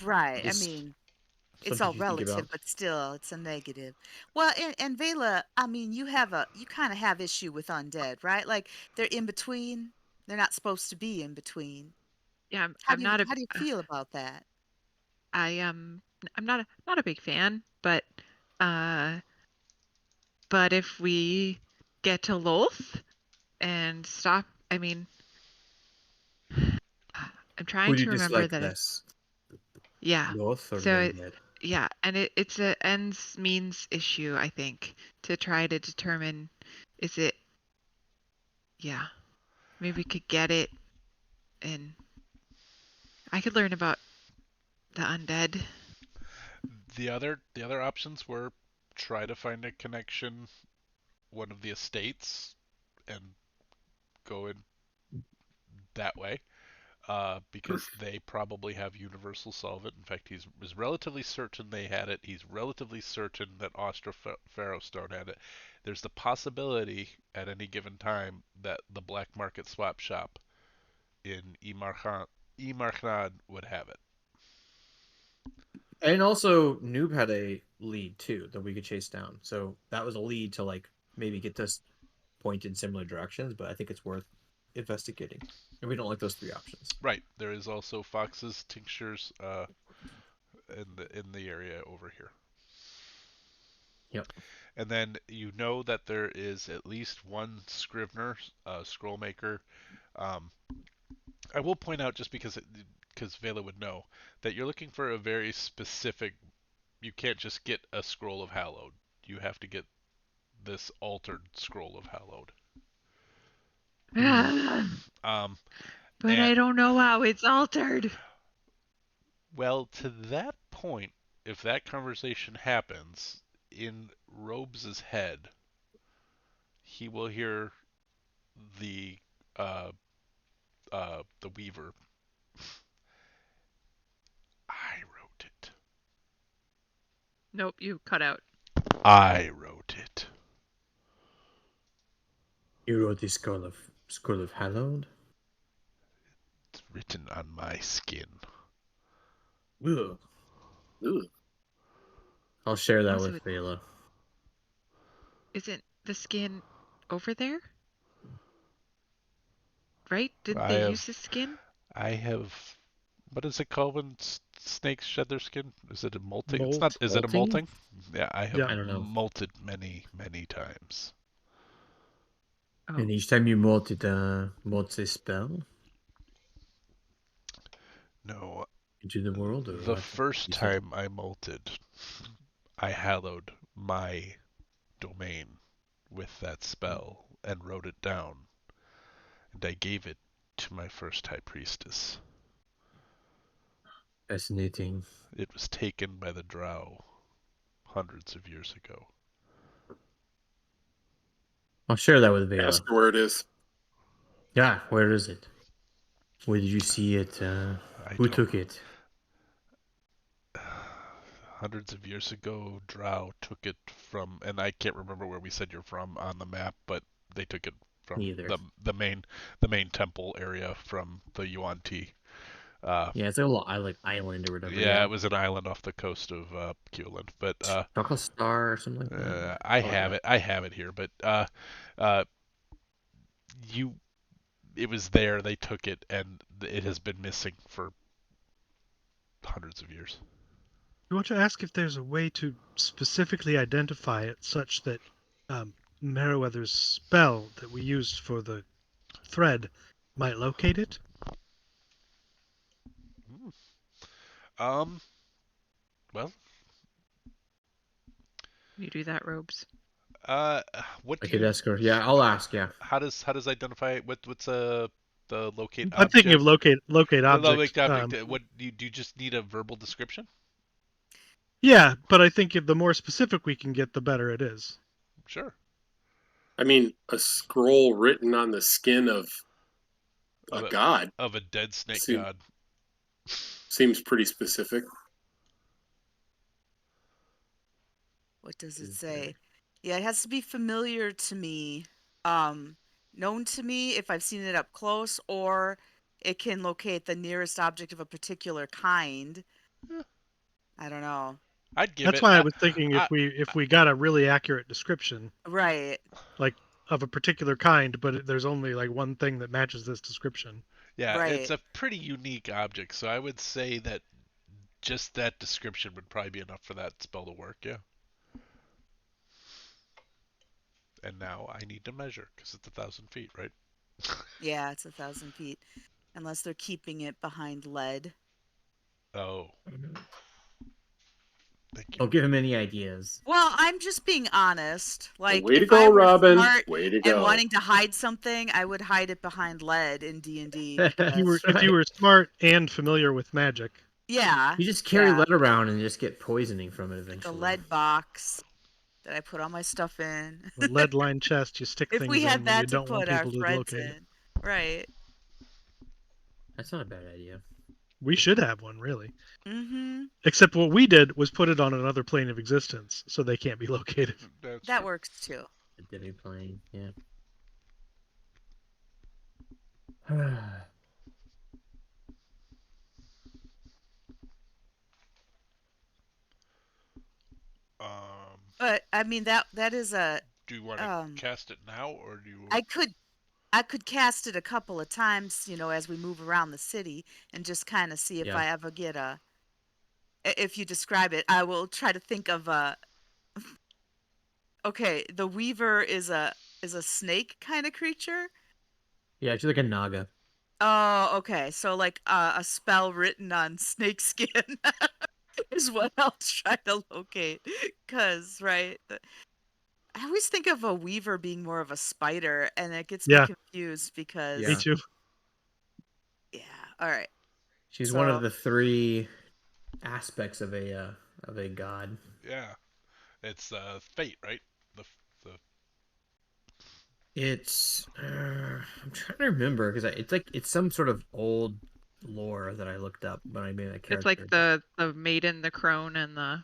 Right. I Just mean, it's something all to think relative, about. but still, it's a negative. Well, and Vela, I mean, you kind of have issue with undead, right? Like they're in between. They're not supposed to be in between. Yeah, How I'm do you not a how do you feel about that? I'm not a big fan, uh but if we get to Lolth and stop, I mean, I'm trying Who do you to remember dislike that less, yeah. North or the So undead? yeah, and it's a ends means issue, I think, to try to determine is it yeah, maybe we could get it and I could learn about the undead. The other options were try to find a connection, one of the estates, and go in that way. Because they probably have universal solvent. In fact, he's was relatively certain they had it. He's relatively certain that Ostra Pharaoh Stone had it. There's the possibility at any given time that the black market swap shop in Imarchnad would have it. And also, Noob had a lead too that we could chase down. So that was a lead to like maybe get this point in similar directions. But I think it's worth investigating. And we don't like those three options. Right. There is also Fox's tinctures in the area over here. Yep. And then you know that there is at least one Scrivener, scroll maker. I will point out, just because Vela would know, that you're looking for a very specific. You can't just get a scroll of Hallowed. You have to get this altered scroll of Hallowed. But I don't know how it's altered. Well, to that point, if that conversation happens in Robes' head, he will hear the the Weaver. I wrote it. Nope, you cut out. I wrote it. You wrote the Scroll of Hallowed? It's written on my skin. Ugh. Ooh. I'll share that Also, with Vela. isn't the skin over there? Right? Didn't I they have use the skin? I have. What is it called when snakes shed their skin? Is it a molting? It's Molt. not. Is it a Molting? molting? Yeah, I have Yeah. I don't know. molted many, many times. Oh. And each time you molt it, molts a spell No, into the world, or the what? first You said- time I molted, I hallowed my domain with that spell and wrote it down. And I gave it to my first high priestess. Fascinating. It was taken by the Drow hundreds of years ago. I'll share that with Vela. Ask her where it is. Yeah, where is it? Where did you see it? Who took it? Hundreds of years ago, Drow took it from, and I can't remember where we said you're from on the map, but they took it from the main temple area from the Yuan Ti. Yeah, it's like a little island or whatever. Yeah, it was an island off the coast of Kuland, but Chocolate Star or something like that. I have it here, but it was there. They took it, and it has been missing for hundreds of years. You want to ask if there's a way to specifically identify it such that Meriwether's spell that we used for the thread might locate it? Well, You do that, Robes. what I do could you? ask her. Yeah, I'll ask. Yeah. How does identify what's the locate I'm object? thinking of locate object. Locate object. What do you just need a verbal description? Yeah, but I think if the more specific we can get, the better it is. Sure. I mean, a scroll written on the skin of a god of a dead snake god. Seems pretty specific. What does it say? Yeah, it has to be familiar to me, known to me if I've seen it up close, or it can locate the nearest object of a particular kind. I don't know. I'd give That's it. why I was thinking if we got a really accurate description, right, like of a particular kind, but there's only like one thing that matches this description. Yeah, right. It's a pretty unique object, so I would say that just that description would probably be enough for that spell to work. Yeah. And now I need to measure because it's 1,000 feet, right? Yeah, it's 1,000 feet, unless they're keeping it behind lead. Oh. Thank you. Don't give him any ideas. Well, I'm just being honest. Like, way to if go, I were Robin. smart Way to and go. wanting to hide something, I would hide it behind lead in D&D. If you were smart and familiar with magic. Yeah. You just carry lead around and just get poisoning from it eventually. The lead box that I put all my stuff in. The lead-lined chest you stick if things we had in when that you to don't want put our people to threads locate in. it. Right. That's not a bad idea. We should have one, really. Mm-hmm. Except what we did was put it on another plane of existence, so they can't be located. That works too. A divvy plane, yeah. But I mean that is a. Do you want to cast it now, or do you? I could cast it a couple of times, as we move around the city, and just kind of see if I ever get a. If you describe it, I will try to think of a. Okay, the Weaver is a snake kind of creature. Yeah, it's like a naga. Oh, okay. So like a spell written on snake skin is what I'll try to locate. Cause right, I always think of a weaver being more of a spider, and it gets me confused because. Me too. Yeah. All right. She's one of the 3 aspects of a god. Yeah, it's fate, right? The It's I'm trying to remember because it's some sort of old lore that I looked up when I made that character. It's like the maiden, the crone, and the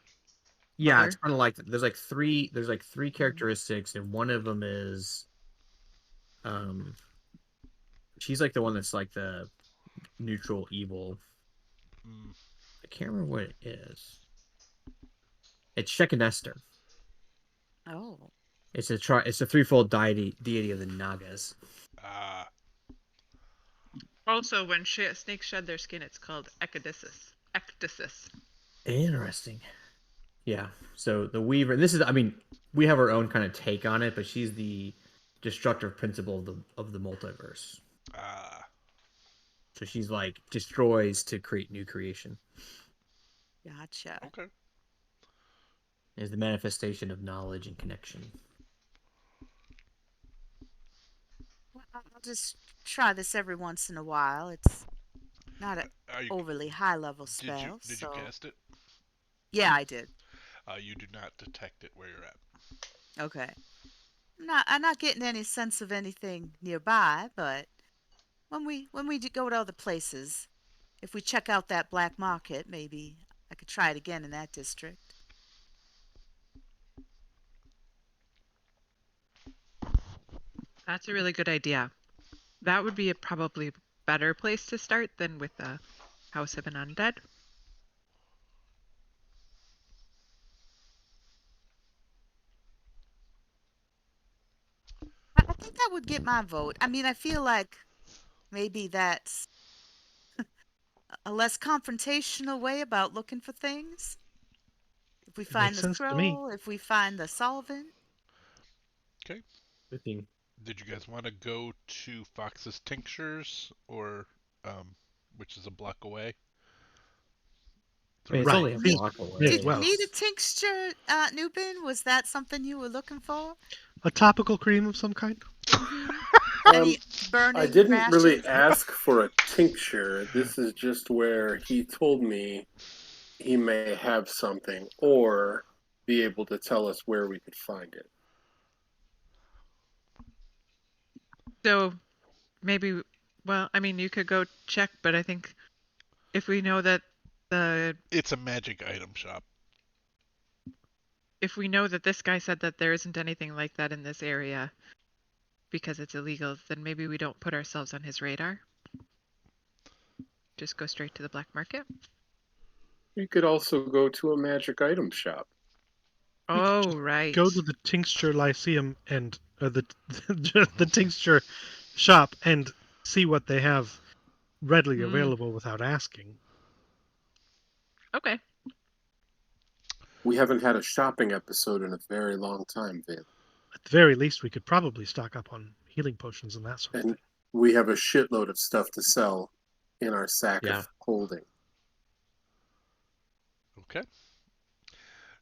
yeah. mother. It's kind of like there's like 3 characteristics, and one of them is she's like the one that's like the neutral evil. I can't remember what it is. It's Shekinester. Oh. It's a threefold deity of the Nagas. Also, when snakes shed their skin, it's called ecdysis. Interesting. Yeah. So the Weaver, and this is, I mean, we have our own kind of take on it, but she's the destructive principle of the multiverse. So she's like destroys to create new creation. Gotcha. Okay. Is the manifestation of knowledge and connection. I'll just try this every once in a while. It's not an Are you? overly high level Did you spell, did you so cast it? yeah, I did. You do not detect it where you're at. Okay. I'm not getting any sense of anything nearby, but when we go to other places, if we check out that black market, maybe I could try it again in that district. That's a really good idea. That would be a probably better place to start than with the House of an Undead. I think that would get my vote. I mean, I feel like maybe that's a less confrontational way about looking for things. If we It find makes the sense to me. scroll, if we find the solvent. Okay. Good thing. Did you guys want to go to Fox's Tinctures or which is a block away? I mean, it's Right. only a May block may as Did you away. well. need a tincture, Newbin? Was that something you were looking for? A topical cream of some kind? Mm-hmm. Um, Any I burning didn't really rashes? ask for a tincture. This is just where he told me he may have something or be able to tell us where we could find it. So maybe, well, I mean, you could go check, but I think if we know that the It's a magic item shop. if we know that this guy said that there isn't anything like that in this area because it's illegal, then maybe we don't put ourselves on his radar. Just go straight to the black market. You could also go to a magic item shop. We could Oh, just right. go to the Tincture Lyceum and the Tincture shop and see what they have readily available without asking. Okay. We haven't had a shopping episode in a very long time, Vin. At the very least, we could probably stock up on healing potions and that sort of And thing. we have a shitload of stuff to sell in our sack Yeah. of holding. Okay.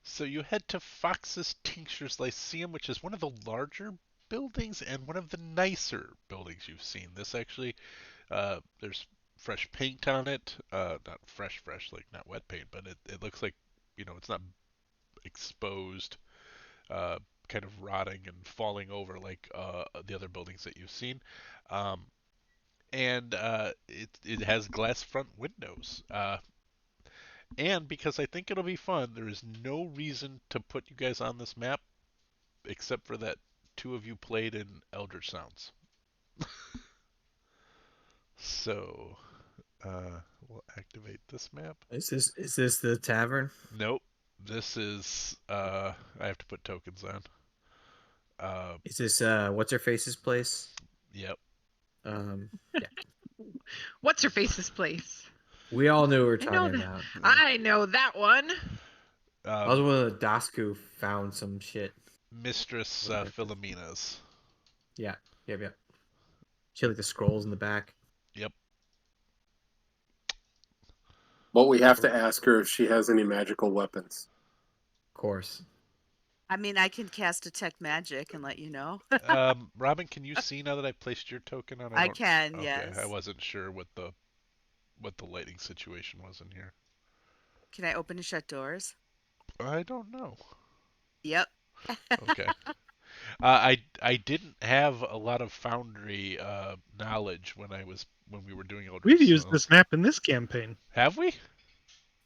So you head to Fox's Tinctures Lyceum, which is one of the larger buildings and one of the nicer buildings you've seen. This actually, there's fresh paint on it. Not fresh, like not wet paint, but it looks like, it's not exposed, uh, kind of rotting and falling over like the other buildings that you've seen. Um, and it has glass front windows. And because I think it'll be fun, there is no reason to put you guys on this map except for that two of you played in Eldritch Sounds. So, we'll activate this map. Is this the tavern? Nope. This is, I have to put tokens on. Is this what's her face's place? Yep. Yeah. What's her face's place? We all knew what we were I know talking that. about. I know that one. I was one of the Dasku found some shit. Mistress Philomena's. Yeah. Yep. She had like the scrolls in the back. Yep. But we have to ask her if she has any magical weapons. Of course. I mean, I can cast detect magic and let you know. Robin, can you see now that I placed your token on? I can, Okay, yes. I wasn't sure what the lighting situation was in here. Can I open and shut doors? I don't know. Yep. Okay. I didn't have a lot of Foundry knowledge when we were doing Eldritch We've used Sounds. this map in this campaign. Have we?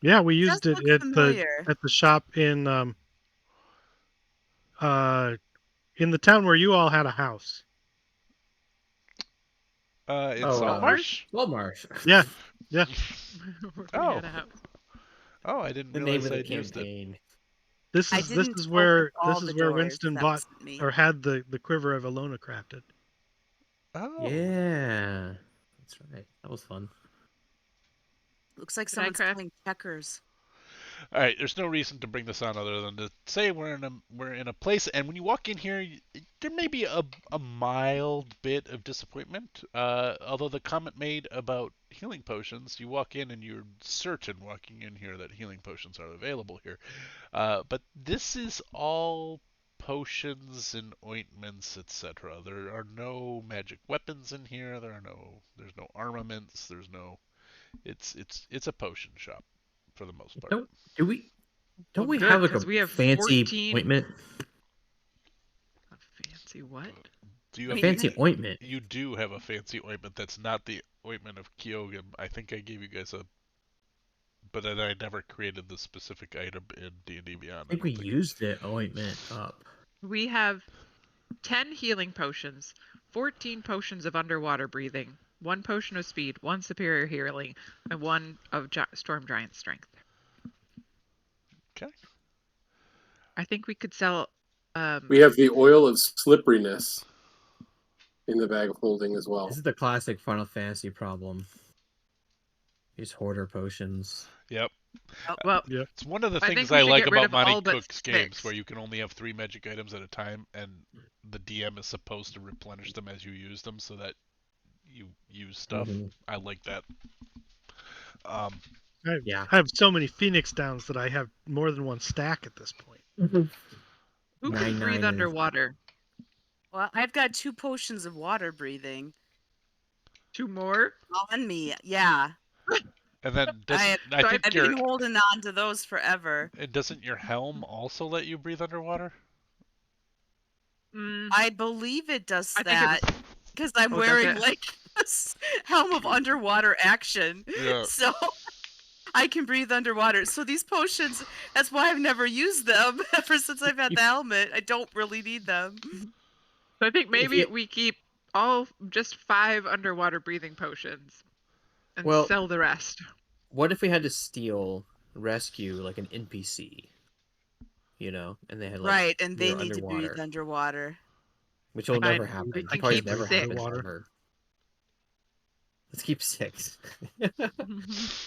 Yeah, we It used does it look familiar. at the shop in the town where you all had a house. In Oh, Saltmarsh? Saltmarsh. Yeah. We Oh. had a house. Oh, I didn't The realize name of the I'd used it. campaign. This I is didn't where open all the doors. Winston That bought wasn't me. or had the quiver of Alona crafted. Oh. Yeah. That's right. That was fun. Looks like Did I someone's craft? playing checkers. All right. There's no reason to bring this on other than to say we're in a place, and when you walk in here, there may be a mild bit of disappointment. Although the comment made about healing potions, you walk in and you're certain walking in here that healing potions are available here. But this is all potions and ointments, etc. There are no magic weapons in here. There's no armaments. It's a potion shop for the most part. Don't we good, have like a 'cause we have fancy 14 ointment? A fancy what? Do you A have fancy ointment. You do have a fancy ointment that's not the ointment of Kyogam. I think I gave you guys but then I never created the specific item in D&D Beyond. I think we used the ointment up. We have 10 healing potions, 14 potions of underwater breathing, 1 potion of speed, 1 superior healing, and 1 of storm giant strength. Okay. I think we could sell. We have the oil of slipperiness in the bag of holding as well. This is the classic Final Fantasy problem. These hoarder potions. Yep. Well, It's one of the I things think we I should like get rid about of Monty all but Cook's games, 6. where you can only have 3 magic items at a time, and the DM is supposed to replenish them as you use them, so that you use stuff. Mhm. I like that. I Yeah. have so many Phoenix Downs that I have more than one stack at this point. Who can 9, breathe 9, underwater? Well, I've got 2 potions of water breathing 2 more? on me. Yeah. And then I think I've been holding on to those forever. doesn't your helm also let you breathe underwater? I believe it does I think that it because I'm Oh, does wearing it? like this helm of underwater action. Yeah. So I can breathe underwater. So these potions, that's why I've never used them ever since I've had the helmet. I don't really need them. So I think maybe you- we keep just 5 underwater breathing potions and Well- sell the rest. What if we had to rescue like an NPC? You know, and they had like Right, and they they're need to breathe underwater. which will Fine, never we happen. can That probably keep never 6. happens ever. Let's keep 6.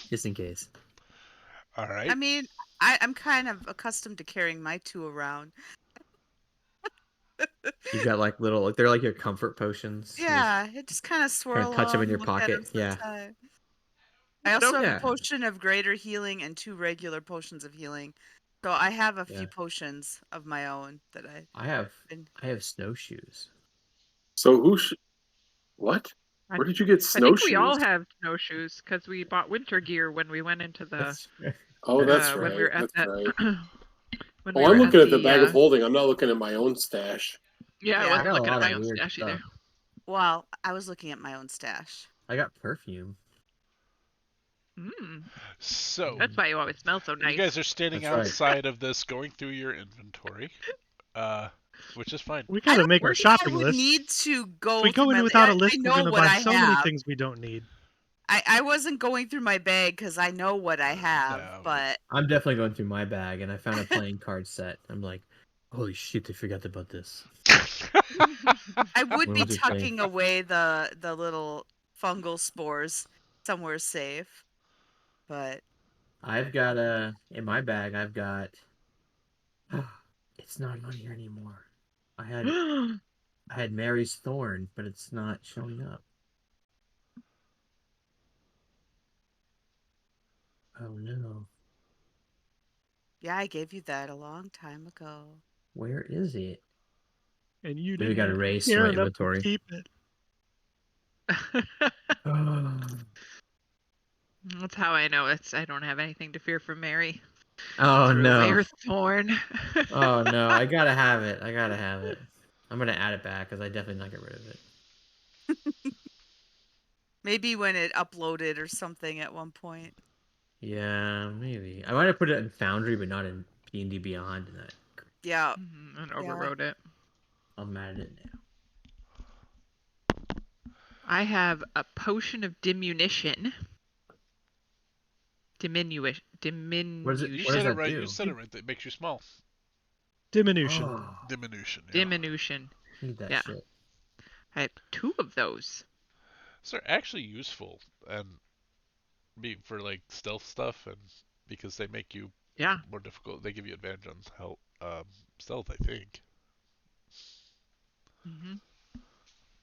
Just in case. All right. I mean, I'm kind of accustomed to carrying my 2 around. You've got like little, they're like your comfort potions. Yeah, it just kind of swirl touch 'em in them, your look at 'em pocket, yeah. sometime. I also have Yeah. a potion of greater healing and 2 regular potions of healing. So I have a few Yeah. potions of my own that I have snowshoes. So what? Where did you get I snowshoes? think we all have snowshoes because we bought winter gear when we went into the. Oh, that's when right. we were at That's that. right. when Oh, we I'm were looking at the bag of uh, holding. I'm not looking at my own stash. Yeah, I Yeah. wasn't I got a looking at lot my of own weird stash either. stuff. Well, I was looking at my own stash. I got perfume. So That's why you always smell so nice. you guys are standing That's right. outside of this, going through your inventory, which is fine. We gotta make our think I shopping would list. need to go If we through go in my without I a list, I we're know gonna what buy I so many have. things we don't need. I wasn't going through my bag because I know what I have, Yeah, but I'm definitely going through my bag, and I found a playing card set. I'm like, holy shit, they forgot about this. I would What be was it saying? tucking away the little fungal spores somewhere safe. But I've got in my bag, I've got. It's not on here anymore. I had Mary's Thorn, but it's not showing up. Oh no. yeah, I gave you that a long time ago. Where is it? And you Then we didn't got erase care my enough to inventory. keep it. That's how I know I don't have anything to fear from Mary. Oh Threw no. away her thorn. Oh no, I gotta have it. I'm gonna add it back because I definitely not get rid of it. Maybe when it uploaded or something at one point. Yeah, maybe. I might have put it in Foundry, but not in D&D Beyond. And that Yeah. And overrode it. I'm mad at it now. I have a potion of diminution. Diminution. You does said that it right. do? You said it right. It makes you small. Diminution. Oh, Diminution. Yeah. Diminution. need that Yeah. shit. I have 2 of those. So they're actually useful and for like stealth stuff, and because they make you Yeah. more difficult. They give you advantage on stealth, I think.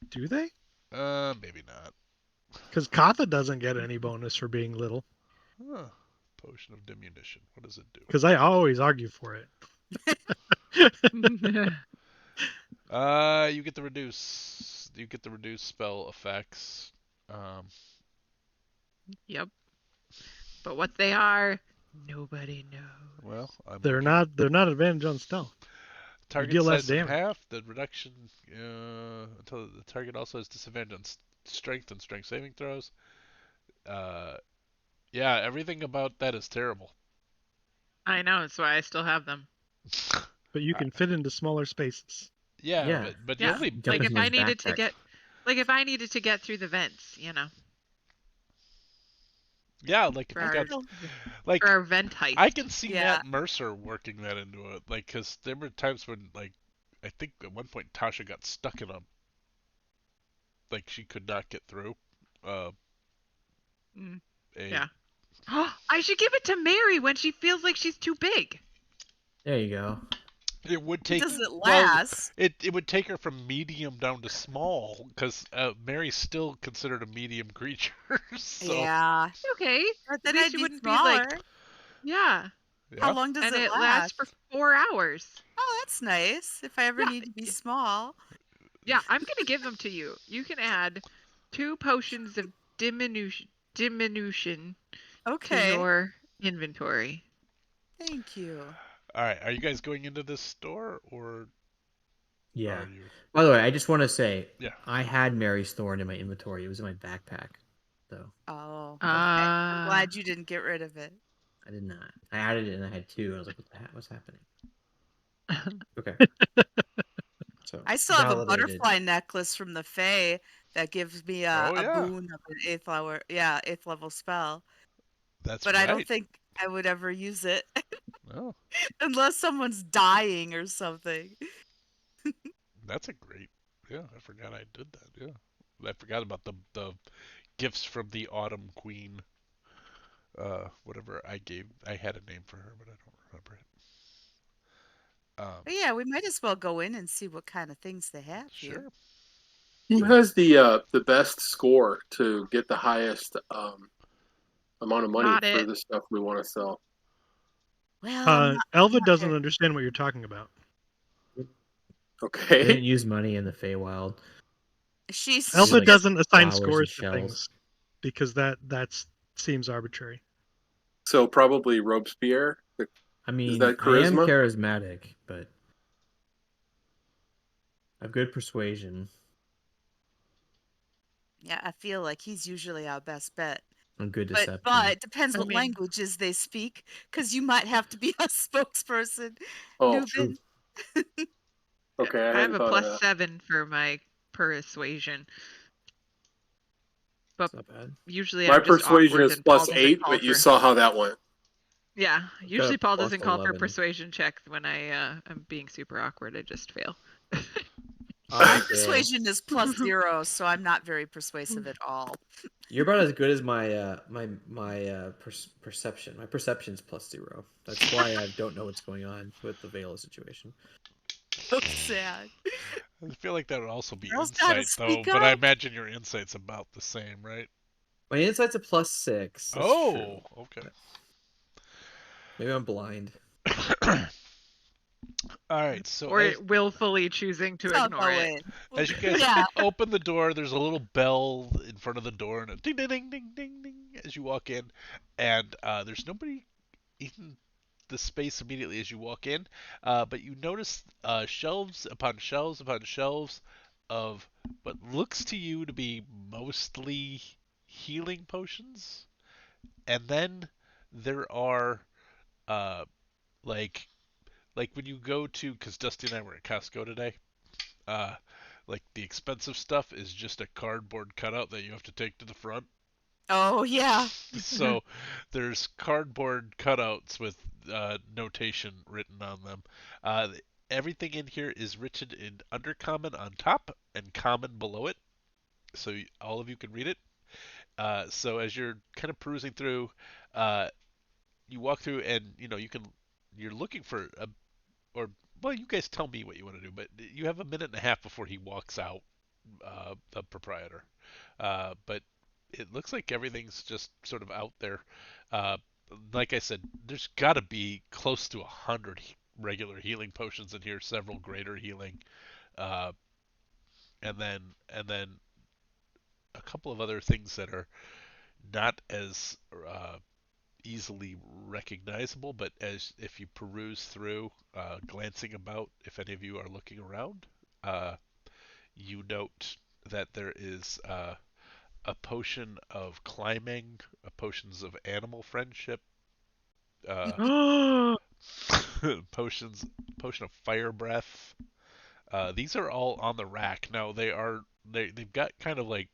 Do they? Maybe not. Because Katha doesn't get any bonus for being little. Huh. Potion of diminution. What does it do? Because I always argue for it. You get the reduce. You get the reduce spell effects. Um, Yep. But what they are, nobody knows. well, I'm They're looking. not advantage on stealth. You Target deal less size of damage. half. The reduction until the target also has disadvantage on strength and strength saving throws. Uh, yeah, everything about that is terrible. I know, that's why I still have them. But you Uh, can fit into smaller spaces. yeah, Yeah. but you Yeah, only Jump like but if into I his needed to backpack. get, like if I needed to get through the vents, yeah, like if for you I our got still, for like our vent heist. I can see yeah. Matt Mercer working that into it, like because there were times when like I think at one point Tasha got stuck in a like she could not get through uh Mm, a yeah. I should give it to Mary when she feels like she's too big. There you go. it would It take doesn't well last. it would take her from medium down to small because Mary's still considered a medium creature so Yeah. Okay, But at then least I'd you be wouldn't be like, smaller. yeah, How yeah long does and it it lasts last? for 4 hours. Oh, that's nice. If I ever Yeah, need to be small. yeah. I'm gonna give them to you. You can add 2 potions of diminution to Okay. your inventory. Thank you. all right, are you guys going into this store or Yeah. are you By the way, I just want to say yeah I had Mary's Thorn in my inventory. It was in my backpack. So Oh, okay. I'm Uh, glad you didn't get rid of it. I did not. I added it and I had two. And I was like, what the heck? What's happening? Okay. So I still have a validated. butterfly necklace from the Fae that gives me oh a yeah boon of an eighth level spell. that's But I don't right think I would ever use it oh unless someone's dying or something. that's a great yeah I forgot I did that yeah I forgot about the gifts from the Autumn Queen. Whatever I had a name for her, but I don't remember it. But yeah, we might as well go in and see what kind of things they have here. Sure. Who has the best score to get the highest amount of money Not for it. the stuff we want to sell? Well, I'm Elva not doesn't very. understand what you're talking about. They Okay. didn't use money in the Feywild. She's They did, she Elva like just doesn't assign flowers and scores to shells. things because that seems arbitrary. So probably Robespierre. I mean, that I am charisma? charismatic, but I have good persuasion. yeah, I feel like he's usually our best bet. and good But deception. it depends I what mean, languages they speak, because you might have to be a spokesperson. Oh, True. Nubin. okay. I I have hadn't a thought of that. +7 for my persuasion, but It's not bad. usually My I'm just persuasion awkward is and Paul plus doesn't 8, call but you for. saw how that went. Yeah, I've got usually a Paul plus doesn't call for 11. persuasion check when I'm being super awkward. I just fail. My I fail. persuasion is +0, so I'm not very persuasive at all. You're about as good as my perception. My perception's +0. That's why I don't know what's going on with the Vela situation. So sad. I feel like that would also be Girls gotta insight though, speak but I up. imagine your insight's about the same, right? My insight's a +6. That's Oh, true. okay. Maybe I'm blind. All right. So Or willfully choosing to I'll ignore go it. in. as you guys Yeah. open the door, there's a little bell in front of the door and a ding ding ding ding ding ding as you walk in, and there's nobody in the space immediately as you walk in, but you notice shelves upon shelves upon shelves of what looks to you to be mostly healing potions, and then there are uh, like when you go to because Dusty and I were at Costco today. Uh, like the expensive stuff is just a cardboard cutout that you have to take to the front. Oh, yeah. So there's cardboard cutouts with notation written on them. Uh, Everything in here is written in undercommon on top and common below it, so all of you can read it. So as you're kind of perusing through, uh, you walk through and you're looking for a or well, you guys tell me what you want to do, but you have a minute and a half before he walks out, the proprietor. But it looks like everything's just sort of out there. Uh, like I said, there's got to be close to 100 regular healing potions in here, several greater healing, uh, and then a couple of other things that are not as easily recognizable, but as if you peruse through, glancing about, if any of you are looking around, you note that there is a potion of climbing, a potions of animal friendship, uh, Oh, potion of fire breath. These are all on the rack. Now they've got kind of like,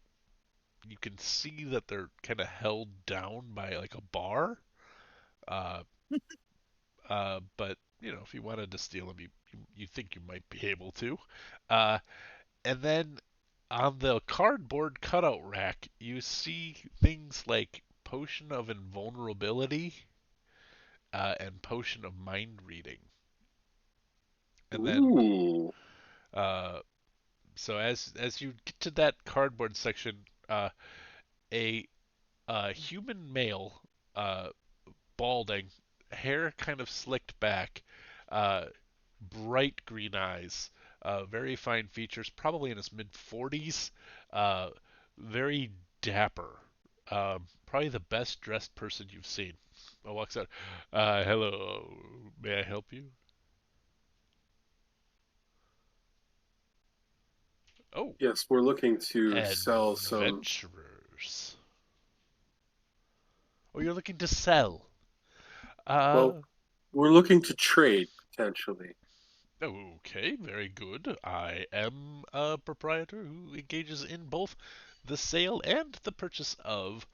you can see that they're kind of held down by like a bar. Uh, but if you wanted to steal them, you think you might be able to. Uh, and then on the cardboard cutout rack, you see things like potion of invulnerability, and potion of mind reading. And then, Ooh. uh, so as you get to that cardboard section, a human male, uh, balding, hair kind of slicked back, uh, bright green eyes, very fine features, probably in his mid 40s, uh, very dapper, probably the best dressed person you've seen. Walks out. Hello, may I help you? Oh, Yes, we're looking to sell some. adventurers. Oh, you're looking to sell. Well, Uh, we're looking to trade potentially. okay, very good. I am a proprietor who engages in both the sale and the purchase of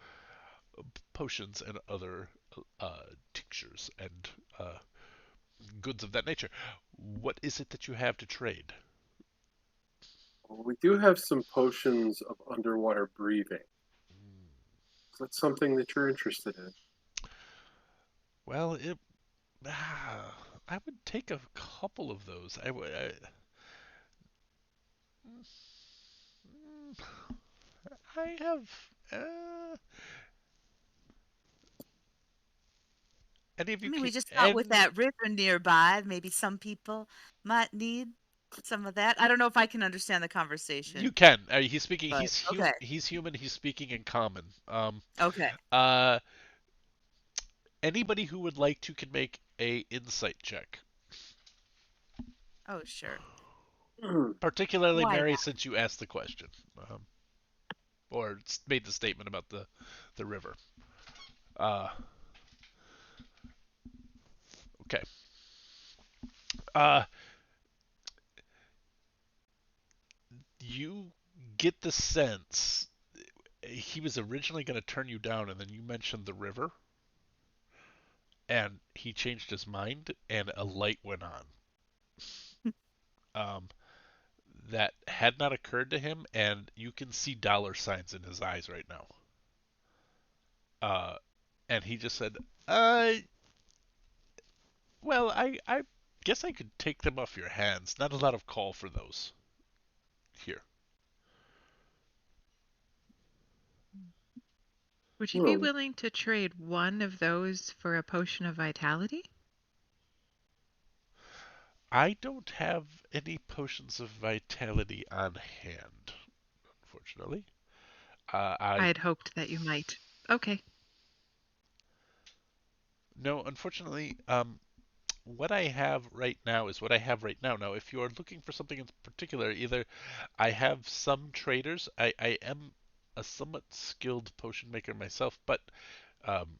potions and other tinctures and goods of that nature. What is it that you have to trade? We do have some potions of underwater breathing. Is that something that you're interested in? Well, I would take a couple of those. I would. I have. Any of I you mean, we can, just thought with and that river nearby, maybe some people might need some of that. I don't know if I can understand the you conversation, can. He's speaking. but okay, He's human. He's speaking in common. okay. Uh, Anybody who would like to can make a insight check. Oh, sure. Particularly Why Mary, not? since you asked the question, or made the statement about the river. Uh, okay. Uh, you get the sense he was originally going to turn you down, and then you mentioned the river, and he changed his mind, and a light went on. Um, that had not occurred to him, and you can see dollar signs in his eyes right now. Uh, and he just said, well, I guess I could take them off your hands. Not a lot of call for those here. Would you be Well, willing to trade one of those for a potion of vitality? I don't have any potions of vitality on hand, unfortunately. I I had hoped that you might. Okay. No, unfortunately, what I have right now is what I have right now. Now, if you are looking for something in particular, either I have some traders. I am a somewhat skilled potion maker myself, but um,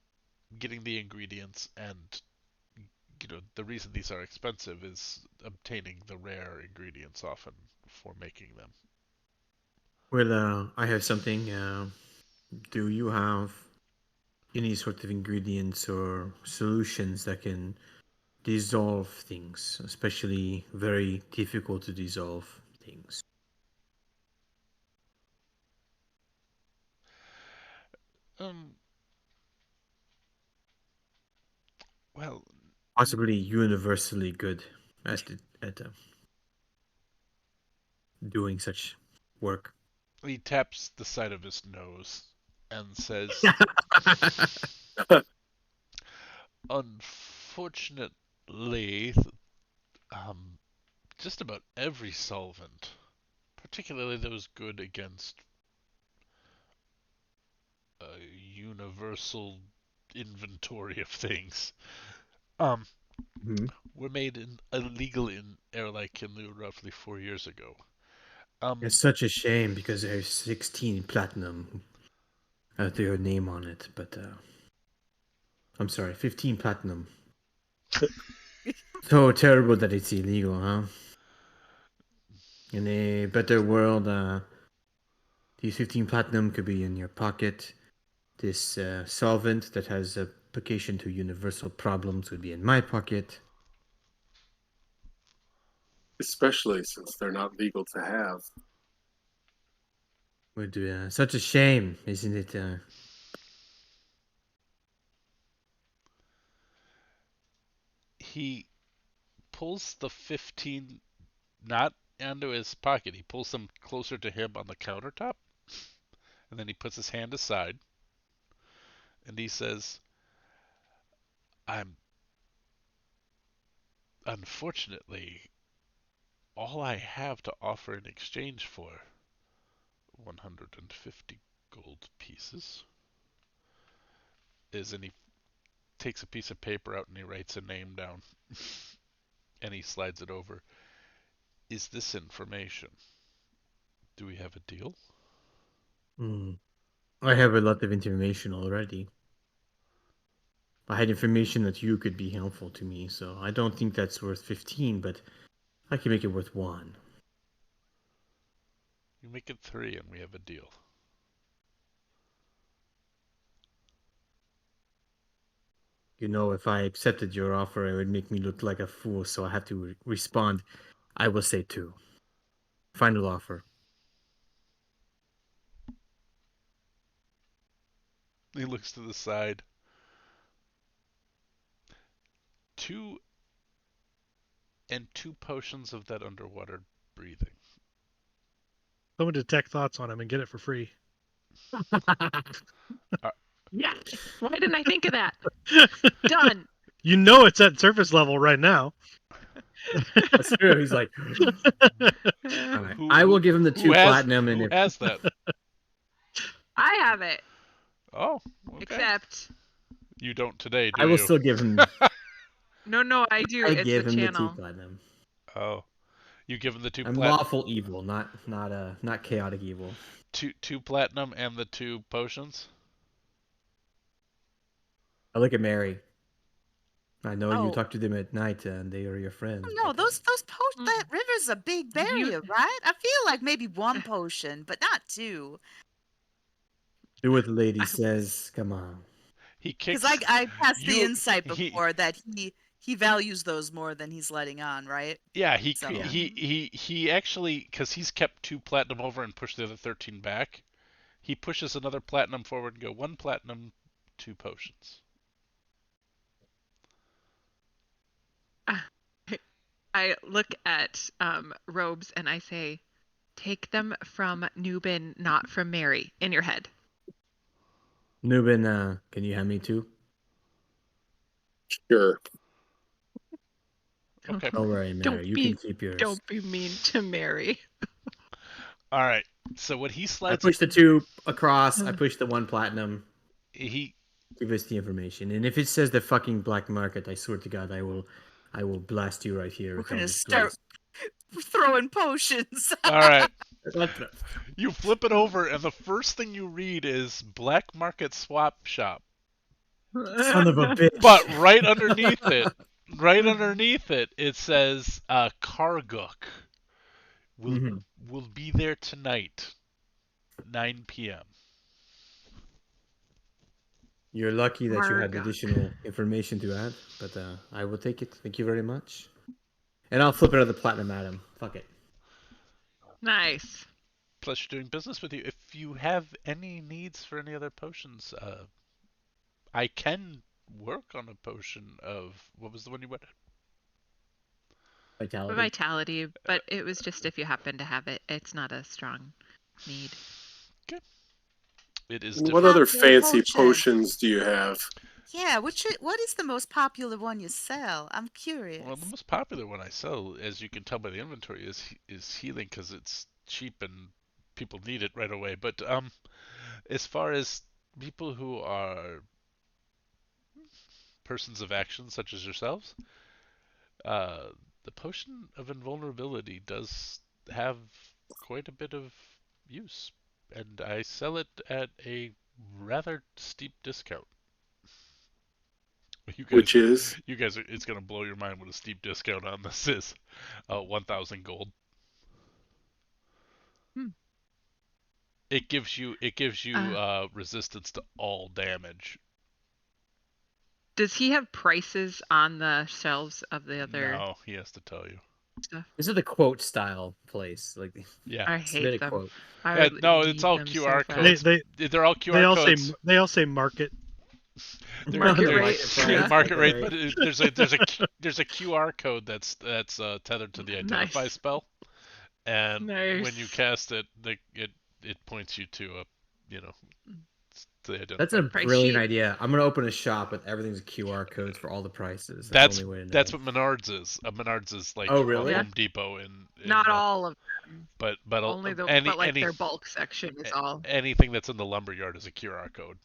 getting the ingredients and the reason these are expensive is obtaining the rare ingredients often for making them. Well, I have something. Do you have any sort of ingredients or solutions that can dissolve things, especially very difficult to dissolve things? Um, well, Possibly universally good at doing such work. he taps the side of his nose and says, unfortunately, Just about every solvent, particularly those good against a universal inventory of things, um, Mhm. were made illegal in Airlight Kinlu roughly 4 years ago. It's such a shame because there's 16 platinum with your name on it, but I'm sorry, 15 platinum. So terrible that it's illegal, huh? In a better world, these 15 platinum could be in your pocket. This solvent that has application to universal problems would be in my pocket. Especially since they're not legal to have. Would such a shame, isn't it? He pulls the 15 not into his pocket. He pulls them closer to him on the countertop, and then he puts his hand aside, and he says, I'm unfortunately all I have to offer in exchange for 150 gold pieces is, and he takes a piece of paper out and he writes a name down and he slides it over. Is this information? Do we have a deal? I have a lot of information already. I had information that you could be helpful to me, so I don't think that's worth 15, but I can make it worth 1. You make it 3 and we have a deal. You know, if I accepted your offer, it would make me look like a fool, so I have to respond. I will say 2. Final offer. He looks to the side. 2 and 2 potions of that underwater breathing. Someone detect thoughts on him and get it for free. Yeah. Why didn't I think of that? Done. You know it's at surface level right now. That's true. He's like, all right, I will give him the 2 platinum, and who if has that? I have it. Oh, okay. Except You don't today, do I will you? still give him. no, I do. I It's give the him channel. the 2 platinum. Oh, you give him the 2 I'm platinum. lawful evil, not chaotic evil. Two platinum and the 2 potions. I look at Mary. I know you Oh. talk to them at night, and they are your friends. No, but, that river's a big barrier, right? I feel like maybe 1 potion, but not 2. do what the lady says. Come on. He kicks. Because I passed the you- insight he- before that he values those more than he's letting on, right? Yeah, he So- he actually, because he's kept 2 platinum over and pushed the other 13 back. He pushes another platinum forward and go 1 platinum, 2 potions. I look at robes and I say, take them from Nubin, not from Mary, in your head. Nubin, can you hand me 2? Sure. Okay. Don't worry, Mary. You can keep yours. Don't be mean to Mary. All right. So when he I slides, push the 2 across. I push the 1 platinum. he Give us the information, and if it says the fucking black market, I swear to God, I will blast you right here. We're with all gonna this start throwing potions. all right. glass. You flip it over, and the first thing you read is Black Market Swap Shop. Son of a bitch. But right underneath it, it says Karguk will be there tonight, 9 p.m. You're lucky that you had Marga. additional information to add, but I will take it. Thank you very much. And I'll flip another platinum at him. Fuck it. Nice. Pleasure doing business with you. If you have any needs for any other potions, I can work on a potion of, what was the one you went? Vitality. But it was just if you happen to have it. It's not a strong need. Okay. It is What different. other Potion. fancy potions do you have? Yeah, what is the most popular one you sell? I'm curious. Well, the most popular one I sell, as you can tell by the inventory, is healing because it's cheap and people need it right away. But as far as people who are persons of action, such as yourselves, uh, the potion of invulnerability does have quite a bit of use, and I sell it at a rather steep discount. You guys, Which is it's gonna blow your mind what a steep discount on this is. 1,000 gold. Hmm. It gives you resistance to all damage. Does he have prices on the shelves of the other No, he has to tell you. stuff? This is the quote style place. Like, Yeah. I submit hate a them. quote. I would No, it's leave all them so QR fast. codes. They're all QR codes. They all say market. Market They're rate. price, Yeah. Market rate, right. but there's a QR code that's tethered to the identify Nice. spell, and when you Nice. cast it, it points you to to the identify. That's a Price brilliant sheet. idea. I'm gonna open a shop with everything's QR codes for all the prices. That's the only way to know. That's what Menards is. Menards is like Oh, really? Home Depot in Not all of them. but Only the any but like their bulk section is all. anything that's in the lumber yard is a QR code.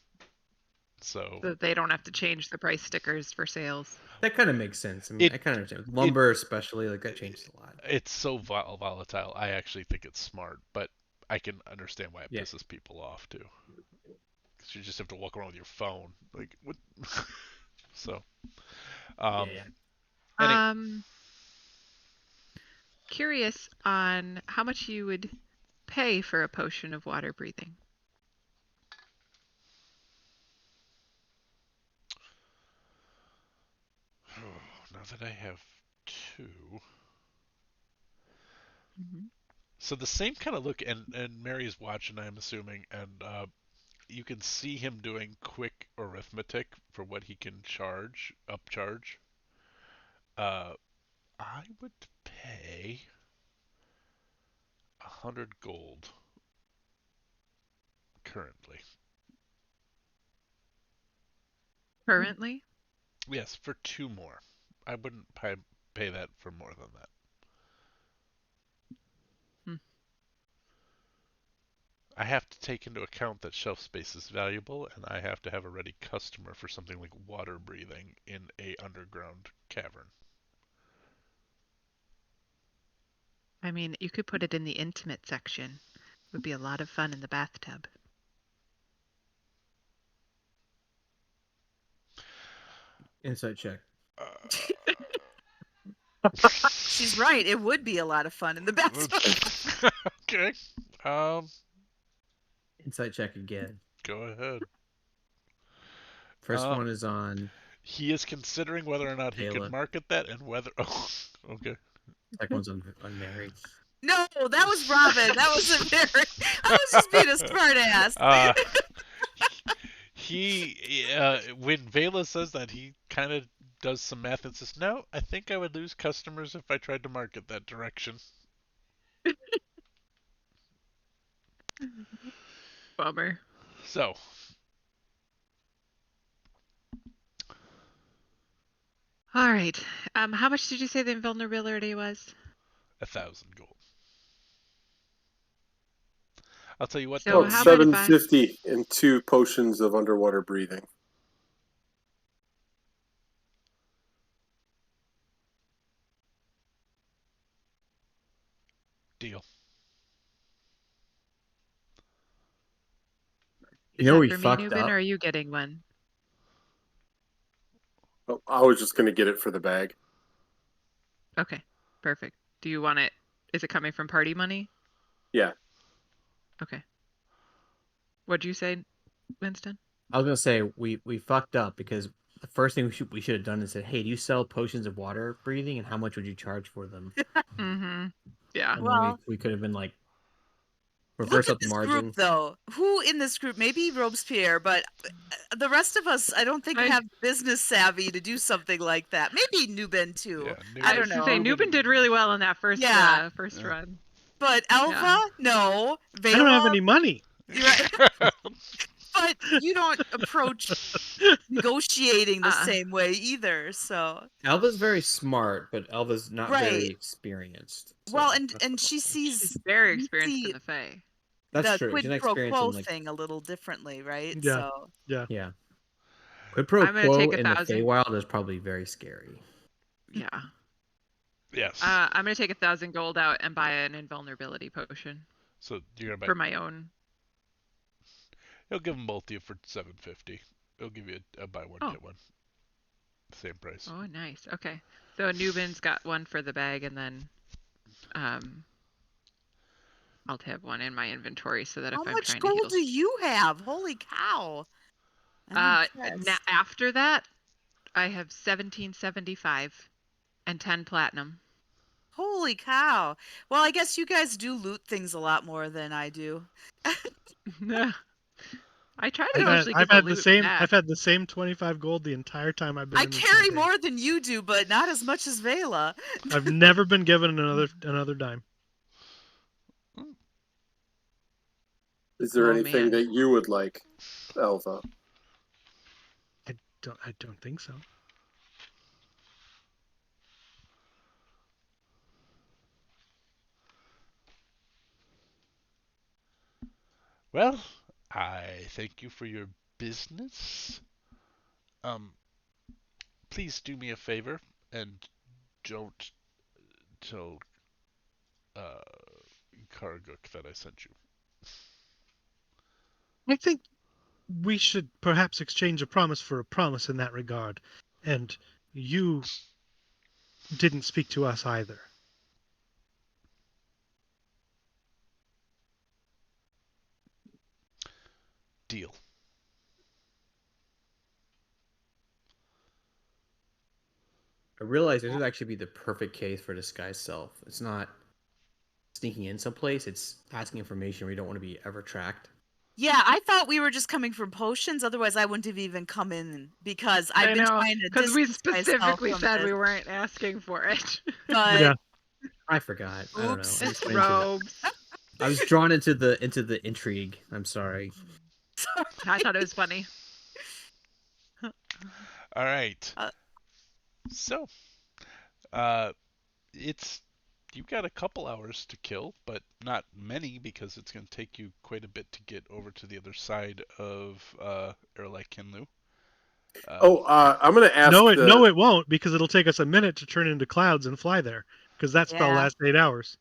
So So that they don't have to change the price stickers for sales. That kind of makes sense. I mean, I kind of understand. Lumber, especially, like that changes a lot. it's so volatile. I actually think it's smart, but I can understand why it Yeah. pisses people off too. Because you just have to walk around with your phone, like what? So, Yeah. Curious on how much you would pay for a potion of water breathing. now that I have two. Mm-hmm. So the same kind of look, and Mary's watching, I'm assuming, and you can see him doing quick arithmetic for what he can upcharge. I would pay 100 gold currently. Currently? Yes, for two more. I wouldn't pay that for more than that. I have to take into account that shelf space is valuable, and I have to have a ready customer for something like water breathing in a underground cavern. I mean, you could put it in the intimate section. It would be a lot of fun in the bathtub. Insight check. She's right. It would be a lot of fun in the bathtub. Okay. Insight check again. Go ahead. First one is on. He is considering whether or not he Taylor. could market that and whether. Oh, okay. Second one's on Mary. No, that was Robin. That wasn't Mary. I was just being a smartass. When Vela says that, he kind of does some math and says, "No, I think I would lose customers if I tried to market that direction." Bummer. So, All right. How much did you say the invulnerability was? 1,000 gold. I'll tell you what. So though, how about if I- 750 and 2 potions of underwater breathing. Deal. Is You know that we for me, fucked Nubin, up. or are you getting one? Oh, I was just going to get it for the bag. Okay, perfect. Do you want it? Is it coming from party money? Yeah. Okay. What'd you say, Winston? I was gonna say we fucked up because the first thing we should have done is said, "Hey, do you sell potions of water breathing, and how much would you charge for them?" Mm-hmm. Yeah. And Well, then we could have been like look reverse at up the this margin. group, though. Who in this group? Maybe Robespierre, but the rest of us, I don't think have business savvy to do something like that. Maybe Nubin too. Yeah, I I don't was gonna know. say Nubin did really well in that first Yeah. first run. But Elva, no. Vela, I don't have any money. you're right. but you don't approach negotiating the Uh, same way either. So Alva's very smart, but Alva's not very right. experienced. Well, So and that's the and she problem. she's sees very you experienced in see the Fae. That's the true. She's quid not pro experienced in quo like thing a little differently, right? Yeah. So Yeah. yeah. Quid pro I'm gonna quo take in the 1,000. Feywild is probably very scary. Yeah. Yes. I'm gonna take 1,000 gold out and buy an invulnerability potion So you're gonna buy. for my own. He'll give them both to you for 750. He'll give you a buy one Oh. get one. Same price. Oh, nice. Okay. So Newman's got one for the bag, and then I'll have one in my inventory so that if how I'm much trying to gold heal. do you have? Holy cow! I'm impressed. After that, I have 1775 and 10 platinum. Holy cow! Well, I guess you guys do loot things a lot more than I do. I try to I've had, usually I've get the had the loot same. back. I've had the same 25 gold the entire time I've been I in this carry campaign. more than you do, but not as much as Vela. I've never been given another dime. Is there Oh, anything man. that you would like, Elva? I don't think so. Well, I thank you for your business. Please do me a favor and don't tell Karguk that I sent you. I think we should perhaps exchange a promise for a promise in that regard. And you didn't speak to us either. Deal. I realize this would actually be the perfect case for disguise self. It's not sneaking in someplace, it's asking information where you don't want to be ever tracked. Yeah, I thought we were just coming from potions. Otherwise, I wouldn't have even come in because I've been trying to because we distance myself specifically from said this. we weren't asking for it. But Yeah. I forgot. I don't know. Oops. I just It's went into robes. I was drawn into the intrigue. I'm sorry. I thought it was funny. All right. Uh, So, it's you've got a couple hours to kill, but not many because it's going to take you quite a bit to get over to the other side of Erlai Kinlu. I'm going to ask. No, it won't, because it'll take us a minute to turn into clouds and fly there, because that spell Yeah. lasts 8 hours.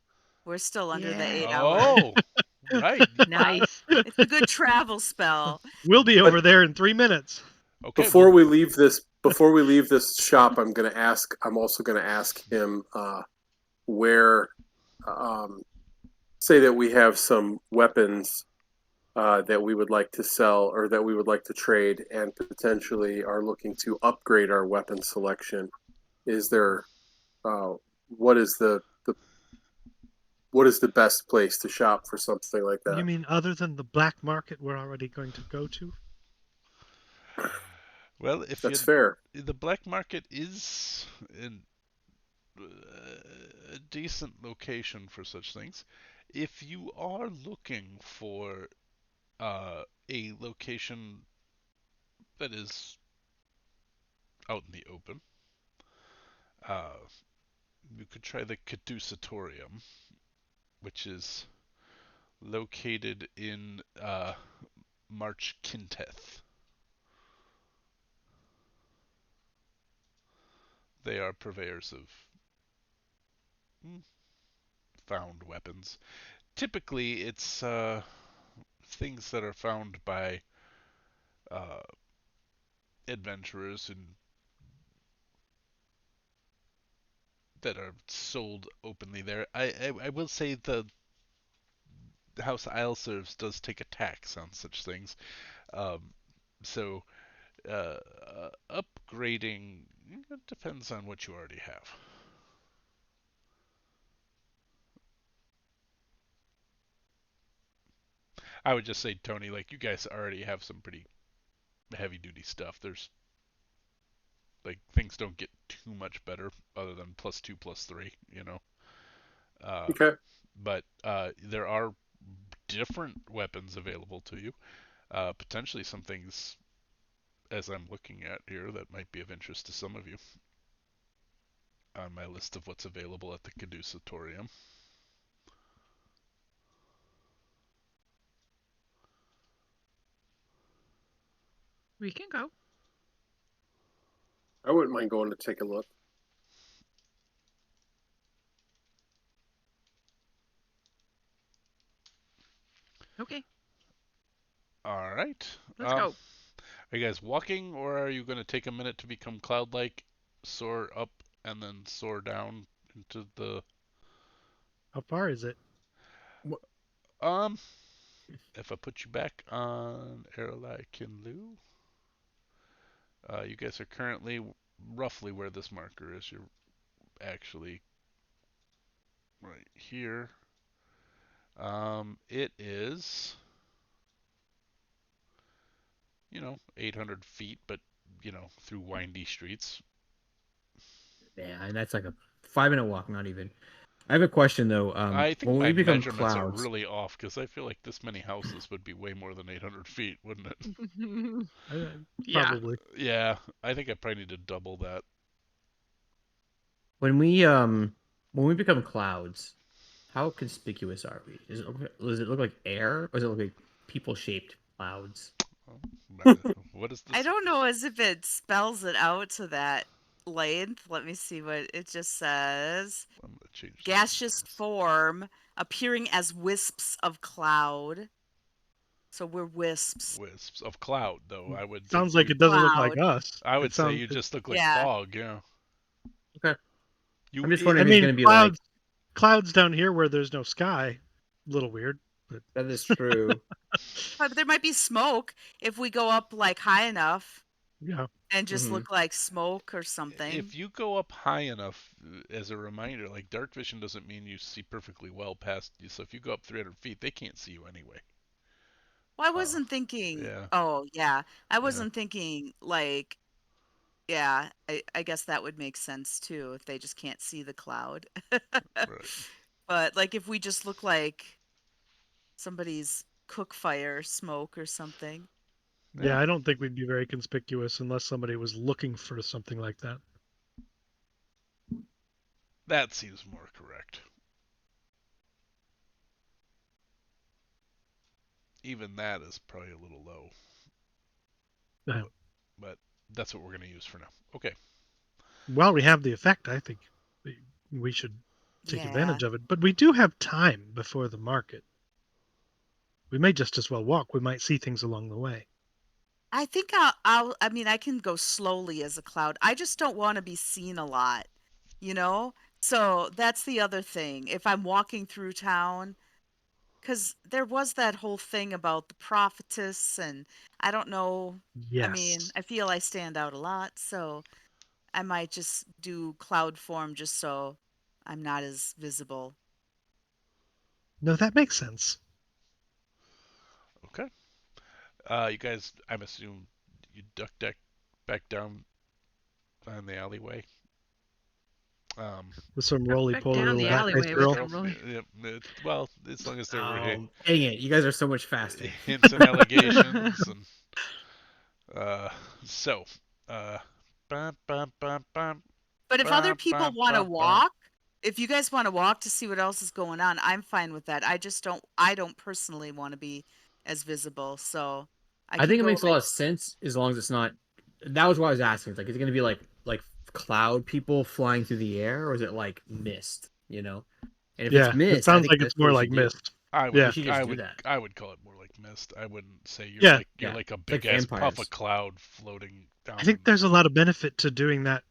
we're still under the Yeah. 8 hours. Oh, right. Nice. It's a good travel spell. We'll be over there in 3 minutes. Okay. Before well, we leave this shop, I'm also going to ask him where. Say that we have some weapons that we would like to sell or that we would like to trade, and potentially are looking to upgrade our weapon selection. Is there what is the best place to shop for something like that? You mean other than the black market we're already going to go to? well, if That's fair. the black market is in a decent location for such things. If you are looking for a location that is out in the open, uh, you could try the Caducetorium, which is located in March Kinteth. They are purveyors of found weapons. Typically, it's things that are found by uh, adventurers and that are sold openly there. I will say the House Isle Serves does take a tax on such things. So upgrading depends on what you already have. I would just say, Tony, like you guys already have some pretty heavy duty stuff. There's like things don't get too much better other than +2, +3, you know. Okay. But there are different weapons available to you. Potentially some things, as I'm looking at here, that might be of interest to some of you on my list of what's available at the Caducetorium. We can go. I wouldn't mind going to take a look. Okay, All right. let's go. Are you guys walking, or are you going to take a minute to become cloud-like, soar up, and then soar down into the? How far is it? Um, if I put you back on Aralai Kinlu, you guys are currently roughly where this marker is. You're actually right here. It is, 800 feet, but through windy streets. Yeah, and that's like a 5-minute walk, not even. I have a question though. I think When we my become measurements are clouds, really off because I feel like this many houses would be way more than 800 feet, wouldn't it? Yeah. Probably. Yeah, I think I probably need to double that. when we become clouds, how conspicuous are we? Does it look like air, or does it look like people-shaped clouds? What is I this? don't know as if it spells it out to that length. Let me see what it just says. I'm gonna change that. Gaseous form appearing as wisps of cloud. So we're wisps. Wisps of cloud, though. I would think Sounds like we. it doesn't look like Cloud. us. I It would say sounds. you just look like Yeah. fog. Yeah. Okay. You. I'm just It, wondering I if it's mean, gonna be like clouds down here where there's no sky. A little weird, but that is true. But there might be smoke if we go up like high enough yeah. and just Mhm. look like smoke or something. if you go up high enough, as a reminder, like dark vision doesn't mean you see perfectly well past you. So if you go up 300 feet, they can't see you anyway. Well, I Uh, wasn't thinking. yeah. Oh, yeah. I Yeah. wasn't thinking like. Yeah, I guess that would make sense too if they just can't see the cloud. Right. But like if we just look like somebody's cook fire smoke or something. Yeah. Yeah, I don't think we'd be very conspicuous unless somebody was looking for something like that. That seems more correct. Even that is probably a little low. Uh, But that's what we're going to use for now. Okay. While we have the effect, I think we should take Yeah. advantage of it. But we do have time before the market. We may just as well walk. We might see things along the way. I think I mean I can go slowly as a cloud. I just don't want to be seen a lot, you know? So that's the other thing. If I'm walking through town, because there was that whole thing about the prophetess, and I don't know. I mean, Yes. I feel I stand out a lot, so I might just do cloud form just so I'm not as visible. No, that makes sense. Okay. You guys, I'm assuming you duck back down on the alleyway. With some Duck roly back poly down little the bat faced alleyway with girl. some really. Well, as long as there were Oh, dang it! You guys are so much faster. hints and allegations, and uh, so, uh, bum, bum, bum, bum, But if other bum, people bum, want to bum, bum. walk, if you guys want to walk to see what else is going on, I'm fine with that. I don't personally want to be as visible, so I I can think it go makes a like lot of sense as long as it's not. That was why I was asking. It's like, is it going to be like cloud people flying through the air, or is it like mist? And if it's Yeah, it mist, I sounds think like that's it's what more we like should do. mist. I would, Yeah. We should I just do would, that. I would call it more like mist. I wouldn't say Yeah. you're Yeah, like a it's like big ass puff of vampires. cloud floating I down. think there's a lot of benefit to doing that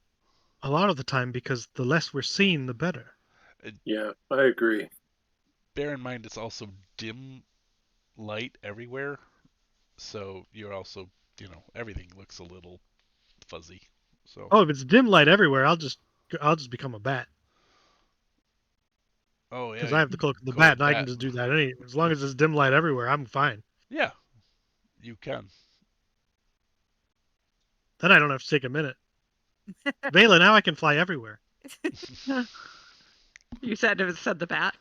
a lot of the time because the less we're seen, the better. Yeah, I agree. Bear in mind, it's also dim light everywhere, so you're also, everything looks a little fuzzy. So, Oh, if it's dim light everywhere, I'll just become a bat oh yeah, because I you have the cloak of the go bat and I can bat. just do that anyway. As long as it's dim light everywhere, I'm fine. Yeah, you can. Then I don't have to take a minute. Vela, now I can fly everywhere. You said the bat.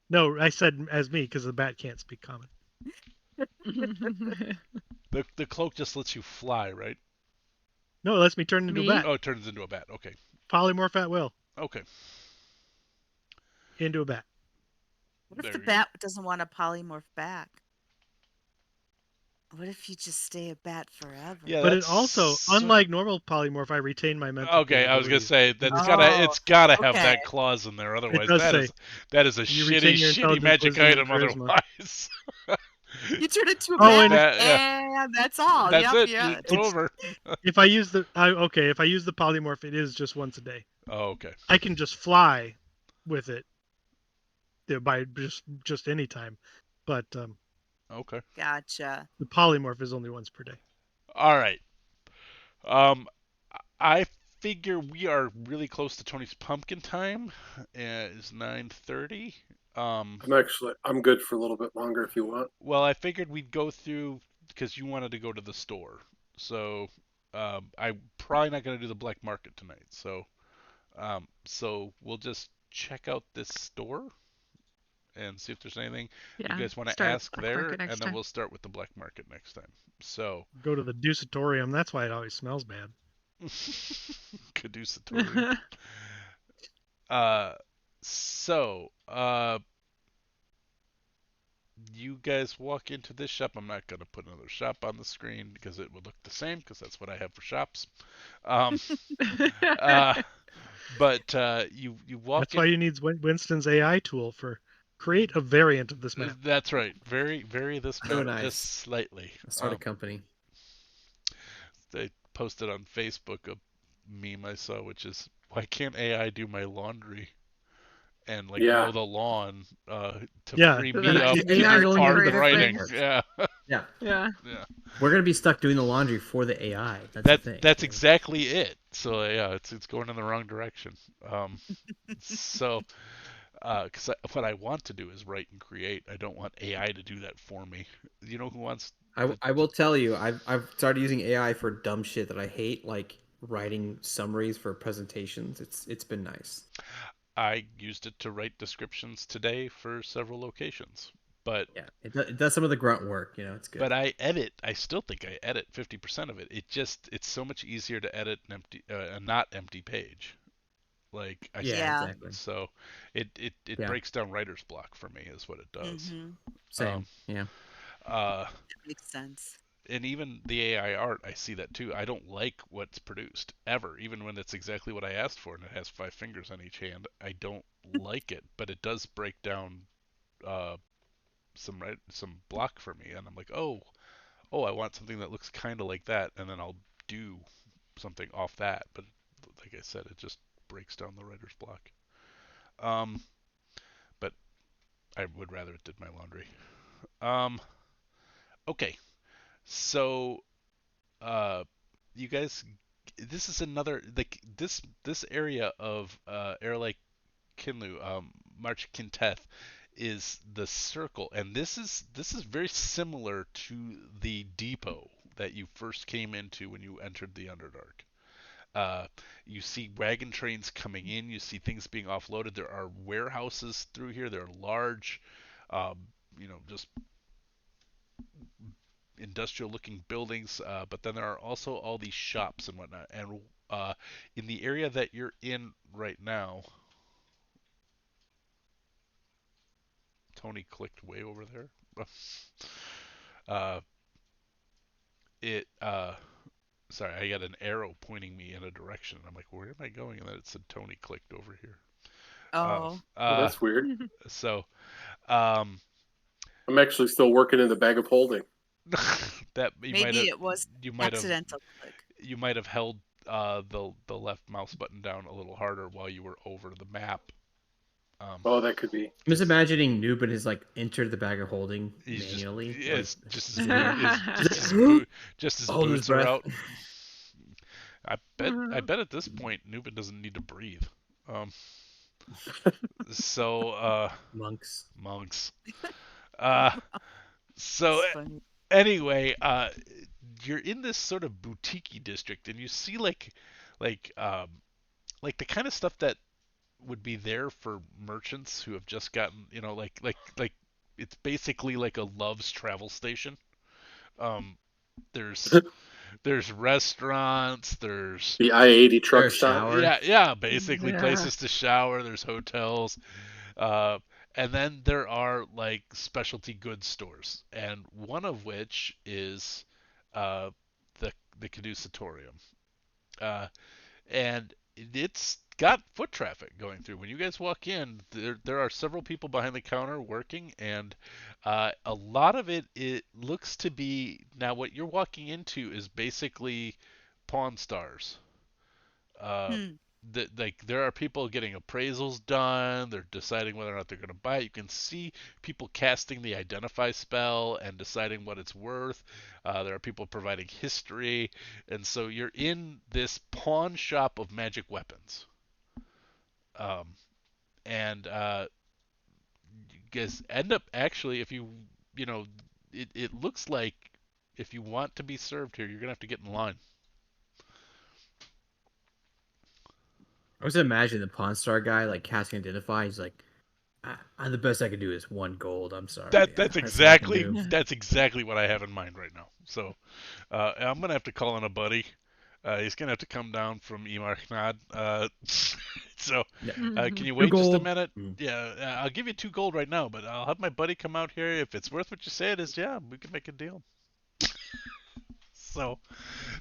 No, I said as me because the bat can't speak common. The cloak just lets you fly, right? No, it lets me turn into a Me? bat. Oh, it turns into a bat. Okay. Polymorph at will Okay. into a bat. What if There the you go. bat doesn't want to polymorph back? What if you just stay a bat forever? Yeah, But that's it also, unlike normal polymorph, I retain my mental okay. I was gonna capabilities. say that's This- gotta Oh, it's gotta have okay. that clause in there. It Otherwise, does say that is a you shitty retain your shitty intelligence, magic wisdom, and item. charisma. Otherwise, You turn into a Oh, bat, and That- yeah. and that's all. That's Yep, it. yeah. It's over. if I use the if I use the polymorph, it is just once a day. Oh, okay. I can just fly with it by just any time, but Okay. Gotcha. the polymorph is only once per day. All right. Um, I figure we are really close to Tony's pumpkin time. It's 9:30. I'm good for a little bit longer if you want. Well, I figured we'd go through because you wanted to go to the store. So, I'm probably not going to do the black market tonight. So we'll just check out this store and see if there's anything you Yeah. guys want to Start ask Black there, Market next and then time. we'll start with the black market next time. So, Go to the Deuceatorium. That's why it always smells bad. Caducetorium. So, you guys walk into this shop. I'm not going to put another shop on the screen because it would look the same because that's what I have for shops. Um, but you walk That's in. why you need Winston's AI tool for create a variant of this map. That's right. Vary this So map nice. just slightly. Start a company. They posted on Facebook a meme I saw, which is, why can't AI do my laundry and like Yeah. mow the lawn to Yeah, free So me then up it to can AI is do only gonna hard do the writing? part. Yeah, Yeah, Yeah. yeah. we're gonna be stuck doing the laundry for the AI. That's the thing. That's exactly it. So yeah, it's going in the wrong direction. So because what I want to do is write and create. I don't want AI to do that for me. You know who wants? I will tell you, I've started using AI for dumb shit that I hate, like writing summaries for presentations. It's been nice. I used it to write descriptions today for several locations, but Yeah, it does some of the grunt work. It's good. but I still think I edit 50% of it. It's so much easier to edit a not empty page. Like I Yeah, Yeah. exactly. so it Yeah. breaks down writer's block for me is what it does. Mm-hmm. Same. Yeah. Uh, That makes sense. and even the AI art, I see that too. I don't like what's produced ever, even when it's exactly what I asked for and it has 5 fingers on each hand. I don't like it, but it does break down uh, some block for me, and I'm like, oh, I want something that looks kind of like that, and then I'll do something off that. But like I said, it just breaks down the writer's block. Um, but I would rather it did my laundry. Um, okay, so you guys, this is another like this area of Air Lake Kinlu, March Kinteth is the circle, and this is very similar to the depot that you first came into when you entered the Underdark. You see wagon trains coming in. You see things being offloaded. There are warehouses through here. There are large, um, just industrial-looking buildings. But then there are also all these shops and whatnot. And in the area that you're in right now, Tony clicked way over there. uh, it sorry, I got an arrow pointing me in a direction. I'm like, where am I going? And then it said Tony clicked over here. Oh. Oh, that's weird. So um, I'm actually still working in the bag of holding. that Maybe it was you might have accidental click. you might have held the left mouse button down a little harder while you were over the map. Oh, that could be. I'm just imagining Newbin has like entered the bag of holding He's manually. just his Hold his boots are breath. out. I bet at this point Newbin doesn't need to breathe. So Monks. monks. Uh, so It's funny. anyway, you're in this sort of boutique district, and you see like the kind of stuff that would be there for merchants who have just gotten, like it's basically like a Love's travel station. There's there's restaurants, there's The I-80 truck There's stop. shower. yeah, basically Yeah. places to shower. There's hotels, uh, and then there are like specialty goods stores, and one of which is uh, the Caducetorium. Uh, and it's got foot traffic going through. When you guys walk in, there are several people behind the counter working, and a lot of it looks to be now what you're walking into is basically Pawn Stars. Uh, Hmm. like there are people getting appraisals done. They're deciding whether or not they're going to buy it. You can see people casting the identify spell and deciding what it's worth. There are people providing history, and so you're in this pawn shop of magic weapons. Um, and you guys end up actually, if you know, it looks like if you want to be served here, you're gonna have to get in line. I was imagining the Pawn Star guy like casting identify. He's like, the best I can do is 1 gold. I'm sorry. That's That's all I can exactly do. that's exactly what I have in mind right now. So I'm gonna have to call in a buddy. He's gonna have to come down from Emarknad. So can you 2 wait just a gold. minute? Yeah, I'll give you 2 gold right now, but I'll have my buddy come out here. If it's worth what you say it is, yeah, we can make a deal. So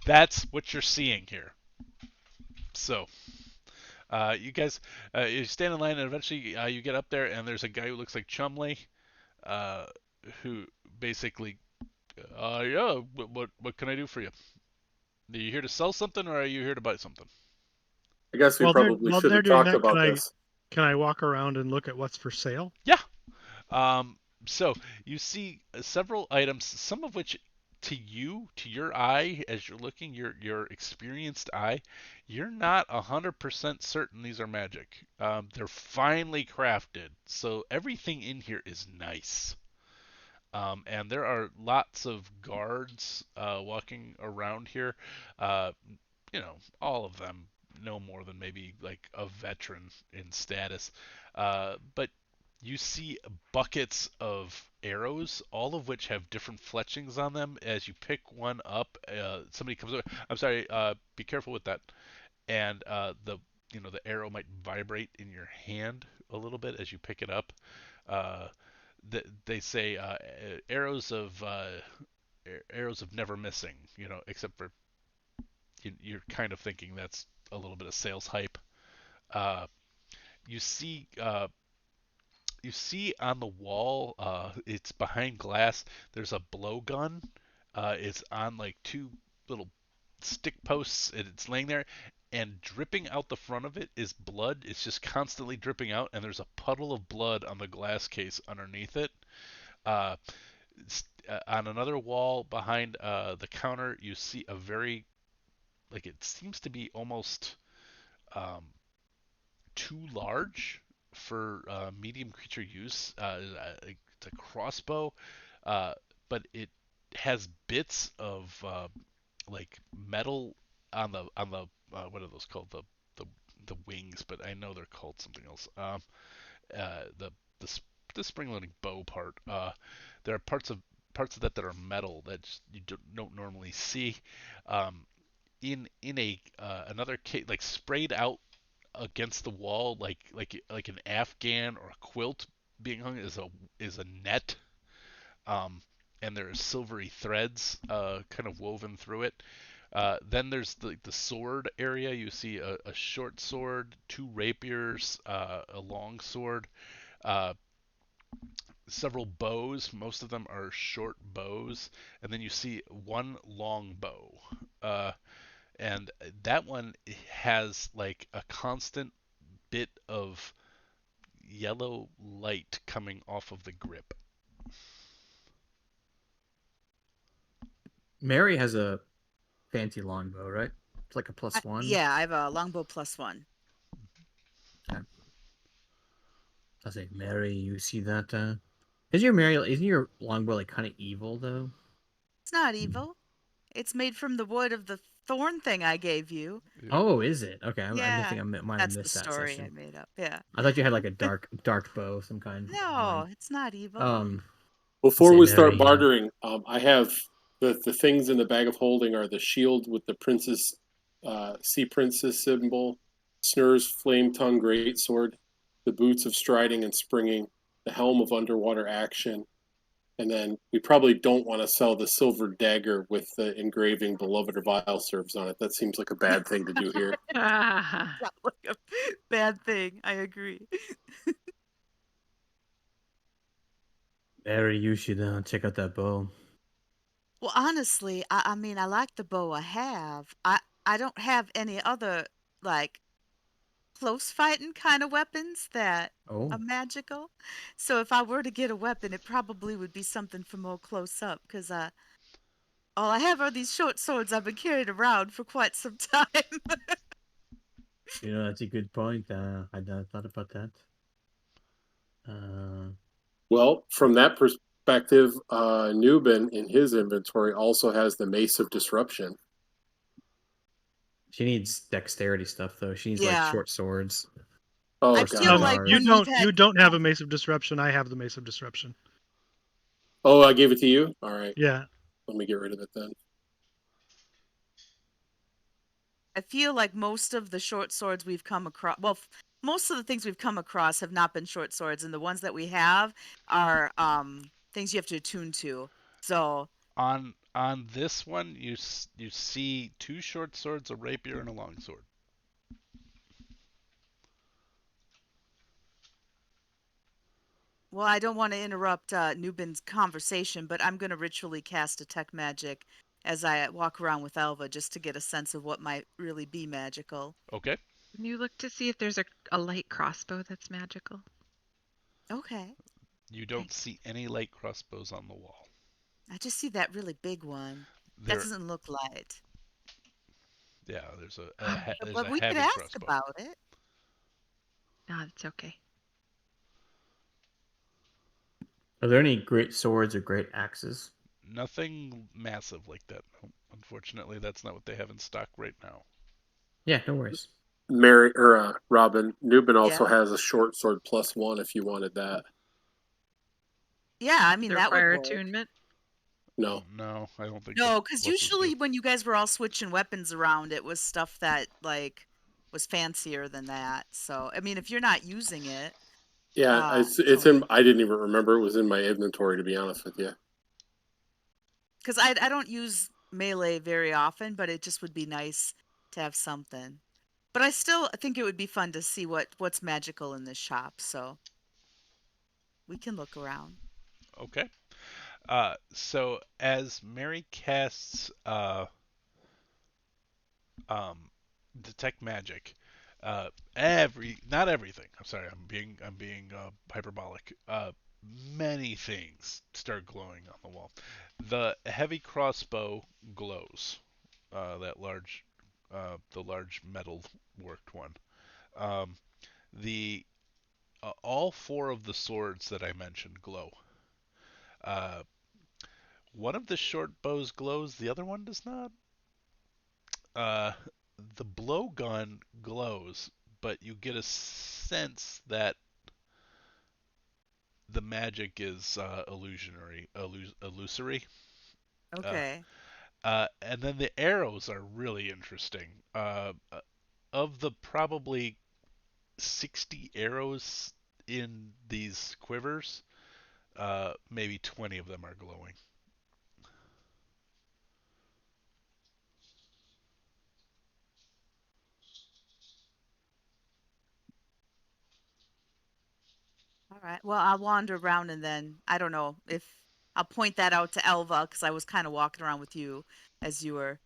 that's what you're seeing here. So you guys, you stand in line, and eventually you get up there, and there's a guy who looks like Chumley, uh, who basically, yeah, what can I do for you? Are you here to sell something, or are you here to buy something? I guess we While they're probably while should they're have doing talked that, about this. can I walk around and look at what's for sale? Yeah. So you see several items, some of which to you, to your eye, as you're looking, your experienced eye, you're not 100% certain these are magic. They're finely crafted, so everything in here is nice. And there are lots of guards walking around here. Uh, all of them no more than maybe like a veteran in status. But you see buckets of arrows, all of which have different fletchings on them. As you pick one up, somebody comes over. I'm sorry. Be careful with that. And the arrow might vibrate in your hand a little bit as you pick it up. Uh, they say arrows of never missing. Except for you're kind of thinking that's a little bit of sales hype. Uh, you see uh, you see on the wall, it's behind glass. There's a blowgun. It's on like 2 little stick posts, and it's laying there. And dripping out the front of it is blood. It's just constantly dripping out, and there's a puddle of blood on the glass case underneath it. Uh, on another wall behind the counter, you see a very like it seems to be almost um, too large for medium creature use. It's a crossbow, uh, but it has bits of like metal on the what are those called the wings, but I know they're called something else. The the spring loading bow part. There are parts of that are metal that you don't normally see. Um, in a another case, like sprayed out against the wall, like an afghan or a quilt being hung, is a net, um, and there are silvery threads kind of woven through it. Then there's the sword area. You see a short sword, 2 rapiers, a long sword, uh, several bows. Most of them are short bows, and then you see one long bow. Uh, and that one has like a constant bit of yellow light coming off of the grip. Mary has a fancy longbow, right? It's like a +1. Yeah, I have a longbow +1. Okay. I say, Mary, you see that? Isn't your longbow like kind of evil though? It's not evil. It's made from the wood of the thorn thing I gave you. Oh, is it? Okay, I Yeah, think I might have that's the missed that story I section. made up. Yeah. I thought you had like a dark bow of some kind. No, it's not evil. Before Say, we start Mary, bartering, I have The things in the bag of holding are the shield with the princess, sea princess symbol, Snur's flame tongue greatsword, the boots of striding and springing, the helm of underwater action, and then we probably don't want to sell the silver dagger with the engraving "Beloved of Isle Serves" on it. That seems like a bad thing to do here. Sounds like a bad thing. I agree. Barry, you should check out that bow. Well, honestly, I mean, I like the bow I have. I don't have any other like close fighting kind of weapons that Oh, are magical. So if I were to get a weapon, it probably would be something for more close up because all I have are these short swords I've been carrying around for quite some time. that's a good point. I never thought about that. Uh, Well, from that perspective, Nubin in his inventory also has the Mace of Disruption. she needs dexterity stuff though. She needs like Yeah. short swords Oh, I or feel got it. like scimitar. You when we've don't. had You don't have a Mace of Disruption. I have the Mace of Disruption. Oh, I gave it to you? All right. Yeah. Let me get rid of it then. I feel like most of the short swords we've come across, well, most of the things we've come across have not been short swords, and the ones that we have are things you have to attune to. So, On this one, you see two short swords, a rapier, and a long sword. well, I don't want to interrupt Nubin's conversation, but I'm going to ritually cast detect magic as I walk around with Elva just to get a sense of what might really be magical. Okay. Can you look to see if there's a light crossbow that's magical? Okay. You don't see any light crossbows on the wall. I just see that really big one. That There, doesn't look light. yeah, there's there's But a we could heavy ask crossbow. about it. No, it's okay. Are there any great swords or great axes? Nothing massive like that. No. Unfortunately, that's not what they have in stock right now. Yeah, no worries. Mary or Robin, Nubin Yeah. also has a short sword +1 if you wanted that. Yeah, I Does mean, it that would require work. attunement? No. No, I don't think No, the because pluses do. usually when you guys were all switching weapons around, it was stuff that like was fancier than that. So, I mean, if you're not using it, Yeah, it's totally. in. I didn't even remember it was in my inventory, to be honest with you. Because I don't use melee very often, but it just would be nice to have something. But I still think it would be fun to see what's magical in this shop. So we can look around. Okay. So as Mary casts um, detect magic, not everything. I'm sorry. I'm being hyperbolic. Many things start glowing on the wall. The heavy crossbow glows. The large metal worked one. Um, the all four of the swords that I mentioned glow. Uh, one of the short bows glows. The other one does not. Uh, the blowgun glows, but you get a sense that the magic is illusory. Uh, Okay. and then the arrows are really interesting. Of the probably 60 arrows in these quivers, maybe 20 of them are glowing. All right. Well, I'll wander around and then I don't know if I'll point that out to Elva because I was kind of walking around with you as you were,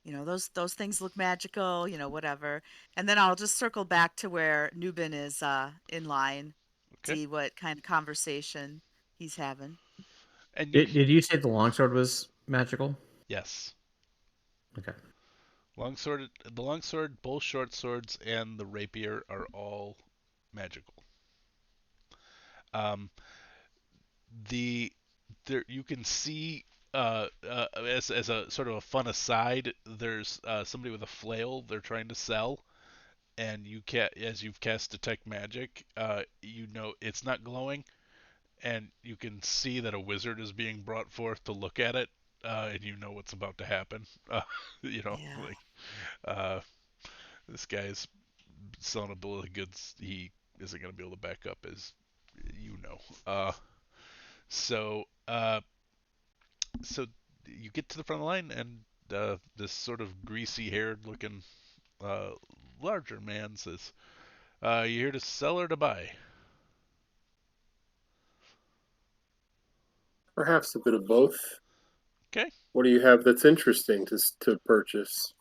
those things look magical, whatever. And then I'll just circle back to where Nubin is in line, Okay. see what kind of conversation he's having. And Did you say the longsword was magical? yes, Okay. the longsword, both short swords, and the rapier are all magical. Um, the there you can see as a sort of a fun aside, there's somebody with a flail they're trying to sell, and as you've cast detect magic, you know it's not glowing, and you can see that a wizard is being brought forth to look at it, and you know what's about to happen. You know, Yeah. like this guy's selling a bill of goods he isn't going to be able to back up, as you know. So so you get to the front of the line, and this sort of greasy-haired looking uh, larger man says, "You here to sell or to buy?" Perhaps a bit of both. Okay. What do you have that's interesting to purchase?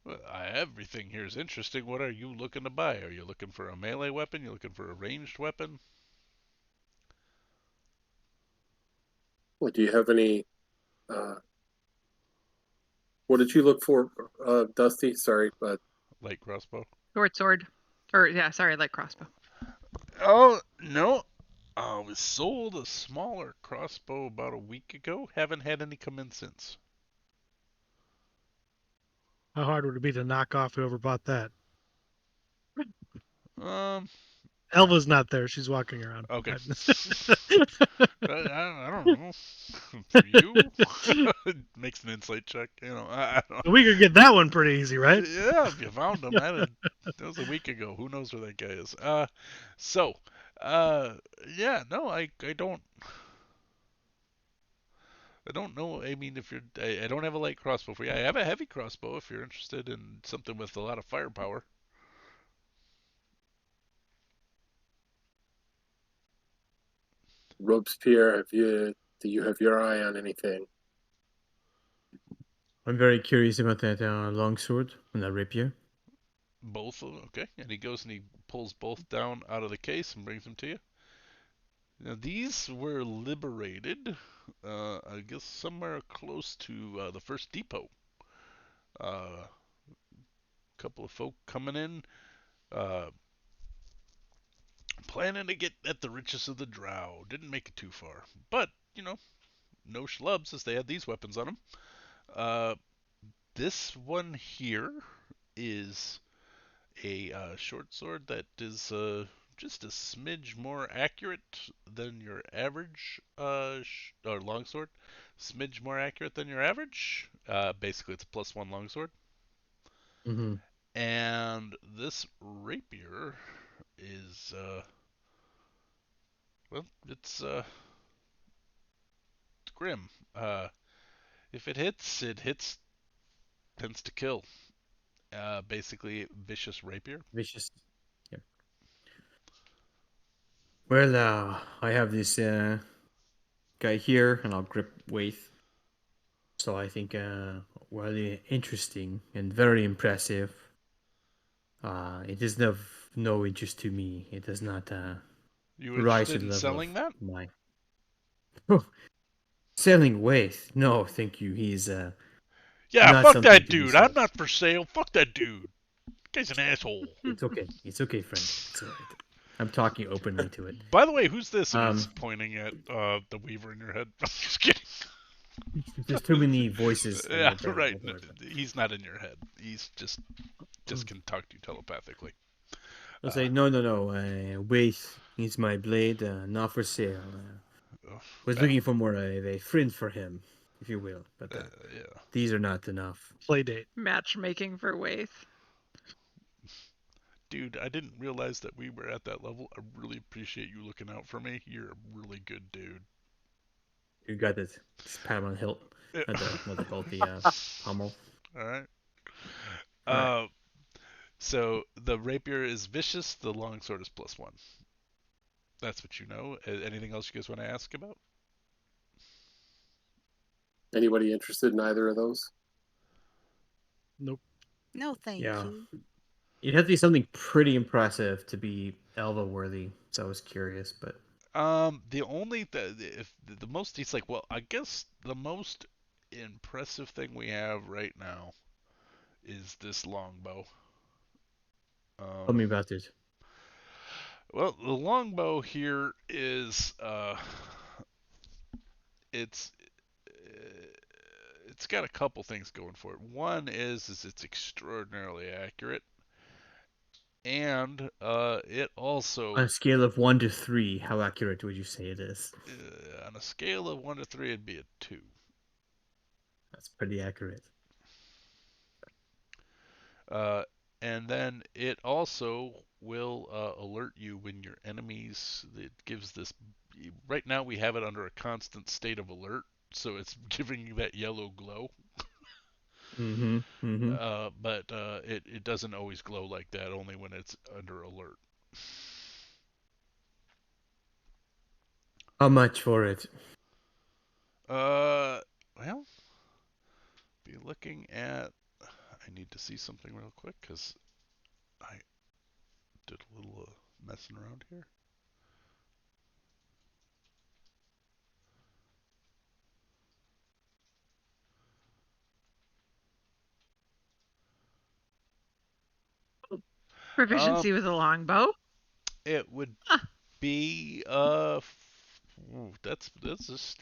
Well, everything here is interesting. What are you looking to buy? Are you looking for a melee weapon? You looking for a ranged weapon? What do you have any? Uh, what did you look for, Dusty? Sorry, but Light crossbow? Short sword. Or, yeah, sorry, light crossbow. Oh, no. We sold a smaller crossbow about a week ago. Haven't had any come in since. How hard would it be to knock off whoever bought that? Um, Elva's not there. She's walking around. okay. I don't know. For you? Makes an insight check. You know, I don't. We could get that one pretty easy, right? Yeah, if you found him, that was a week ago. Who knows where that guy is? So, yeah, no, I don't know. I mean, if I don't have a light crossbow for you. I have a heavy crossbow if you're interested in something with a lot of firepower. Robespierre, do you have your eye on anything? I'm very curious about that longsword and that rapier. Both of them, okay. And he goes and he pulls both down out of the case and brings them to you. Now, these were liberated, I guess, somewhere close to the first depot. A couple of folk coming in, uh, planning to get at the riches of the Drow. Didn't make it too far. But, you know, no schlubs, as they had these weapons on them. Uh, this one here is a short sword that is just a smidge more accurate than your average or longsword. Smidge more accurate than your average. Basically, it's a +1 longsword. Mm-hmm. And this rapier is well, it's grim. If it hits, tends to kill. Basically, vicious rapier. Vicious. Yeah. Well, I have this guy here, and I'll grip Waith. So I think, really interesting and very impressive. It is of no interest to me. It does not You rise to interested the in level selling of that? my selling Waith. No, thank you. He's Yeah, not fuck something that to be dude. I'm sold. not for sale. Fuck that dude. Guy's an asshole. It's okay. It's okay, friend. It's all right. I'm talking openly to it. By the way, who's this? And he's Um, pointing at the Weaver in your head. I'm just kidding. there's too many voices in Yeah, my brain. right. Don't worry about He's not in your head. He's just it. can talk to you telepathically. I'll say no. Waith is my blade, not for sale. Was Well, looking for more of a friend for him, if you will. But yeah. these are not enough. Play date. Matchmaking for Waith. Dude, I didn't realize that we were at that level. I really appreciate you looking out for me. You're a really good dude. You got it. Just pat him on the hilt. Yeah. Not the called the pommel. All right. All right. So the rapier is vicious. The longsword is +1. That's what you know. Anything else you guys want to ask about? Anybody interested in either of those? Nope. No, thank Yeah. you. It had to be something pretty impressive to be Elva worthy. So I was curious, but The only if the most he's like, well, I guess the most impressive thing we have right now is this longbow. tell me about it. Well, the longbow here is it's it's got a couple things going for it. One is it's extraordinarily accurate, and it also On a scale of 1 to 3, how accurate would you say it is? on a scale of 1 to 3, it'd be a 2. That's pretty accurate. Uh, and then it also will alert you when your enemies. It gives this. Right now we have it under a constant state of alert, so it's giving you that yellow glow. Mm-hmm. Mm-hmm. But it doesn't always glow like that. Only when it's under alert. How much for it? Well, be looking at. I need to see something real quick because I did a little messing around here. Proficiency with a longbow. It would Huh. be that's just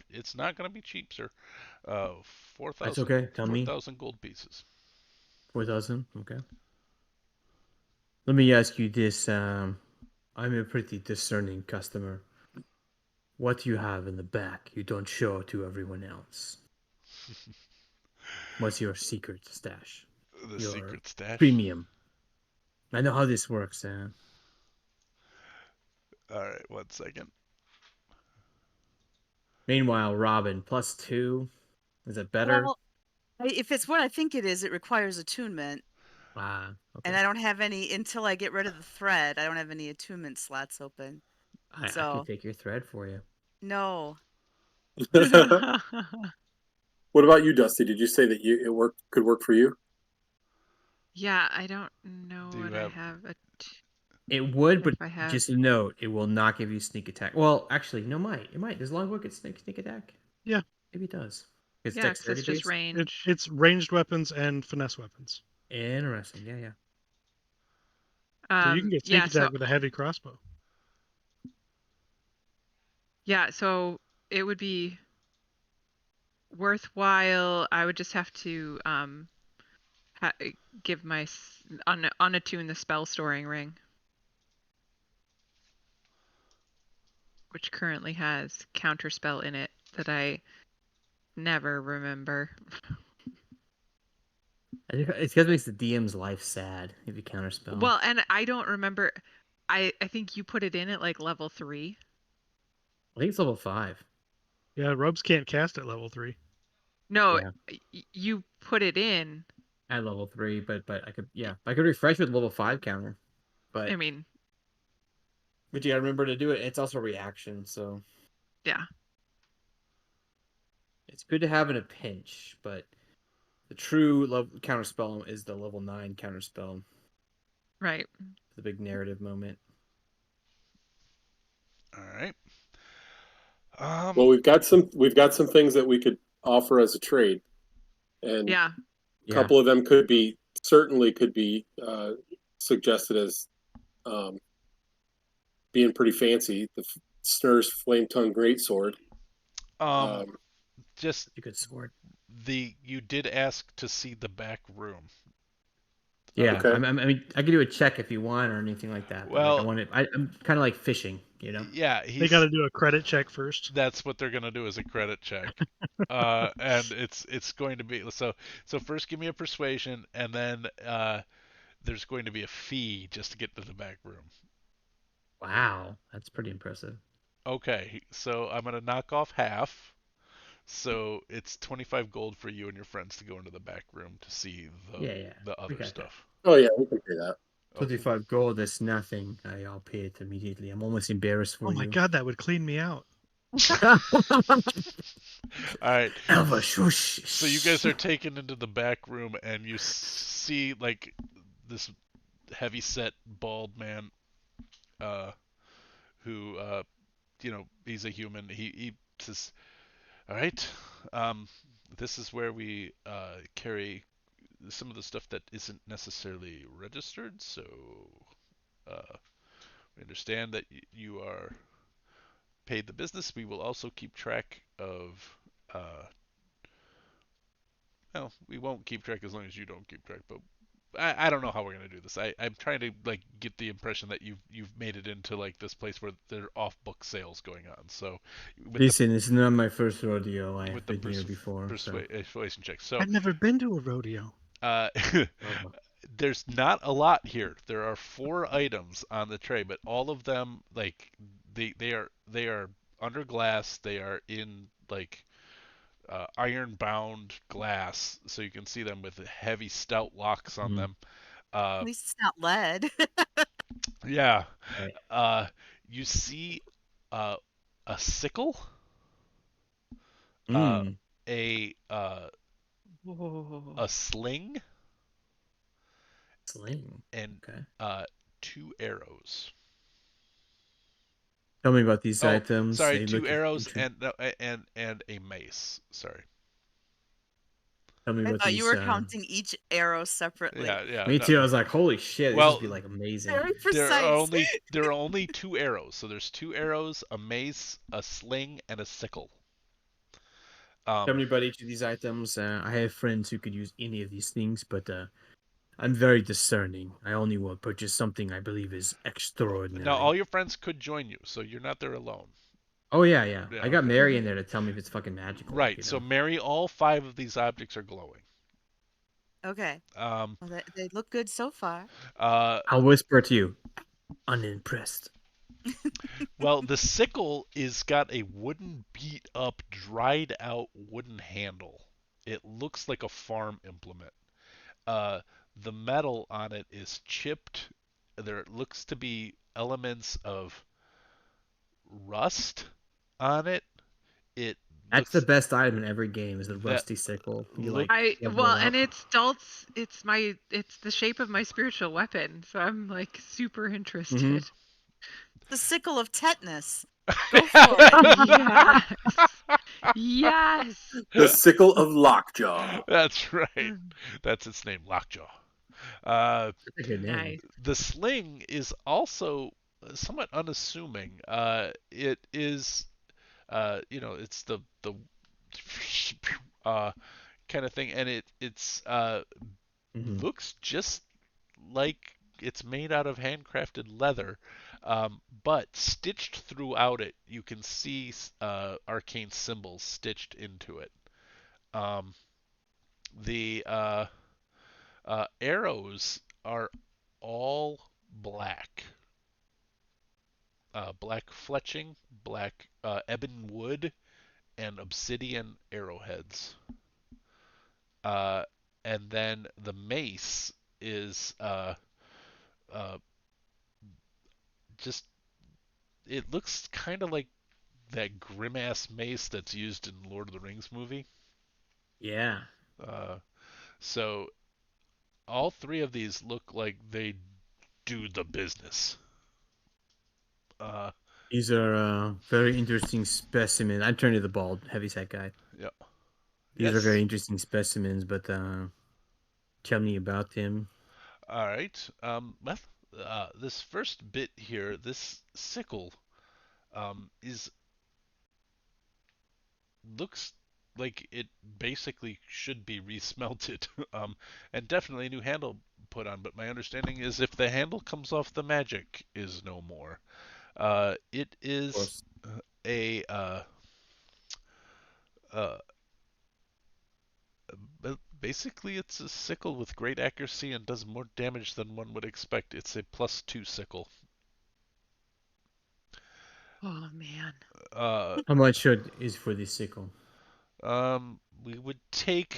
it's not gonna be cheap, sir. Uh, four That's thousand okay. Tell four me. thousand gold pieces. 4,000. Okay. Let me ask you this. I'm a pretty discerning customer. What do you have in the back you don't show to everyone else? What's your secret stash? The Your secret stash. premium. I know how this works. All right, 1 second. Meanwhile, Robin, +2. Is it better? Well, if it's what I think it is, it requires attunement. Ah, okay. And I don't have any until I get rid of the thread. I don't have any attunement slots open. I So can take your thread for you. no. What about you, Dusty? Did you say that could work for you? Yeah, I don't know Do you what I have? have. It would, but If I have. just a note, it will not give you sneak attack. Well, actually, no, might. It might. Does longbow get sneak attack? Yeah. Maybe it does. It's Yeah, because dexterity it's just based. range. It's ranged weapons and finesse weapons. Interesting. Yeah, yeah. So you can get sneak Yeah, so attack with a heavy crossbow. it would be worthwhile. I would just have to give unattune the spell storing ring, which currently has counterspell in it that I never remember. I think it's because it makes the DM's life sad if you counterspell. Well, and I don't remember. I think you put it in at like level 3. I think it's level 5. Yeah, robes can't cast at level 3. No, Yeah. you put it in. At level 3, but I could refresh with level 5 counter. But I mean, you gotta remember to do it. It's also reaction, so yeah. it's good to have in a pinch, but the true counterspell is the level 9 counterspell. Right. The big narrative moment. All right. Well, we've got some things that we could offer as a trade, and Yeah. a couple of them could be suggested as being pretty fancy. The Snur's flame tongue greatsword. Just a good sword. You did ask to see the back room. Yeah, Okay. I mean, I can do a check if you want or anything like that. But Well, I'm kind of like fishing, you know. Yeah, They got to do a credit check first. That's what they're gonna do is a credit check, and it's going to be so. So first, give me a persuasion, and then there's going to be a fee just to get to the back room. Wow, that's pretty impressive. Okay, so I'm gonna knock off half. So it's 25 gold for you and your friends to go into the back room to see the other stuff. Oh yeah, we can pay that. 25 gold is nothing. I'll pay it immediately. I'm almost embarrassed for you. Oh my god, that would clean me out. All right. Elva, shush. So you guys are taken into the back room, and you see like this heavy-set bald man, who he's a human. He says, "All right, this is where we carry some of the stuff that isn't necessarily registered. So we understand that you are paid the business. We will also keep track of. Well, we won't keep track as long as you don't keep track, but I don't know how we're gonna do this. I'm trying to like get the impression that you've made it into like this place where there are off book sales going on. So with the Listen, it's not my first rodeo. I with have the been here before, so. persuasion check. So I've never been to a rodeo. uh, Oh. there's not a lot here. There are 4 items on the tray, but all of them like they are under glass. They are in like iron bound glass, so you can see them with heavy stout locks on Mm. them. At least it's not lead. Yeah. Right. Uh, you see uh, a sickle, uh, Mm. a uh, Whoa. a sling, Sling. and Okay. 2 arrows. Tell me about these Oh, items. sorry, They two look arrows intriguing. and a mace. Sorry. Tell me I about thought you these. were counting each arrow separately. Yeah. Me No. too. I was like, holy shit, this must Well, be like amazing. Very there are precise. only 2 arrows. So there's 2 arrows, a mace, a sling, and a sickle. Tell Um, me about each of these items. I have friends who could use any of these things, but I'm very discerning. I only will purchase something I believe is Now all extraordinary. your friends could join you, so you're not there alone. Oh yeah, yeah. Yeah. I got Okay. Mary in there to tell me if it's fucking magical. Right. So Mary, all 5 of these objects are glowing. Okay. Um, Well, they look good so far. uh, I'll whisper to you, unimpressed. well, the sickle is got a wooden beat up, dried out wooden handle. It looks like a farm implement. Uh, the metal on it is chipped. There looks to be elements of rust on it. It That's the looks best item in every game is the that rusty sickle. You look like I level well, it and up. it's the shape of my spiritual weapon, so I'm like super Mm-hmm. interested. The sickle of tetanus. Go for it. Yes. Yes. The sickle of lockjaw. That's right. Mm, That's its name, Lockjaw. Uh, That's a good name. nice. the sling is also somewhat unassuming. It is, it's the uh, kind of thing, and it's Mm-hmm. looks just like it's made out of handcrafted leather, but stitched throughout it, you can see arcane symbols stitched into it. Um, the arrows are all black. Black fletching, black ebon wood, and obsidian arrowheads. Uh, and then the mace is uh, just, it looks kind of like that grimace mace that's used in Lord of the Rings movie. Yeah. Uh, so all 3 of these look like they do the business. Uh, These are very interesting specimens. I'm turning to the bald heavyset guy. yeah. These are Yes. very interesting specimens, but tell me about them. All right. This first bit here, this sickle, is looks like it basically should be resmelted, and definitely a new handle put on. But my understanding is if the handle comes off, the magic is no more. It Of is course. a uh, basically it's a sickle with great accuracy and does more damage than one would expect. It's a +2 sickle. Oh man. Uh, How much is for this sickle? we would take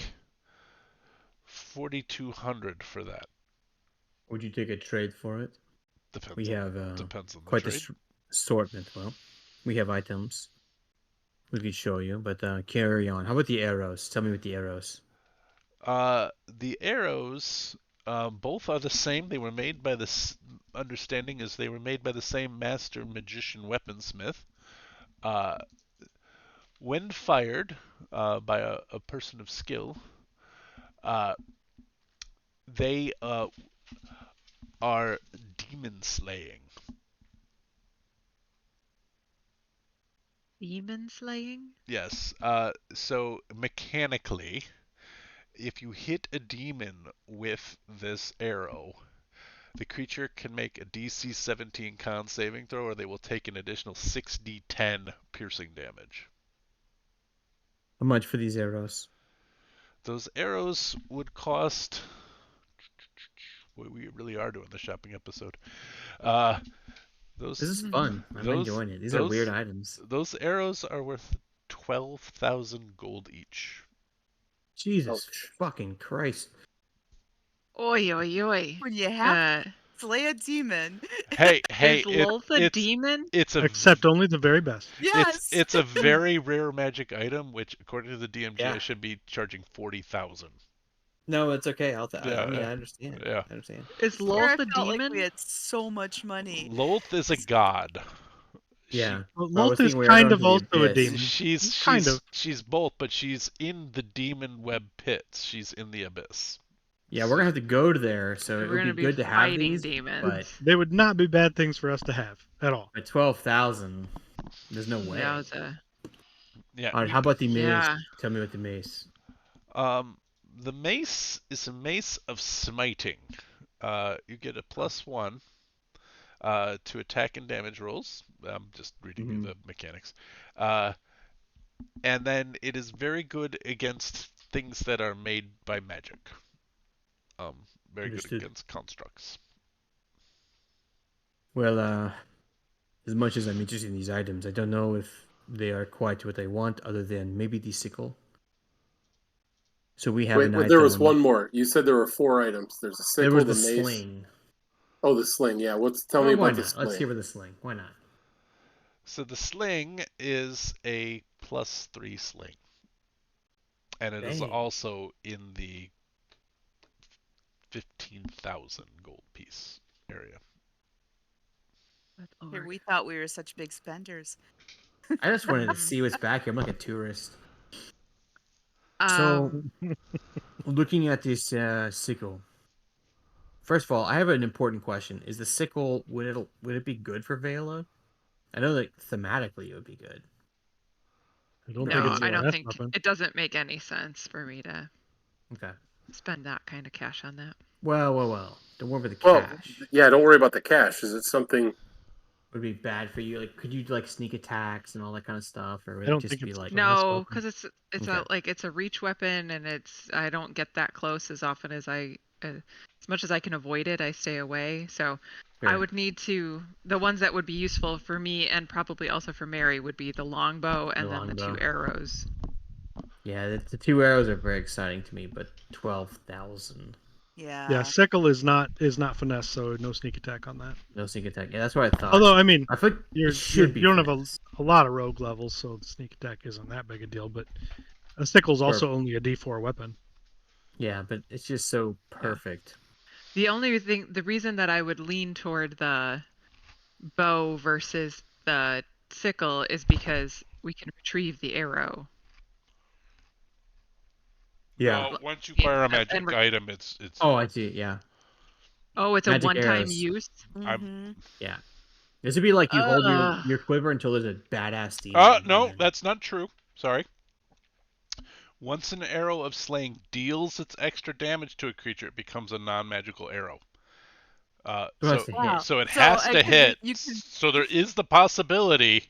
4,200 for that. Would you take a trade for it? We Depends on have depends on the quite trade. assortment. Well, we have items we could show you, but carry on. How about the arrows? Tell me about the arrows. The arrows, both are the same. They were made by understanding is they were made by the same master magician weaponsmith. Uh, when fired by a person of skill, uh, they are demon slaying. Demon slaying? Yes. So mechanically, if you hit a demon with this arrow, the creature can make a DC 17 con saving throw, or they will take an additional 6d10 piercing damage. How much for these arrows? Those arrows would cost. Boy, we really are doing the shopping episode. Those This is fun. I'm those enjoying it. These are weird those items. those arrows are worth 12,000 gold each. Jesus Ouch. fucking Christ. Oi, oi, oi. When you have Uh, to slay a demon. Hey, is Lolth a it's demon? it's a Except only the very best. Yes. it's a very rare magic item, which according to the DMG, Yeah. I should be charging 40,000. No, it's okay. I Yeah, understand. yeah. I understand. Is Swear I Lolth a felt like demon? we had so much money. Lolth is a god. Yeah. Well, I was Lolth is thinking we were kind going of to the also a abyss. demon. She's Kind of. she's both, but she's in the demon web pits. She's in the abyss. Yeah, we're gonna have to go to there, so We're it would gonna be be good to have fighting these. demons. But They would not be bad things for us to have at all. at 12,000, there's no way. Yowza. Yeah. All right, how about the mace? Yeah. Tell me what the mace. The mace is a mace of smiting. You get a +1 to attack and damage rolls. I'm just reading you the mechanics. And then it is very good against things that are made by magic. Very Understood. good against constructs. Well, as much as I'm interested in these items, I don't know if they are quite what I want, other than maybe the sickle. So we have an Wait, item. there was one more. You said there were 4 items. There's a sickle, There was the the mace. sling. Oh, the sling. Yeah. Tell Well, me why about the not? sling. Let's hear about the sling. Why not? So the sling is a +3 sling. And it is Dang. also in the 15,000 gold piece area. Here, we thought we were such big spenders. I just wanted to see what's back here. I'm like a tourist. Um, So, looking at this sickle. First of all, I have an important question. Is the sickle would it be good for Vela? I know that thematically it would be good. I don't no, think it's a I don't last think weapon. it doesn't make any sense for me to Okay. spend that kind of cash on that. Well. Don't worry about the Well, cash. yeah. Don't worry about the cash. Is it something? Would it be bad for you? Like, could you like sneak attacks and all that kind of stuff, or would I don't it just think be it's like a last No, weapon. because it's Okay. it's a reach weapon, and I don't get that close as often as as much as I can avoid it, I stay away. So I Fair. would need the ones that would be useful for me and probably also for Mary would be the longbow and then the 2 longbow. arrows. Yeah, the 2 arrows are very exciting to me, but 12,000. Yeah. Yeah, sickle is not finesse, so no sneak attack on that. No sneak attack. Yeah, that's what I thought. Although I mean, I think you it should be. don't have finesse. a lot of rogue levels, so the sneak attack isn't that big a deal. But a sickle's also only a D4 weapon. Yeah, but it's just so perfect. The reason that I would lean toward the bow versus the sickle is because we can retrieve the arrow. Yeah. Well, once you Yeah, fire a and magic we're- item, it's Oh, I see. Yeah. Oh, it's a Magic one-time arrows. use. Mm-hmm. Yeah. This would be like you hold Ugh. your quiver until there's a badass demon. no, and then- that's not true. Sorry. Once an arrow of slaying deals its extra damage to a creature, it becomes a non-magical arrow. It has to hit. Wow. So it So has I to can- hit. you can- So there is the possibility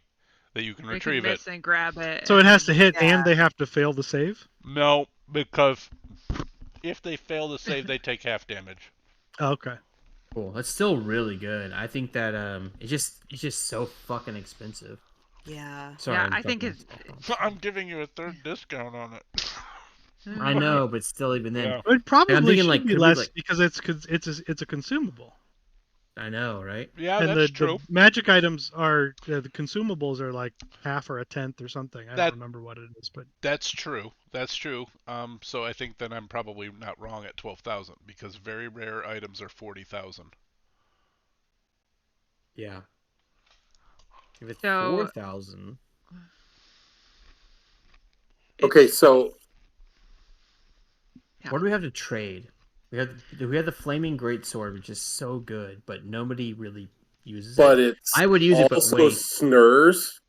that you can We retrieve can it. miss and grab it. So it has to and- hit, Yeah. and they have to fail the save. No, because if they fail to save, they take half damage. Oh, okay. Cool. That's still really good. I think that it's just so fucking expensive. Yeah. Sorry. Yeah, I'm I think talking myself. I'm giving you a 3rd discount on it. I know, but still, even then, Yeah. It probably thinking, should like, be could we, less like- because it's a consumable. I know, right? Yeah, And that's the true. magic items are the consumables are like half or a tenth or something. I That- don't remember what it is, but That's true. That's true. So I think that I'm probably not wrong at 12,000 because very rare items are 40,000. Yeah. If it's So- 4,000, Okay, so Yeah. what do we have to trade? We have the flaming greatsword, which is so good, but nobody really uses but it. it's I would use it, but also wait. snurs.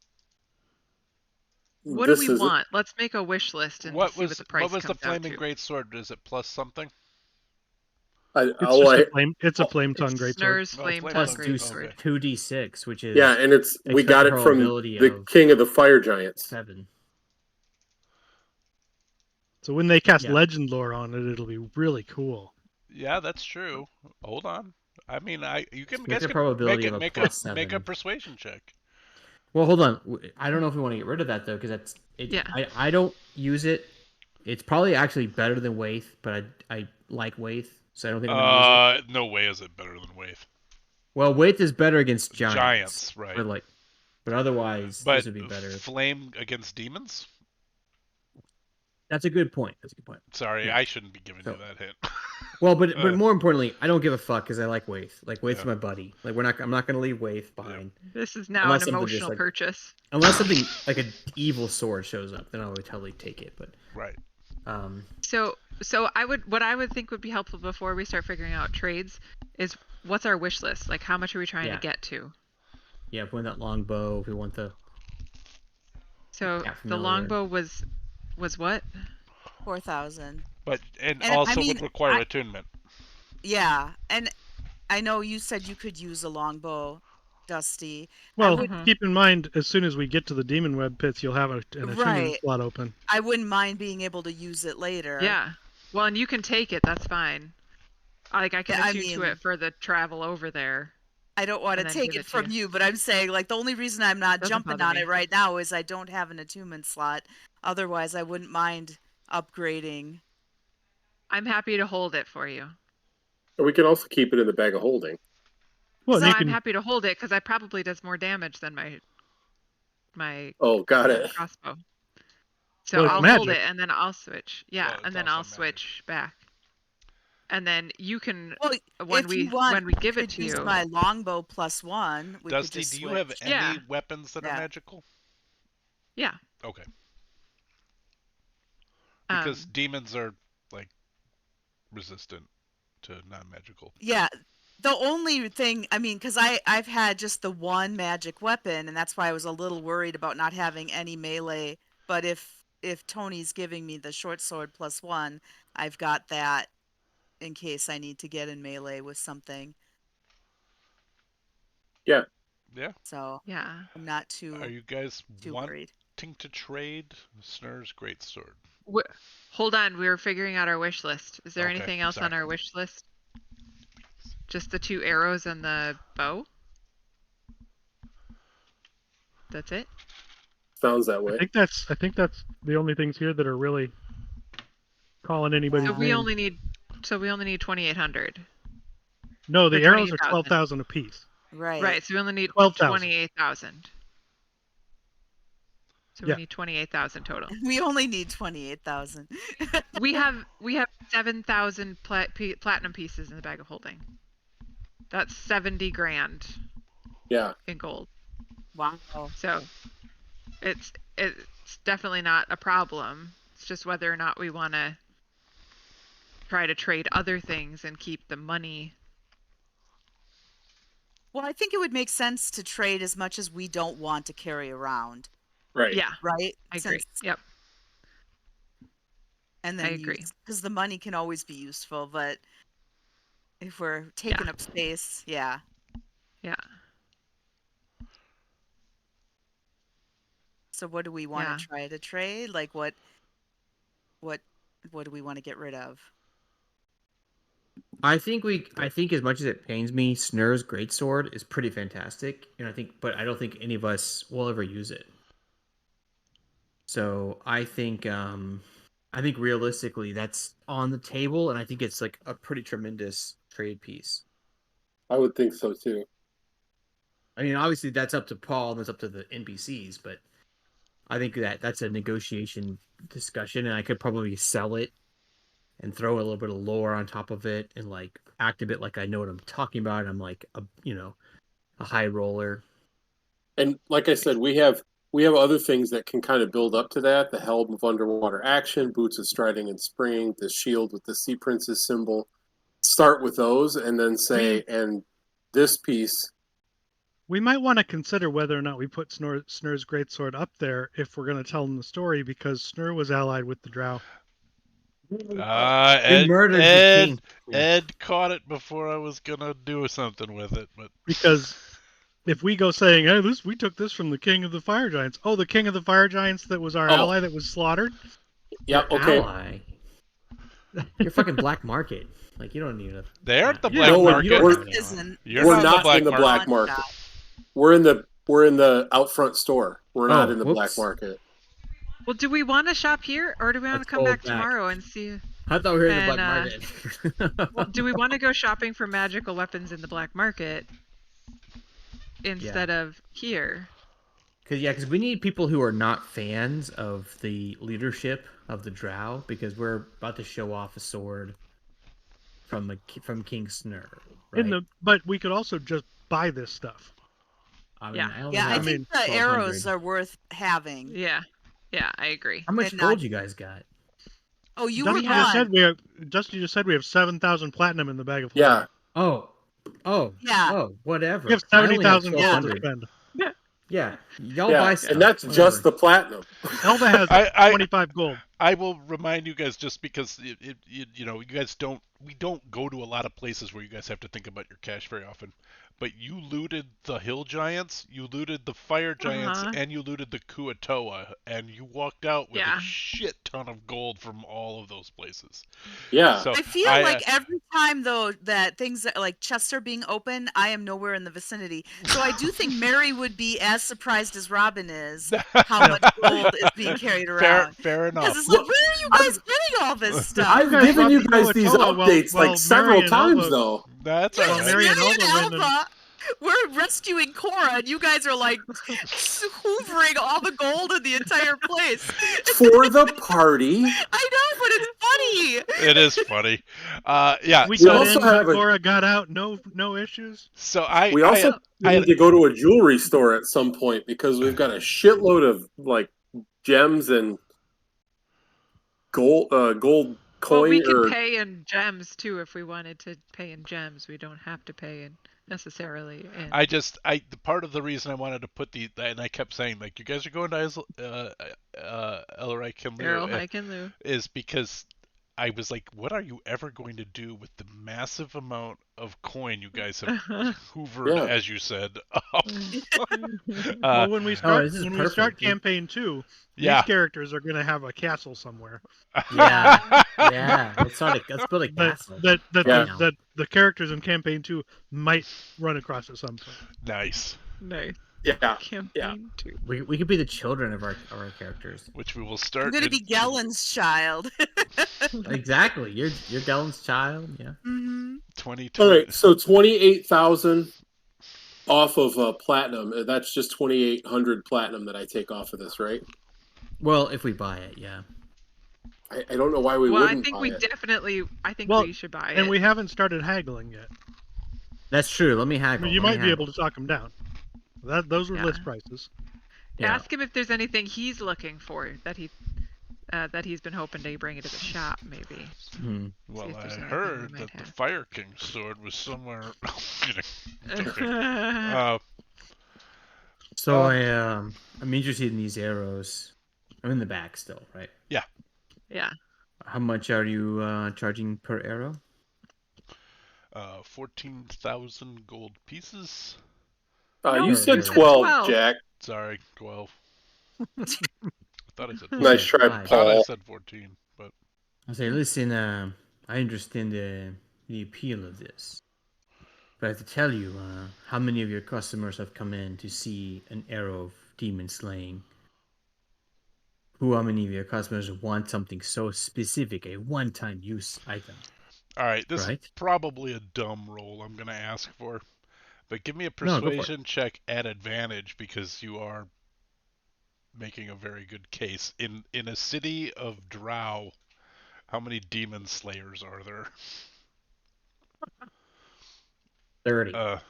What do this we is want? Let's make a wish list and see what the price what was the comes out flaming to. greatsword? Is it plus something? It's just a flame. It's a flame tongue It's greatsword. Snur's Oh, flame flame tongue Plus tongue. greatsword. Okay. 2d6, which is yeah, and we expected got it from probability the of king of the fire giants. 7. So when they cast Yeah. legend lore on it, it'll be really cool. Yeah, that's true. Hold on. I mean, you can Expected guys probability can of a make plus make a 7. persuasion check. Well, hold on. I don't know if we want to get rid of that though, because that's it. Yeah. I don't use it. It's probably actually better than Waith, but I like Waith, so I don't think I'm gonna use it. No way is it better than Waith. Well, Waith is better against giants. Giants, right? But otherwise, But this would be better. flame against demons? That's a good point. Sorry, Yeah. I shouldn't be giving you that hint. Well, but more importantly, I don't give a fuck because I like Waith. Like Waith's Yeah. my buddy. Like I'm not gonna leave Waith behind. This is now Unless an something emotional just, like- purchase. Unless something like an evil sword shows up, then I would totally take it. But Right. So what I would think would be helpful before we start figuring out trades is what's our wish list? Like how much are we trying to get to? yeah, if we want that longbow, if we want the So Yeah, the familiar. longbow was what? 4,000. But And, also I mean, would require attunement. Yeah, and I know you said you could use a longbow, Dusty. Well, would- keep in mind, as soon as we get to the demon web pits, you'll have an attunement Right. slot open. I wouldn't mind being able to use it later. Yeah. Well, and you can take it. That's fine. Like I can Yeah, I attune to mean- it for the travel over there. I don't want to And then take give it it to from you, but I'm saying like the only reason I'm not Doesn't jumping bother on me. it right now is I don't have an attunement slot. Otherwise, I wouldn't mind upgrading. I'm happy to hold it for you. Or we can also keep it in the bag of holding. Well, So you I'm can. happy to hold it because it probably does more damage than my Oh, got it. crossbow. So Well, it's I'll hold magic. it and then I'll switch. Yeah, Well, it's and then also I'll magic. switch back. And then you can Well, when if we you want, when we give you it could to use you. my longbow +1. We could Dusty, just do you have switch. any Yeah. weapons that are Yeah. magical? Yeah. Okay. Because demons are like resistant to non-magical. Yeah. The only thing, I mean, because I've had just the one magic weapon, and that's why I was a little worried about not having any melee. But if Tony's giving me the short sword +1, I've got that in case I need to get in melee with something. Yeah. Yeah. So Yeah. I'm not too Are you guys worried. wanting to trade Snur's greatsword? Hold on, we were figuring out our wish list. Is there Okay, anything else on sorry. our wish list? Just the 2 arrows and the bow? That's it? Sounds that way. I think that's the only things here that are really calling anybody's So we name. only need 2,800. No, the or arrows are 28,000. 12,000 apiece. Right. Right, so we only need 12,000. 28,000. So Yeah. we need 28,000 total. We only need 28,000. we have 7,000 platinum pieces in the bag of holding. That's 70 grand Yeah. in gold. Wow. So it's definitely not a problem. It's just whether or not we want to try to trade other things and keep the money. Well, I think it would make sense to trade as much as we don't want to carry around, Right. Yeah, right? I agree. Yep. And then I agree. because the money can always be useful, but if we're taking up space, yeah. Yeah. So what do we want Yeah. to try to trade? Like what do we want to get rid of? I think as much as it pains me, Snur's greatsword is pretty fantastic, and but I don't think any of us will ever use it. So I think realistically that's on the table, and I think it's like a pretty tremendous trade piece. I would think so too. I mean, obviously that's up to Paul and that's up to the NPCs, but I think that's a negotiation discussion, and I could probably sell it and throw a little bit of lore on top of it and like act a bit like I know what I'm talking about. I'm like a high roller. And like I said, we have other things that can kind of build up to that. The helm of underwater action, boots of striding and springing, the shield with the sea princess symbol. Start with those and then say, and this piece We might want to consider whether or not we put Snur's greatsword up there if we're going to tell them the story, because Snur was allied with the Drow. He Ed, murdered the Ed, king. Yeah. Ed caught it before I was gonna do something with it, but Because if we go saying, "Hey, we took this from the king of the fire giants," oh, the king of the fire giants that was our Oh. ally that was slaughtered. Yeah. Your Okay. ally. You're fucking black market. Like you don't need a. they aren't the Yeah, black No, market. you don't we're- have an ally. Isn't. You're We're not, not the in the black market. market. We're in the out front store. We're not Oh, in the black whoops. market. Well, do we want to shop here, or do we want to Let's come hold back back. tomorrow and see? I thought we were in the And, black market. Well, do we want to go shopping for magical weapons in the black market instead of here? Because we need people who are not fans of the leadership of the Drow, because we're about to show off a sword from King Snur. Right? But we could also just buy this stuff. I mean, Yeah. I only Yeah, I have think the 1,200. arrows are worth having. Yeah, I agree. How much and gold not- you guys got? Oh, you were Dusty just said gone. Dusty just said we have 7,000 platinum in the bag of Yeah. Oh, Yeah. whatever. We have I only have 70,000 gold to 1,200. spend. Yeah, y'all Yeah. buy stuff. And that's whatever. just the platinum. Elva has I 25 gold. I will remind you guys, just because you guys we don't go to a lot of places where you guys have to think about your cash very often. But you looted the hill giants, you looted the fire giants, and you looted the Kuatoa, and you walked out with a shit ton of gold from all of those places. Yeah. So I feel like every time though that things like chests are being opened, I am nowhere in the vicinity. So I do think Mary would be as surprised as Robin is how much gold is being carried around. Fair enough. Because it's like, where are you guys getting all this stuff? I've guys given brought you the guys these Kuatoa while updates like several Mary and times, Elva- though. That's Yes, all right. Mary and Mary Elva and went Alva, we're rescuing Cora, and you guys are like hoovering all the gold in the entire place. For the party. I know, but it's funny. It is funny. Yeah. We We got also in, have a- Laura got out, no issues. So We also need to go to a jewelry store at some point because we've got a shitload of like gems and gold coin. Well, we can pay in gems too if we wanted to pay in gems. We don't have to pay in necessarily in. the part of the reason I wanted to put and I kept saying, like, you guys are going to Ellery Kinlu is because I was like, what are you ever going to do with the massive amount of coin you guys have hoovered, as you said? Well, when we perfect, start dude. campaign 2, Yeah. these characters are going to have a castle somewhere. Yeah. Let's build a castle. That Yeah. the characters in campaign 2 might run across at some point. Nice. Nice. Yeah. Campaign 2. We could be the children of our characters. Which we will start. I'm going to be Gellen's child. Exactly. You're Gellen's child. Yeah. Mm-hmm. 2020. All right, so 28,000 off of platinum. That's just 2,800 platinum that I take off of this, right? Well, if we buy it, yeah. I don't know why we Well, I wouldn't think buy we it. definitely. I think Well, we should buy it. And we haven't started haggling yet. That's true. Let me haggle. You might be able to talk them down. Those were list prices. Yeah. Ask him if there's anything he's looking for that he's been hoping to bring into the shop, maybe. Hmm. Well, if I there's anything heard we that might the have. Fire King's sword was somewhere. No, I'm kidding. yeah. So I'm interested in these arrows. I'm in the back still, right? How much are you charging per arrow? 14,000 gold pieces. You No, said you said 12, 12. Jack. Sorry, 12. I thought I said 14. Nice try, Nice. I thought I Paul. said 14, but I say, listen, I understand the appeal of this, but I have to tell you, how many of your customers have come in to see an arrow of demon slaying? How many of your customers want something so specific, a one-time use item? all right. This Right. is probably a dumb roll I'm gonna ask for, but give me a No, go for it. persuasion check at advantage because you are making a very good case. In a city of Drow, how many demon slayers are there? 30.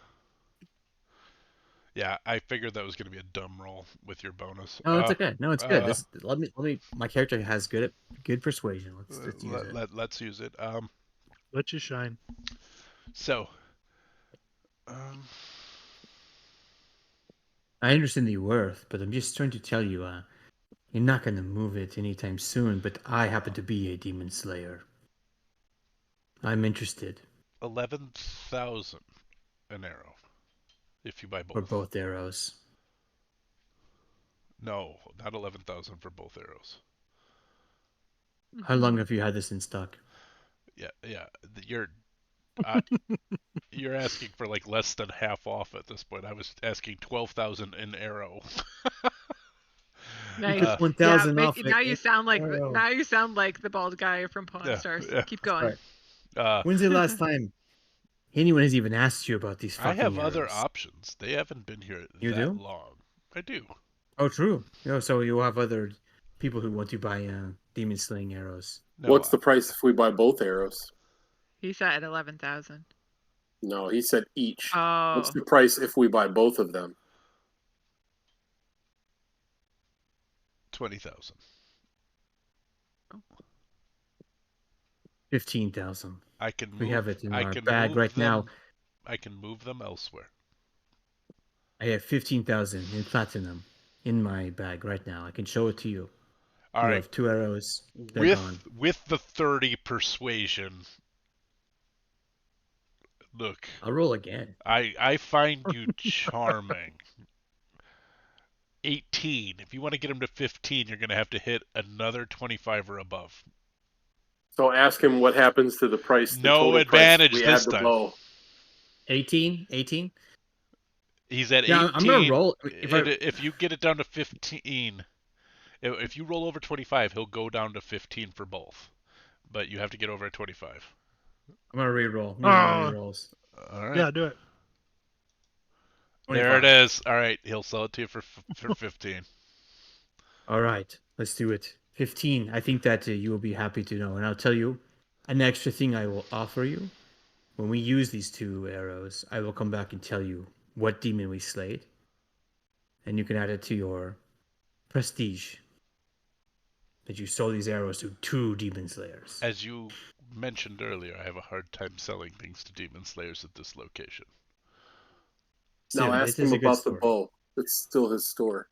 Yeah, I figured that was going to be a dumb roll with your bonus. No, it's okay. No, it's good. uh, Let me. My character has good persuasion. Let's use it. Let's use it. Let you shine. So, I understand the worth, but I'm just trying to tell you, you're not gonna move it anytime soon. But I happen to be a demon slayer. I'm interested 11,000 an arrow if you buy for both. both arrows. No, not 11,000 for both arrows. How long have you had this in stock? Yeah. You're you're asking for like less than half off at this point. I was asking 12,000 an arrow. Nice. Uh, 1,000 off now it. you sound like Arrow. the bald guy from Pawn Yeah, Stars. yeah. Keep going. Right. When's the last time anyone has even asked you about these I fucking have arrows? other options. They haven't been here You that do? long. I do. Oh, true. So you have other people who want to buy demon slaying arrows. No, What's the price if we buy both arrows? He said 11,000. No, he said each. Oh. What's the price if we buy both of them? 20,000. 15,000. I can move. We have it in I our can bag move right them, now. I can move them elsewhere. I have 15,000 in platinum in my bag right now. I can show it to you. All You right. have 2 arrows. They're gone. With the 30 persuasion. Look, I'll roll again. I find you charming. 18. If you want to get him to 15, you're going to have to hit another 25 or above. So ask him what happens to the price. The No total advantage price. We this add the time. bow. 18? 18? He's at Yeah, 18. I'm gonna roll. If you get it down to 15, if you roll over 25, he'll go down to 15 for both. But you have to get over at 25. I'm gonna re-roll. Re-rolls. All right. Yeah, do it. 25. There it is. All right, he'll sell it to you for 15. All right, let's do it. 15. I think that you will be happy to know, and I'll tell you an extra thing I will offer you. When we use these 2 arrows, I will come back and tell you what demon we slayed, and you can add it to your prestige that you sold these arrows to 2 demon slayers. As you mentioned earlier, I have a hard time selling things to demon slayers at this location. Now Still, ask it is him a good about the story. bow. It's still his store.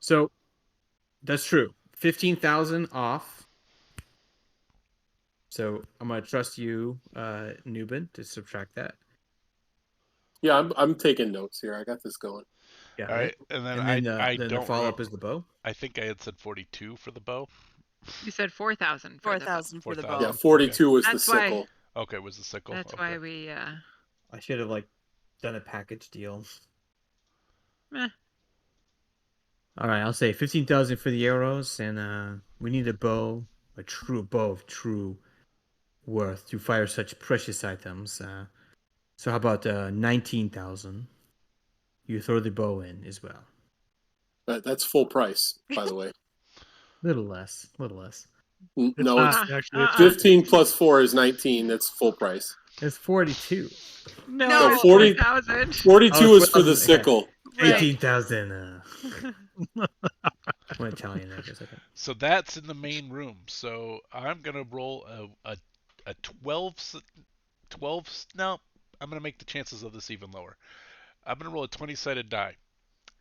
So that's true. 15,000 off. So I'm gonna trust you, Nubin, to subtract that. Yeah, I'm taking notes here. I got this going. Got All right, it. and then And I then the don't follow up remember. is the bow. I think I had said 42 for the bow. You said 4,000 for the bow. 4,000 for the 4,000. bow. Yeah, 42 was the That's why- sickle. Okay, was the sickle. That's okay. why we I should have done a package deal. meh. All right, I'll say 15,000 for the arrows, and we need a bow, a true bow of true worth to fire such precious items. So how about 19,000? You throw the bow in as well. That's full price, by the way. Little less. It's No, not it's actually. It's 15 plus 4 is 19. That's full price. It's 42. No, No, 40 4,000. 42 Oh, is for the 12,000, yeah. sickle. Right. 18,000. I'm Italian there for a second. So that's in the main room. So I'm gonna roll a 12. No, I'm gonna make the chances of this even lower. I'm gonna roll a 20-sided die.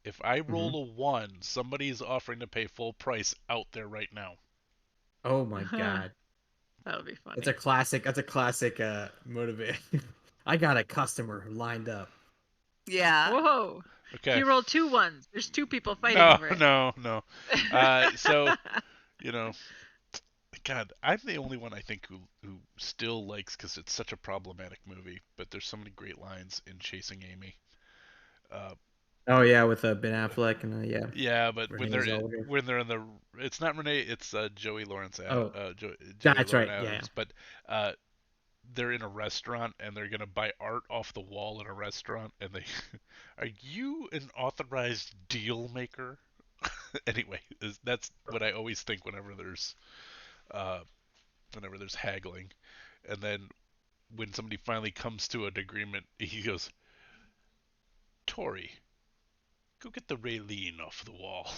If I roll a 1, somebody's offering to pay full price out there right now. Oh my god. That'll be funny. That's a classic motivate. I got a customer lined up. Yeah. Whoa. Okay. He rolled 2 ones. There's 2 people fighting over it. No. So, God, I'm the only one I think who still likes, because it's such a problematic movie, but there's so many great lines in Chasing Amy. Oh yeah, with Ben Affleck and yeah. Yeah, but when Renee they're Zellweger. in the, it's not Renee, it's Joey Lawrence. Joey that's Lawrence right, Adams, yeah. But they're in a restaurant and they're gonna buy art off the wall in a restaurant, and they, are you an authorized deal maker? Anyway, that's what I always think whenever there's haggling, and then when somebody finally comes to an agreement, he goes, Tori, go get the raylene off the wall.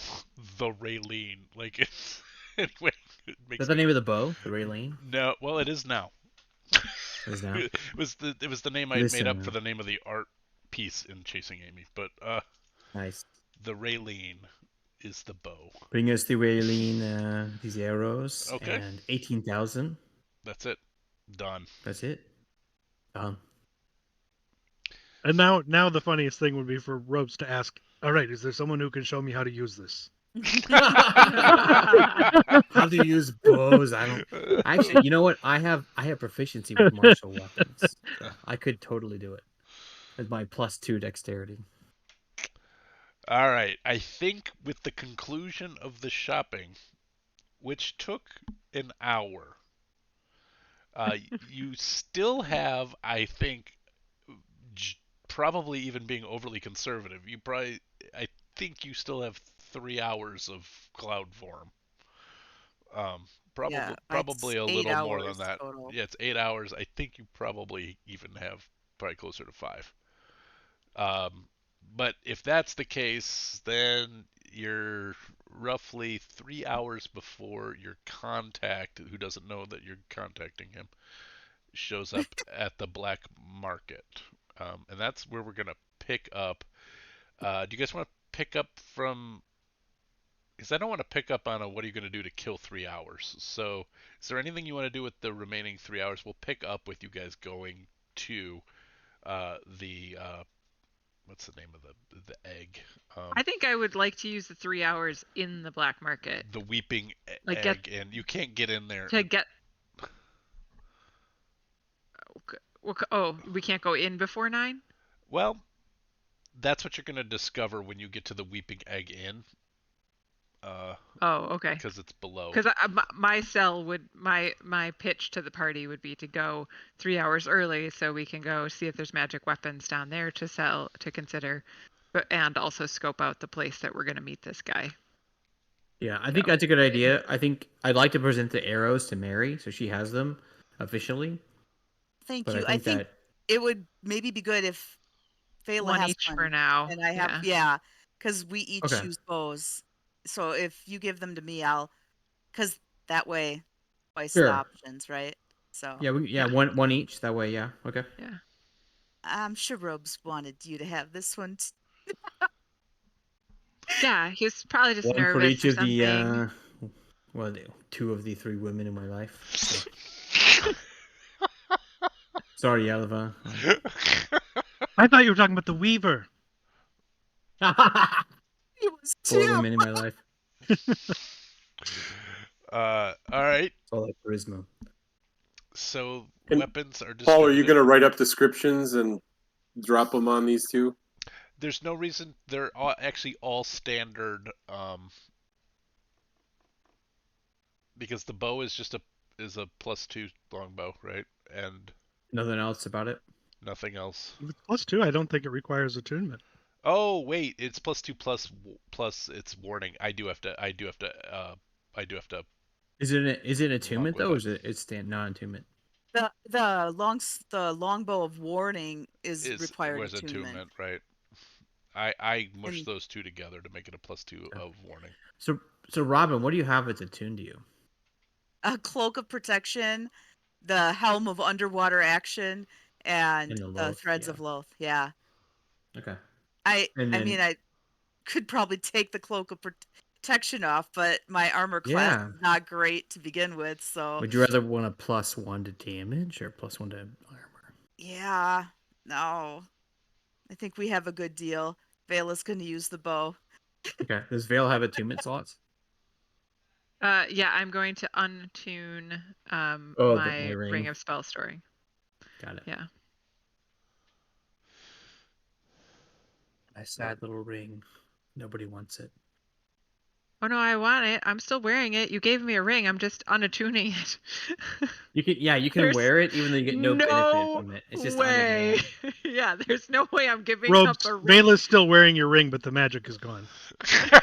The raylene, like it's anyway. It makes Is that the name of the bow? The Raylene? No, well, it is now. It is now? It was the name I had made up for the name of the art piece in Chasing Amy, but Nice. the Raylene is the bow. Bring us the Raylene, these arrows, Okay. and 18,000. That's it. Done. That's it. Done. And now the funniest thing would be for Robes to ask, all right, is there someone who can show me how to use this? How do you use bows? I don't. Actually, you know what? I have proficiency with martial weapons. So I could totally do it with my +2 dexterity. All right. I think with the conclusion of the shopping, which took an hour, you still have, I think, probably even being overly conservative, I think you still have 3 hours of cloud form. Yeah, Probably it's a 8 little more than hours that. total. Yeah, it's 8 hours. I think you probably even have probably closer to 5. But if that's the case, then you're roughly 3 hours before your contact, who doesn't know that you're contacting him, shows up at the black market. And that's where we're going to pick up. Do you guys want to pick up from... Because I don't want to pick up on what are you going to do to kill 3 hours. So is there anything you want to do with the remaining 3 hours? We'll pick up with you guys going to the... what's the name of the egg? I think I would like to use the 3 hours in the black market. The weeping Like egg, and you can't get in there. To get... Oh, we can't go in before 9? Well, that's what you're going to discover when you get to the Weeping Egg Inn. Oh, okay. Because it's below. Because my pitch to the party would be to go 3 hours early so we can go see if there's magic weapons down there to consider, and also scope out the place that we're going to meet this guy. Yeah, I think that's a good idea. I think I'd like to present the arrows to Mary so she has them officially. Thank But you. I think that it would maybe be good if Fela One has each one, for now. and I have because we each use bows. So if you give them to me, because that way, twice the options, right? So one each. That way, yeah, okay. Yeah. I'm sure Robes wanted you to have this one. Yeah, he's probably just one nervous for each or of something. the 2 of the 3 women in my life. So. Sorry, Elva. I thought you were talking about the Weaver. It was 4 women in my life. All right. It's all like charisma. So And weapons are Paul, are you distributed. going to write up descriptions and drop them on these two? There's no reason. They're actually all standard. Because the bow is just a +2 longbow, right? And nothing else about it. Nothing else. If it's +2, I don't think it requires attunement. Oh wait, it's +2 plus its warning. I do have to. Is it an attunement though, or is it's non-attunement? The longbow of warning is required attunement, right? I mushed those two together to make it a +2 of warning. So Robin, what do you have that's attuned to you? A cloak of protection, the helm of underwater action, and the threads of Loath. Yeah. Okay. I mean, I could probably take the cloak of protection off, but my armor class is not great to begin with. So. Would you rather want a +1 to damage or +1 to armor? Yeah. No. I think we have a good deal. Vela's going to use the bow. Okay. Does Vale have attunement slots? Yeah, I'm going to untune my ring of spell storing. Got it. Yeah. My sad little ring. Nobody wants it. Oh no, I want it. I'm still wearing it. You gave me a ring. I'm just unattuning it. You can wear it even though you get no benefit from it. It's just way. Yeah, there's no way I'm giving Robes, up a ring. Vela's still wearing your ring, but the magic is gone.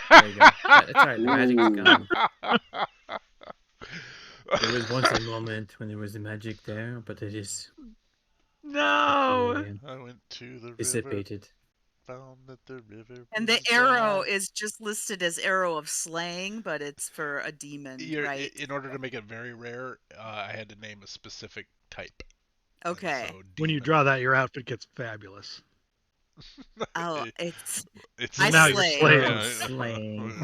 There you go. That's right. The magic is gone. There was once a moment when there was the magic there, but it is. No. I went to the dissipated. River, found that the river. And the arrow is just listed as arrow of slaying, but it's for a demon, right? In order to make it very rare, I had to name a specific type. Okay. So when you draw that, your outfit gets fabulous. Oh, it's It's I Now you're slay. slaying. Oh,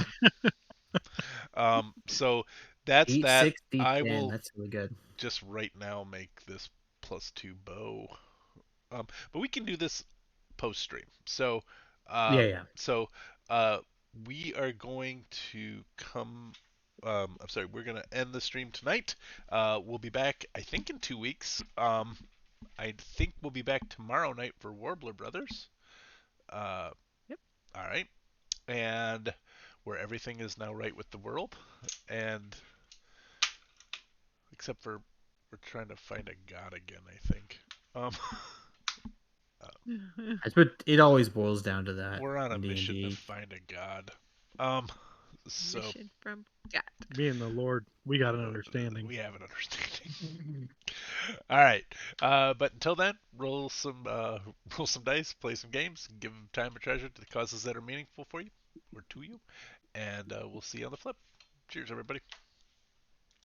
slaying. So that's Eat that. 6 I D10. will That's really good. just right now make this +2 bow. But we can do this post stream. So, Yeah, yeah. so uh, we are going to come. I'm sorry, we're gonna end the stream tonight. We'll be back, I think, in 2 weeks. I think we'll be back tomorrow night for Warbler Brothers. Uh, Yep. all right, and where everything is now right with the world, and except for we're trying to find a god again, I think. Um, That's what it always boils down to that we're on a in mission to D&D. find a god. Um, so Mission from God. Me and the Lord, we got an understanding. we have an understanding. All right, but until then, roll some roll some dice, play some games, give time and treasure to the causes that are meaningful for you or to you, and we'll see you on the flip. Cheers, everybody.